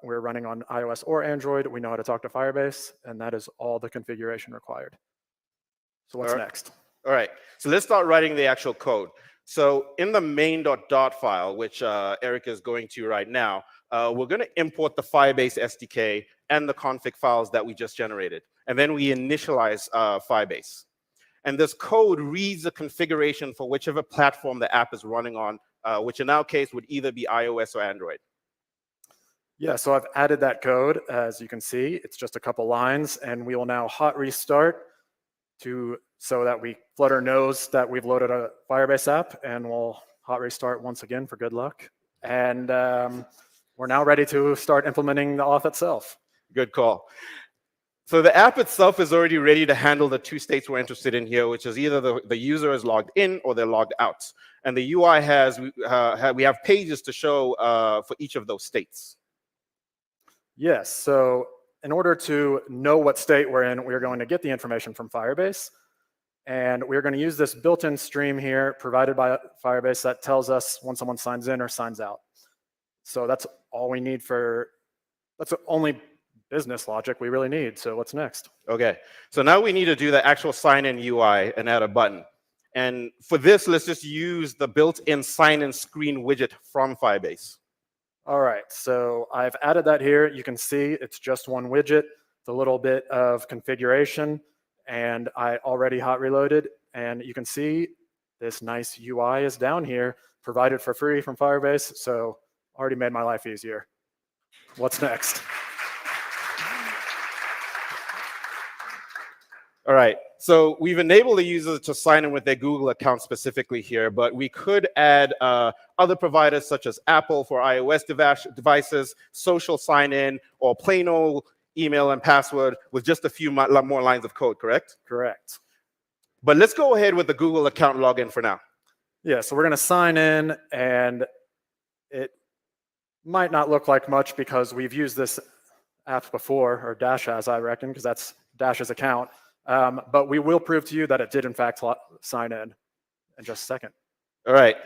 we're running on iOS or Android, we know how to talk to Firebase, and that is all the configuration required. So what's next? All right, so let's start writing the actual code. So in the main.dot file, which Eric is going to right now, we're going to import the Firebase SDK and the config files that we just generated. And then we initialize Firebase. And this code reads the configuration for whichever platform the app is running on, which in our case would either be iOS or Android. Yeah, so I've added that code. As you can see, it's just a couple lines, and we will now hot restart so that Flutter knows that we've loaded a Firebase app, and we'll hot restart once again for good luck. And we're now ready to start implementing the auth itself. Good call. So the app itself is already ready to handle the two states we're interested in here, which is either the user is logged in or they're logged out. And the UI we have pages to show for each of those states. Yes, so in order to know what state we're in, we're going to get the information from Firebase. And we're going to use this built-in stream here provided by Firebase that tells us when someone signs in or signs out. So that's all we need that's the only business logic we really need. So what's next? Okay, so now we need to do the actual sign-in UI and add a button. And for this, let's just use the built-in sign-in screen widget from Firebase. All right, so I've added that here. You can see it's just one widget, it's a little bit of configuration, and I already hot reloaded. And you can see this nice UI is down here, provided for free from Firebase, so already made my life easier. What's next? All right, so we've enabled the user to sign in with their Google account specifically here, but we could add other providers such as Apple for iOS devices, social sign-in, or plain old email and password with just a few more lines of code, correct? Correct. But let's go ahead with the Google account login for now. Yeah, so we're going to sign in, and it might not look like much because we've used this app before, or Dash has, I reckon, because that's Dash's account. But we will prove to you that it did, in fact, sign in just a second. All right,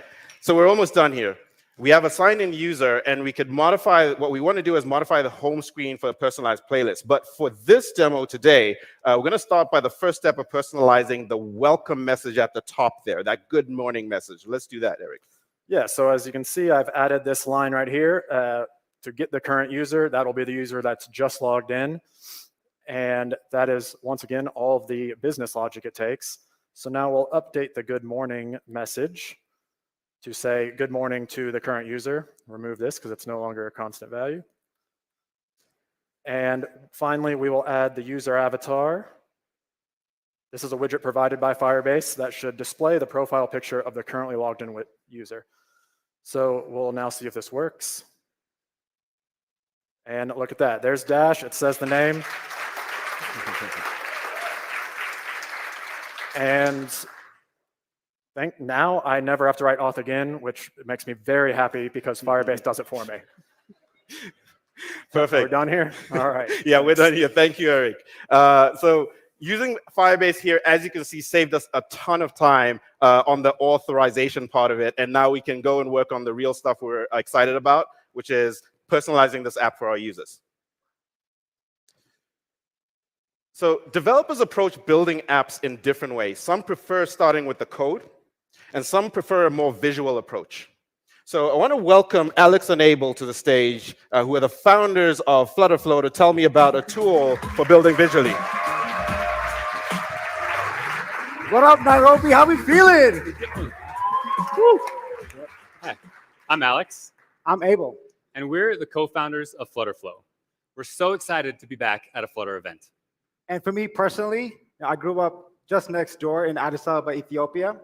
so we're almost done here. We have a signed-in user, and we could modify, what we want to do is modify the home screen for a personalized playlist. But for this demo today, we're going to start by the first step of personalizing the welcome message at the top there, that good morning message. Let's do that, Eric. Yeah, so as you can see, I've added this line right here to get the current user. That'll be the user that's just logged in. And that is, once again, all of the business logic it takes. So now we'll update the good morning message to say good morning to the current user. Remove this because it's no longer a constant value. And finally, we will add the user avatar. This is a widget provided by Firebase that should display the profile picture of the currently logged in user. So we'll now see if this works. And look at that. There's Dash. It says the name. And now I never have to write auth again, which makes me very happy because Firebase does it for me. Perfect. We're done here? All right. Yeah, we're done here. Thank you, Eric. So using Firebase here, as you can see, saved us a ton of time on the authorization part of it. And now we can go and work on the real stuff we're excited about, which is personalizing this app for our users. So developers approach building apps in different ways. Some prefer starting with the code, and some prefer a more visual approach. So I want to welcome Alex and Abel to the stage, who are the founders of Flutterflow, to tell me about a tool for building visually. What up, Nairobi? How we feeling? Hi, I'm Alex. I'm Abel. And we're the co-founders of Flutterflow. We're so excited to be back at a Flutter event. And for me personally, I grew up just next door in Addis Ababa, Ethiopia.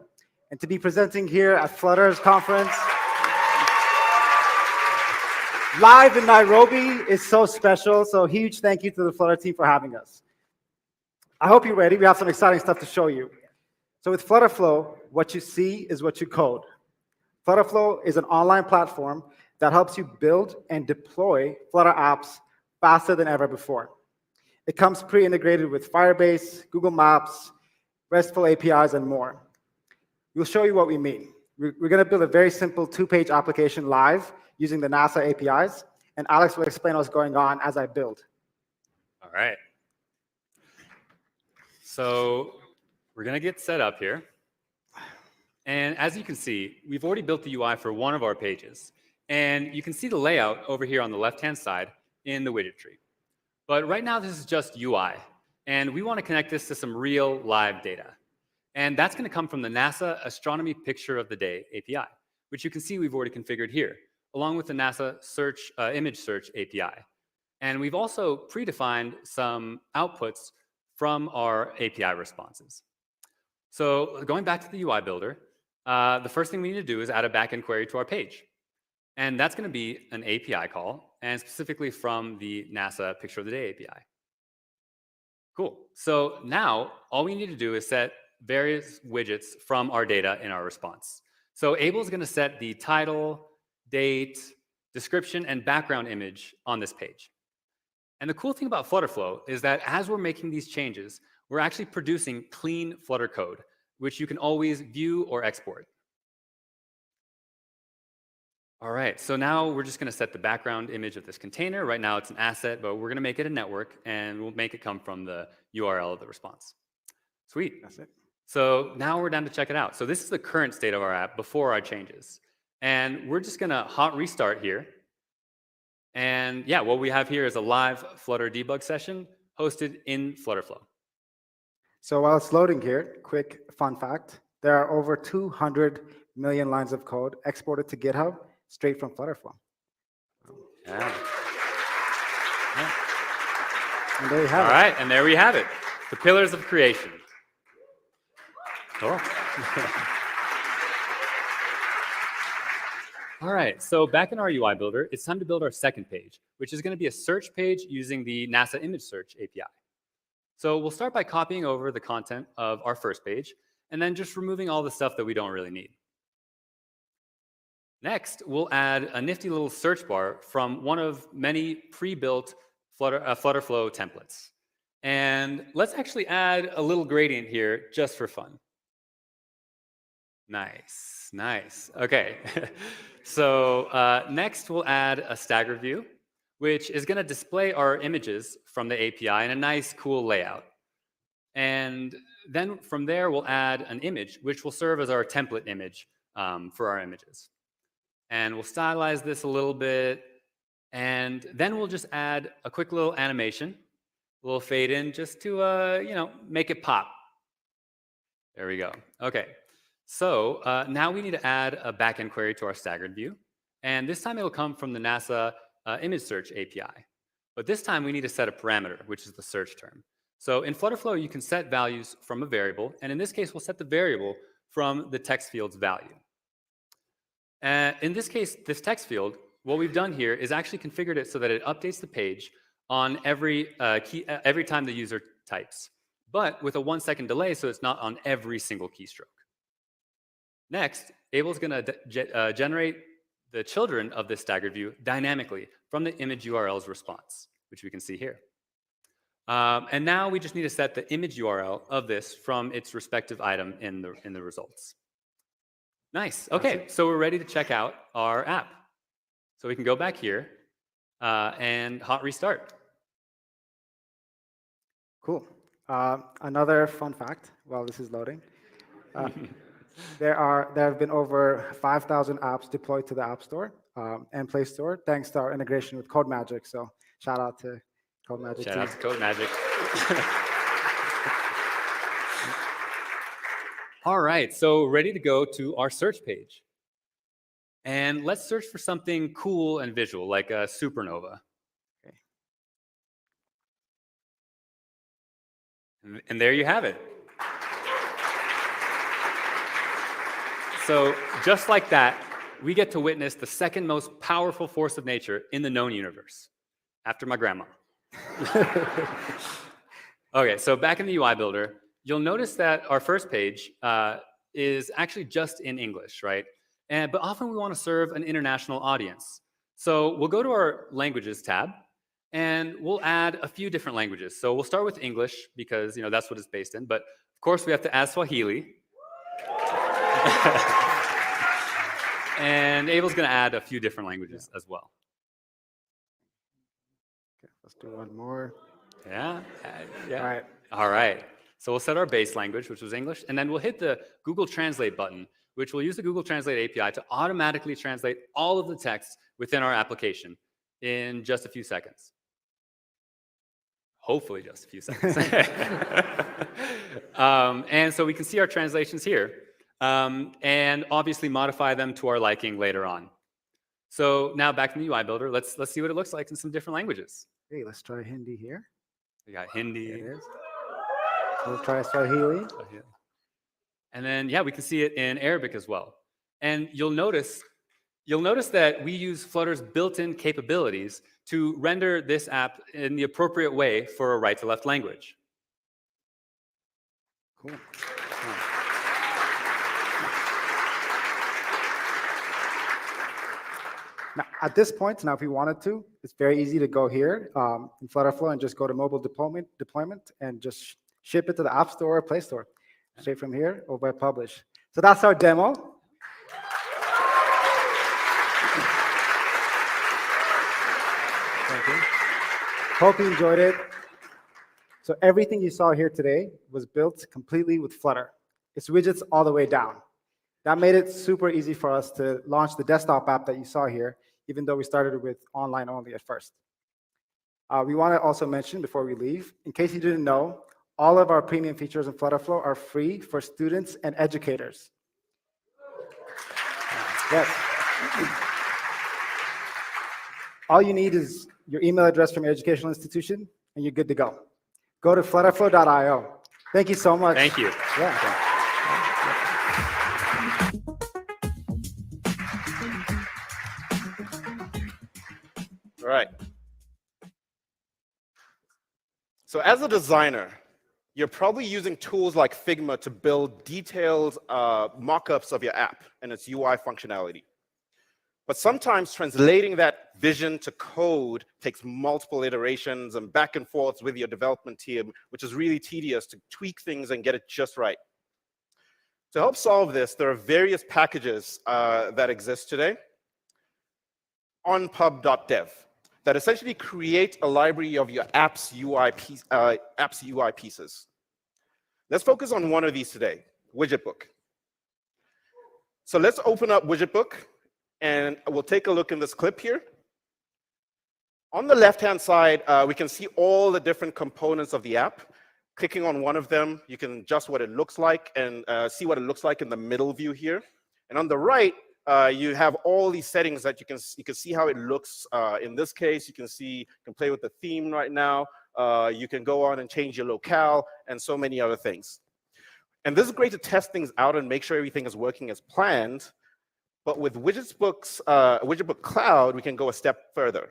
And to be presenting here at Flutter's conference live in Nairobi is so special. So huge thank you to the Flutter team for having us. I hope you're ready. We have some exciting stuff to show you. So with Flutterflow, what you see is what you code. Flutterflow is an online platform that helps you build and deploy Flutter apps faster than ever before. It comes pre-integrated with Firebase, Google Maps, RESTful APIs, and more. We'll show you what we mean. We're going to build a very simple 2-page application live using the NASA APIs, and Alex will explain what's going on as I build. All right. So we're going to get set up here. And as you can see, we've already built the UI for one of our pages. And you can see the layout over here on the left-hand side in the widget tree. But right now, this is just UI. And we want to connect this to some real live data. And that's going to come from the NASA Astronomy Picture of the Day API, which you can see we've already configured here, along with the NASA image search API. And we've also predefined some outputs from our API responses. So going back to the UI builder, the first thing we need to do is add a backend query to our page. And that's going to be an API call, and specifically from the NASA Picture of the Day API. Cool. So now all we need to do is set various widgets from our data in our response. So Abel is going to set the title, date, description, and background image on this page. And the cool thing about Flutterflow is that as we're making these changes, we're actually producing clean Flutter code, which you can always view or export. All right, so now we're just going to set the background image of this container. Right now it's an asset, but we're going to make it a network, and we'll make it come from the URL of the response. Sweet. That's it. So now we're down to check it out. So this is the current state of our app before our changes. And we're just going to hot restart here. And yeah, what we have here is a live Flutter debug session hosted in Flutterflow. So while it's loading here, quick fun fact, there are over 200 million lines of code exported to GitHub straight from Flutterflow. Yeah. And there you have it. All right, and there we have it. The pillars of creation. Cool. All right, so back in our UI builder, it's time to build our second page, which is going to be a search page using the NASA image search API. So we'll start by copying over the content of our first page and then just removing all the stuff that we don't really need. Next, we'll add a nifty little search bar from one of many pre-built Flutterflow templates. And let's actually add a little gradient here just for fun. Nice, nice. Okay, so next we'll add a stagger view, which is going to display our images from the API in a nice, cool layout. And then from there, we'll add an image, which will serve as our template image for our images. And we'll stylize this a little bit. And then we'll just add a quick little animation, a little fade in, just to you know, make it pop. There we go. Okay. So now we need to add a backend query to our staggered view. And this time it'll come from the NASA image search API. But this time we need to set a parameter, which is the search term. So in Flutterflow, you can set values from a variable. And in this case, we'll set the variable from the text field's value. In this case, this text field, what we've done here is actually configured it so that it updates the page on every time the user types, but with a 1-second delay, so it's not on every single keystroke. Next, Abel's going to generate the children of this staggered view dynamically from the image URL's response, which we can see here. And now we just need to set the image URL of this from its respective item in the results. Nice. Okay, so we're ready to check out our app. So we can go back here and hot restart. Cool. Another fun fact while this is loading. There have been over 5,000 apps deployed to the App Store and Play Store thanks to our integration with CodeMagic. So shout out to CodeMagic. Shout out to CodeMagic. All right, so ready to go to our search page. And let's search for something cool and visual, like a supernova. Okay. And there you have it. So just like that, we get to witness the second most powerful force of nature in the known universe, after my grandma. Okay, so back in the UI builder, you'll notice that our first page is actually just in English, right? But often we want to serve an international audience. So we'll go to our languages tab, and we'll add a few different languages. So we'll start with English, because that's what it's based in. But of course, we have to add Swahili. And Abel's going to add a few different languages as well. Okay, let's do one more. Yeah. All right. All right. So we'll set our base language, which was English, and then we'll hit the Google Translate button, which will use the Google Translate API to automatically translate all of the text within our application in just a few seconds. Hopefully just a few seconds. And so we can see our translations here, and obviously modify them to our liking later on. So now back in the UI builder, let's see what it looks like in some different languages. Hey, let's try Hindi here. We got Hindi. There it is. Let's try Swahili. And then, yeah, we can see it in Arabic as well. And you'll notice that we use Flutter's built-in capabilities to render this app in the appropriate way for a right-to-left language. Cool. Now, at this point, if we wanted to, it's very easy to go here in Flutterflow and just go to mobile deployment and just ship it to the App Store or Play Store. Straight from here or by publish. So that's our demo. Thank you. Hope you enjoyed it. So everything you saw here today was built completely with Flutter. It's widgets all the way down. That made it super easy for us to launch the desktop app that you saw here, even though we started with online only at first. We want to also mention before we leave, in case you didn't know, all of our premium features in Flutterflow are free for students and educators. Yes. All you need is your email address from your educational institution, and you're good to go. Go to flutterflow.io. Thank you so much. Thank you. Yeah. All right. So as a designer, you're probably using tools like Figma to build detailed mock-ups of your app and its UI functionality. But sometimes translating that vision to code takes multiple iterations and back and forth with your development team, which is really tedious to tweak things and get it just right. To help solve this, there are various packages that exist today on pub.dev that essentially create a library of your app's UI pieces. Let's focus on one of these today, Widgetbook. So let's open up Widgetbook, and we'll take a look in this clip here. On the left-hand side, we can see all the different components of the app. Clicking on one of them, you can adjust what it looks like and see what it looks like in the middle view here. And on the right, you have all these settings that you can see how it looks. In this case, you can play with the theme right now. You can go on and change your locale and so many other things. And this is great to test things out and make sure everything is working as planned. But with Widgetbook Cloud, we can go a step further.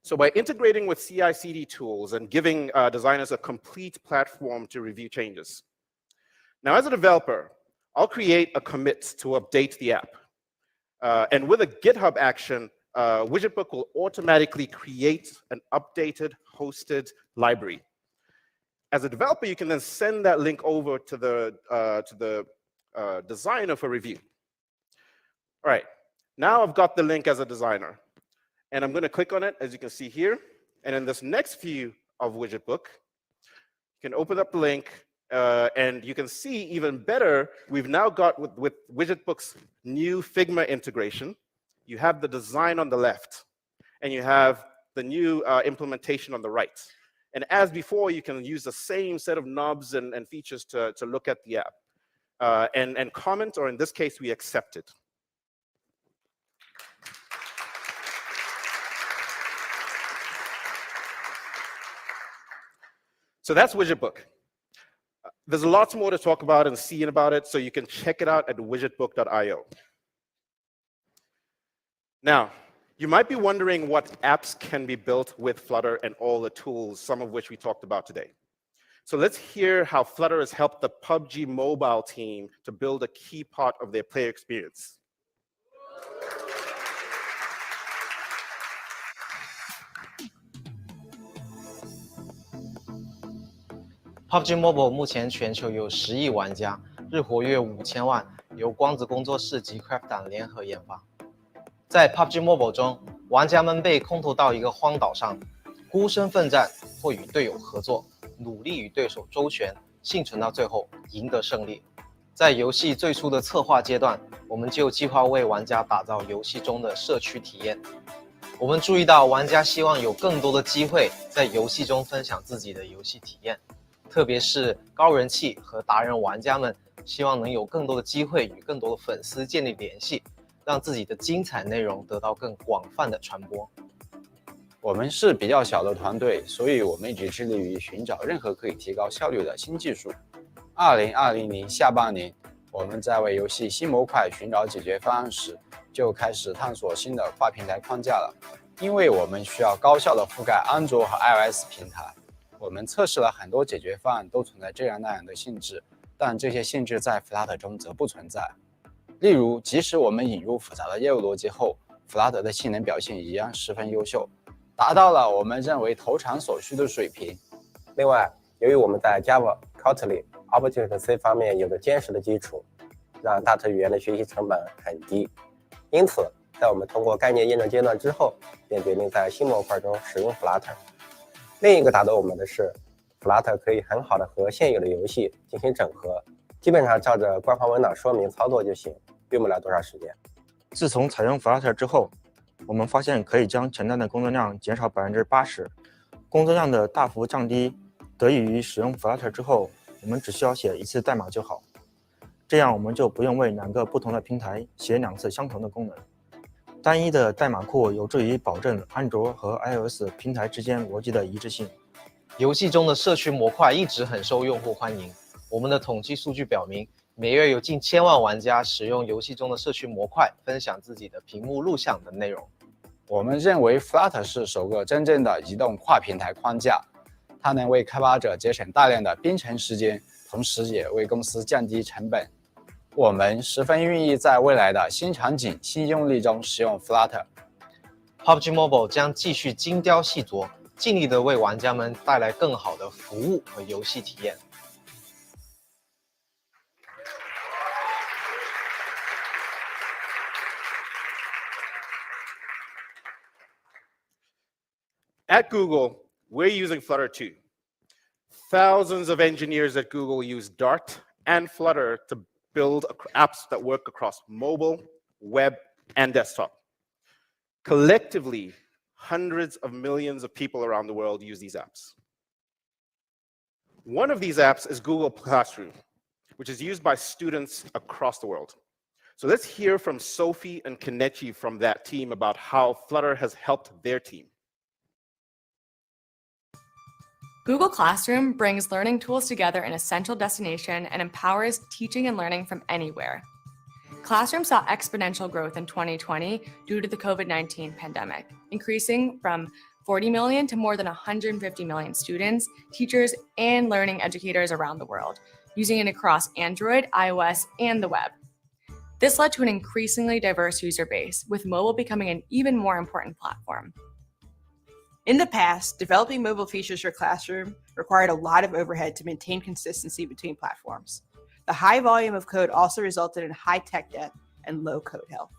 So by integrating with CI/CD tools and giving designers a complete platform to review changes. Now, as a developer, I'll create a commit to update the app. And with a GitHub action, Widgetbook will automatically create an updated, hosted library. As a developer, you can then send that link over to the designer for review. All right, now I've got the link as a designer. And I'm going to click on it, as you can see here. And in this next view of Widgetbook, you can open up the link. And you can see even better, we've now got with Widgetbook's new Figma integration, you have the design on the left, and you have the new implementation on the right. And as before, you can use the same set of knobs and features to look at the app and comment, or in this case, we accept it. So that's Widgetbook. There's lots more to talk about and see about it, so you can check it out at widgetbook.io. Now, you might be wondering what apps can be built with Flutter and all the tools, some of which we talked about today. So let's hear how Flutter has helped the PUBG mobile team to build a key part of their player experience. PUBG Mobile 目前全球有10亿玩家，日活跃5000万，由光子工作室及 Craft 党联合研发。在 PUBG Mobile 中，玩家们被空投到一个荒岛上，孤身奋战或与队友合作，努力与对手周旋，幸存到最后，赢得胜利。在游戏最初的策划阶段，我们就计划为玩家打造游戏中的社区体验。我们注意到玩家希望有更多的机会在游戏中分享自己的游戏体验。特别是高人气和达人玩家们，希望能有更多的机会与更多的粉丝建立联系，让自己的精彩内容得到更广泛的传播。我们是比较小的团队，所以我们一直致力于寻找任何可以提高效率的新技术。2020年下半年，我们在为游戏新模块寻找解决方案时，就开始探索新的跨平台框架了，因为我们需要高效地覆盖安卓和 iOS 平台。我们测试了很多解决方案，都存在这样那样的性质，但这些性质在 Flutter 中则不存在。例如，即使我们引入复杂的业务逻辑后 ，Flutter 的性能表现一样十分优秀，达到了我们认为投产所需的水平。另外，由于我们在 Java、Kotlin、Objective-C 方面有着坚实的基础，让大词语言的学习成本很低。因此，在我们通过概念验证阶段之后，便决定在新模块中使用 Flutter。另一个打动我们的是 ，Flutter 可以很好的和现有的游戏进行整合，基本上照着官方文档说明操作就行，用不了多少时间。自从采用 Flutter 之后，我们发现可以将前端的工作量减少80%，工作量的大幅降低，得益于使用 Flutter 之后，我们只需要写一次代码就好，这样我们就不用为2个不同的平台写2次相同的功能。单一的代码库有助于保证安卓和 iOS 平台之间逻辑的一致性。游戏中的社区模块一直很受用户欢迎。我们的统计数据表明，每月有近1000万玩家使用游戏中的社区模块，分享自己的屏幕录像等内容。我们认为 Flutter 是首个真正的移动跨平台框架，它能为开发者节省大量的编程时间，同时也为公司降低成本。我们十分愿意在未来的新场景、新用例中使用 Flutter。PUBG Mobile 将继续精雕细琢，尽力的为玩家们带来更好的服务和游戏体验。At Google, we're using Flutter too. Thousands of engineers at Google use Dart and Flutter to build apps that work across mobile, web, and desktop. Collectively, hundreds of millions of people around the world use these apps. One of these apps is Google Classroom, which is used by students across the world. So let's hear from Sophie and Kenichi from that team about how Flutter has helped their team. Google Classroom brings learning tools together in a central destination and empowers teaching and learning from anywhere. Classroom saw exponential growth in 2020 due to the COVID-19 pandemic, increasing from 40 million to more than 150 million students, teachers, and learning educators around the world, using it across Android, iOS, and the web. This led to an increasingly diverse user base, with mobile becoming an even more important platform. In the past, developing mobile features for Classroom required a lot of overhead to maintain consistency between platforms. The high volume of code also resulted in high tech debt and low code health.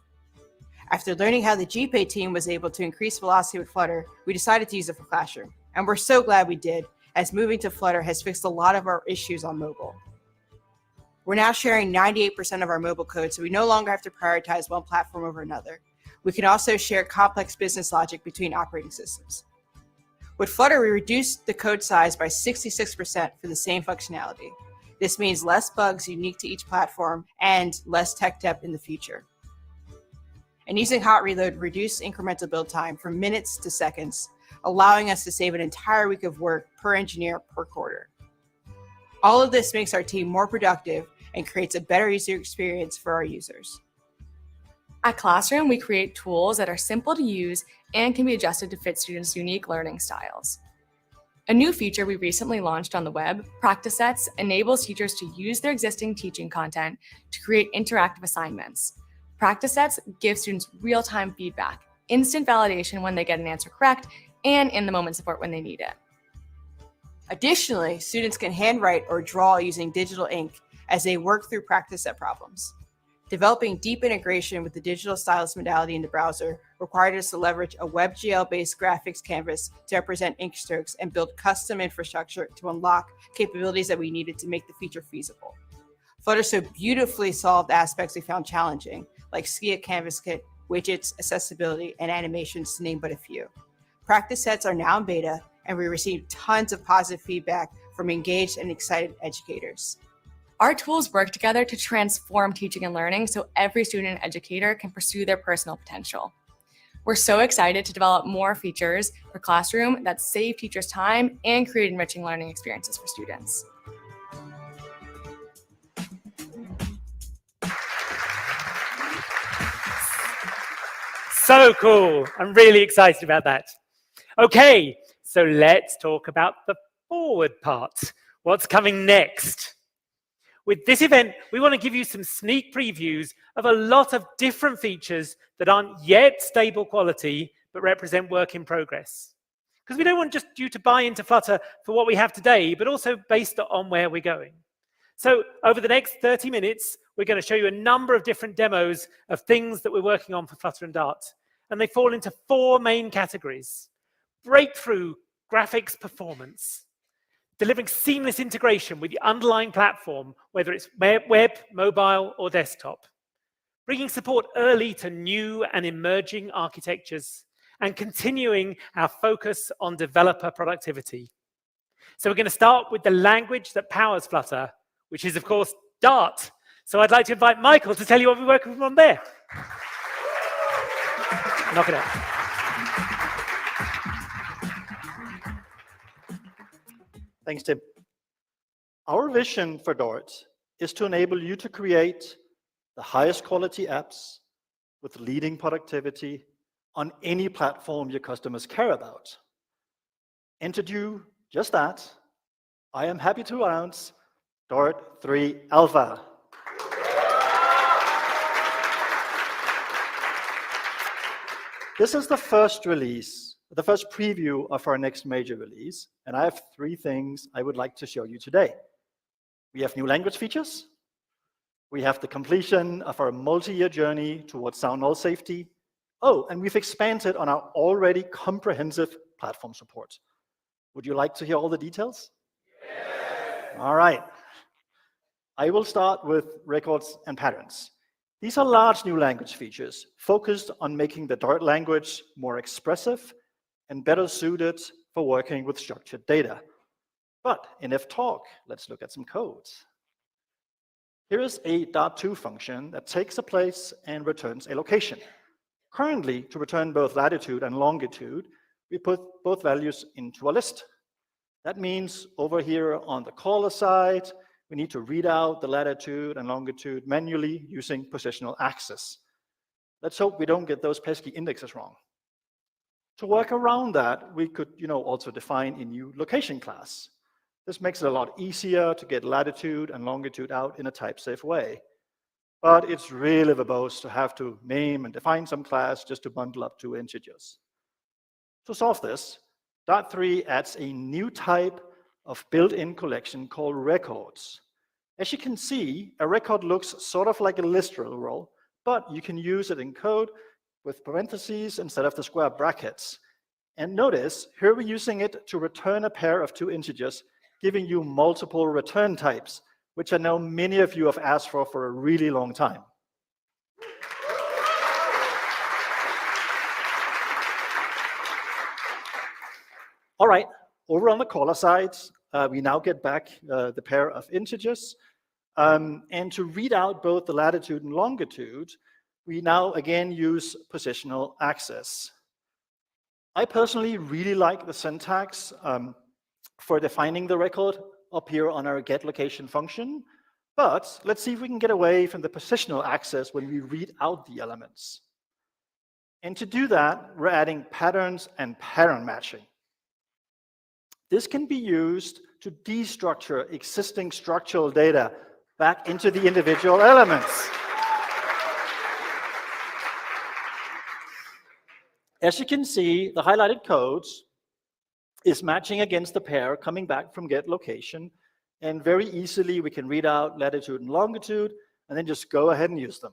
After learning how the GPay team was able to increase velocity with Flutter, we decided to use it for Classroom. And we're so glad we did, as moving to Flutter has fixed a lot of our issues on mobile. We're now sharing 98% of our mobile code, so we no longer have to prioritize one platform over another. We can also share complex business logic between operating systems. With Flutter, we reduced the code size by 66% for the same functionality. This means less bugs unique to each platform and less tech debt in the future. And using Hot Reload reduced incremental build time from minutes to seconds, allowing us to save an entire week of work per engineer per quarter. All of this makes our team more productive and creates a better user experience for our users. At Classroom, we create tools that are simple to use and can be adjusted to fit students' unique learning styles. A new feature we recently launched on the web, Practice Sets, enables teachers to use their existing teaching content to create interactive assignments. Practice Sets give students real-time feedback, instant validation when they get an answer correct, and in-the-moment support when they need it. Additionally, students can handwrite or draw using digital ink as they work through practice set problems. Developing deep integration with the digital stylus modality in the browser required us to leverage a WebGL-based graphics canvas to represent ink strokes and build custom infrastructure to unlock capabilities that we needed to make the feature feasible. Flutter so beautifully solved aspects we found challenging, like Skia Canvas Kit, widgets, accessibility, and animations, to name but a few. Practice sets are now in beta, and we received tons of positive feedback from engaged and excited educators. Our tools work together to transform teaching and learning so every student and educator can pursue their personal potential. We're so excited to develop more features for Classroom that save teachers time and create enriching learning experiences for students. So cool. I'm really excited about that. Okay, so let's talk about the forward part. What's coming next? With this event, we want to give you some sneak previews of a lot of different features that aren't yet stable quality, but represent work in progress. Because we don't want just you to buy into Flutter for what we have today, but also based on where we're going. So over the next 30 minutes, we're going to show you a number of different demos of things that we're working on for Flutter and Dart. And they fall into 4 main categories: breakthrough graphics performance, delivering seamless integration with the underlying platform, whether it's web, mobile, or desktop, bringing support early to new and emerging architectures, and continuing our focus on developer productivity. So we're going to start with the language that powers Flutter, which is, of course, Dart. So I'd like to invite Michael to tell you what we're working on there. Knock it out. Thanks, Tim. Our vision for Dart is to enable you to create the highest quality apps with leading productivity on any platform your customers care about. Enter just that, I am happy to announce Dart 3 Alpha. This is the first release, the first preview of our next major release, and I have 3 things I would like to show you today. We have new language features. We have the completion of our multi-year journey towards sound null safety. Oh, and we've expanded on our already comprehensive platform support. Would you like to hear all the details? Yes. All right. I will start with records and patterns. These are large new language features focused on making the Dart language more expressive and better suited for working with structured data. But in ftalk, let's look at some codes. Here is a Dart2 function that takes a place and returns a location. Currently, to return both latitude and longitude, we put both values into a list. That means over here on the caller side, we need to read out the latitude and longitude manually using positional access. Let's hope we don't get those pesky indexes wrong. To work around that, we could also define a new location class. This makes it a lot easier to get latitude and longitude out in a type-safe way. But it's really verbose to have to name and define some class just to bundle up 2 integers. To solve this, Dart3 adds a new type of built-in collection called records. As you can see, a record looks sort of like a list row, but you can use it in code with parentheses instead of the square brackets. And notice, here we're using it to return a pair of 2 integers, giving you multiple return types, which I know many of you have asked for a really long time. All right, over on the caller side, we now get back the pair of integers. And to read out both the latitude and longitude, we now again use positional access. I personally really like the syntax for defining the record up here on our getLocation function. But let's see if we can get away from the positional access when we read out the elements. And to do that, we're adding patterns and pattern matching. This can be used to destructure existing structural data back into the individual elements. As you can see, the highlighted codes is matching against the pair coming back from getLocation, and very easily we can read out latitude and longitude and then just go ahead and use them.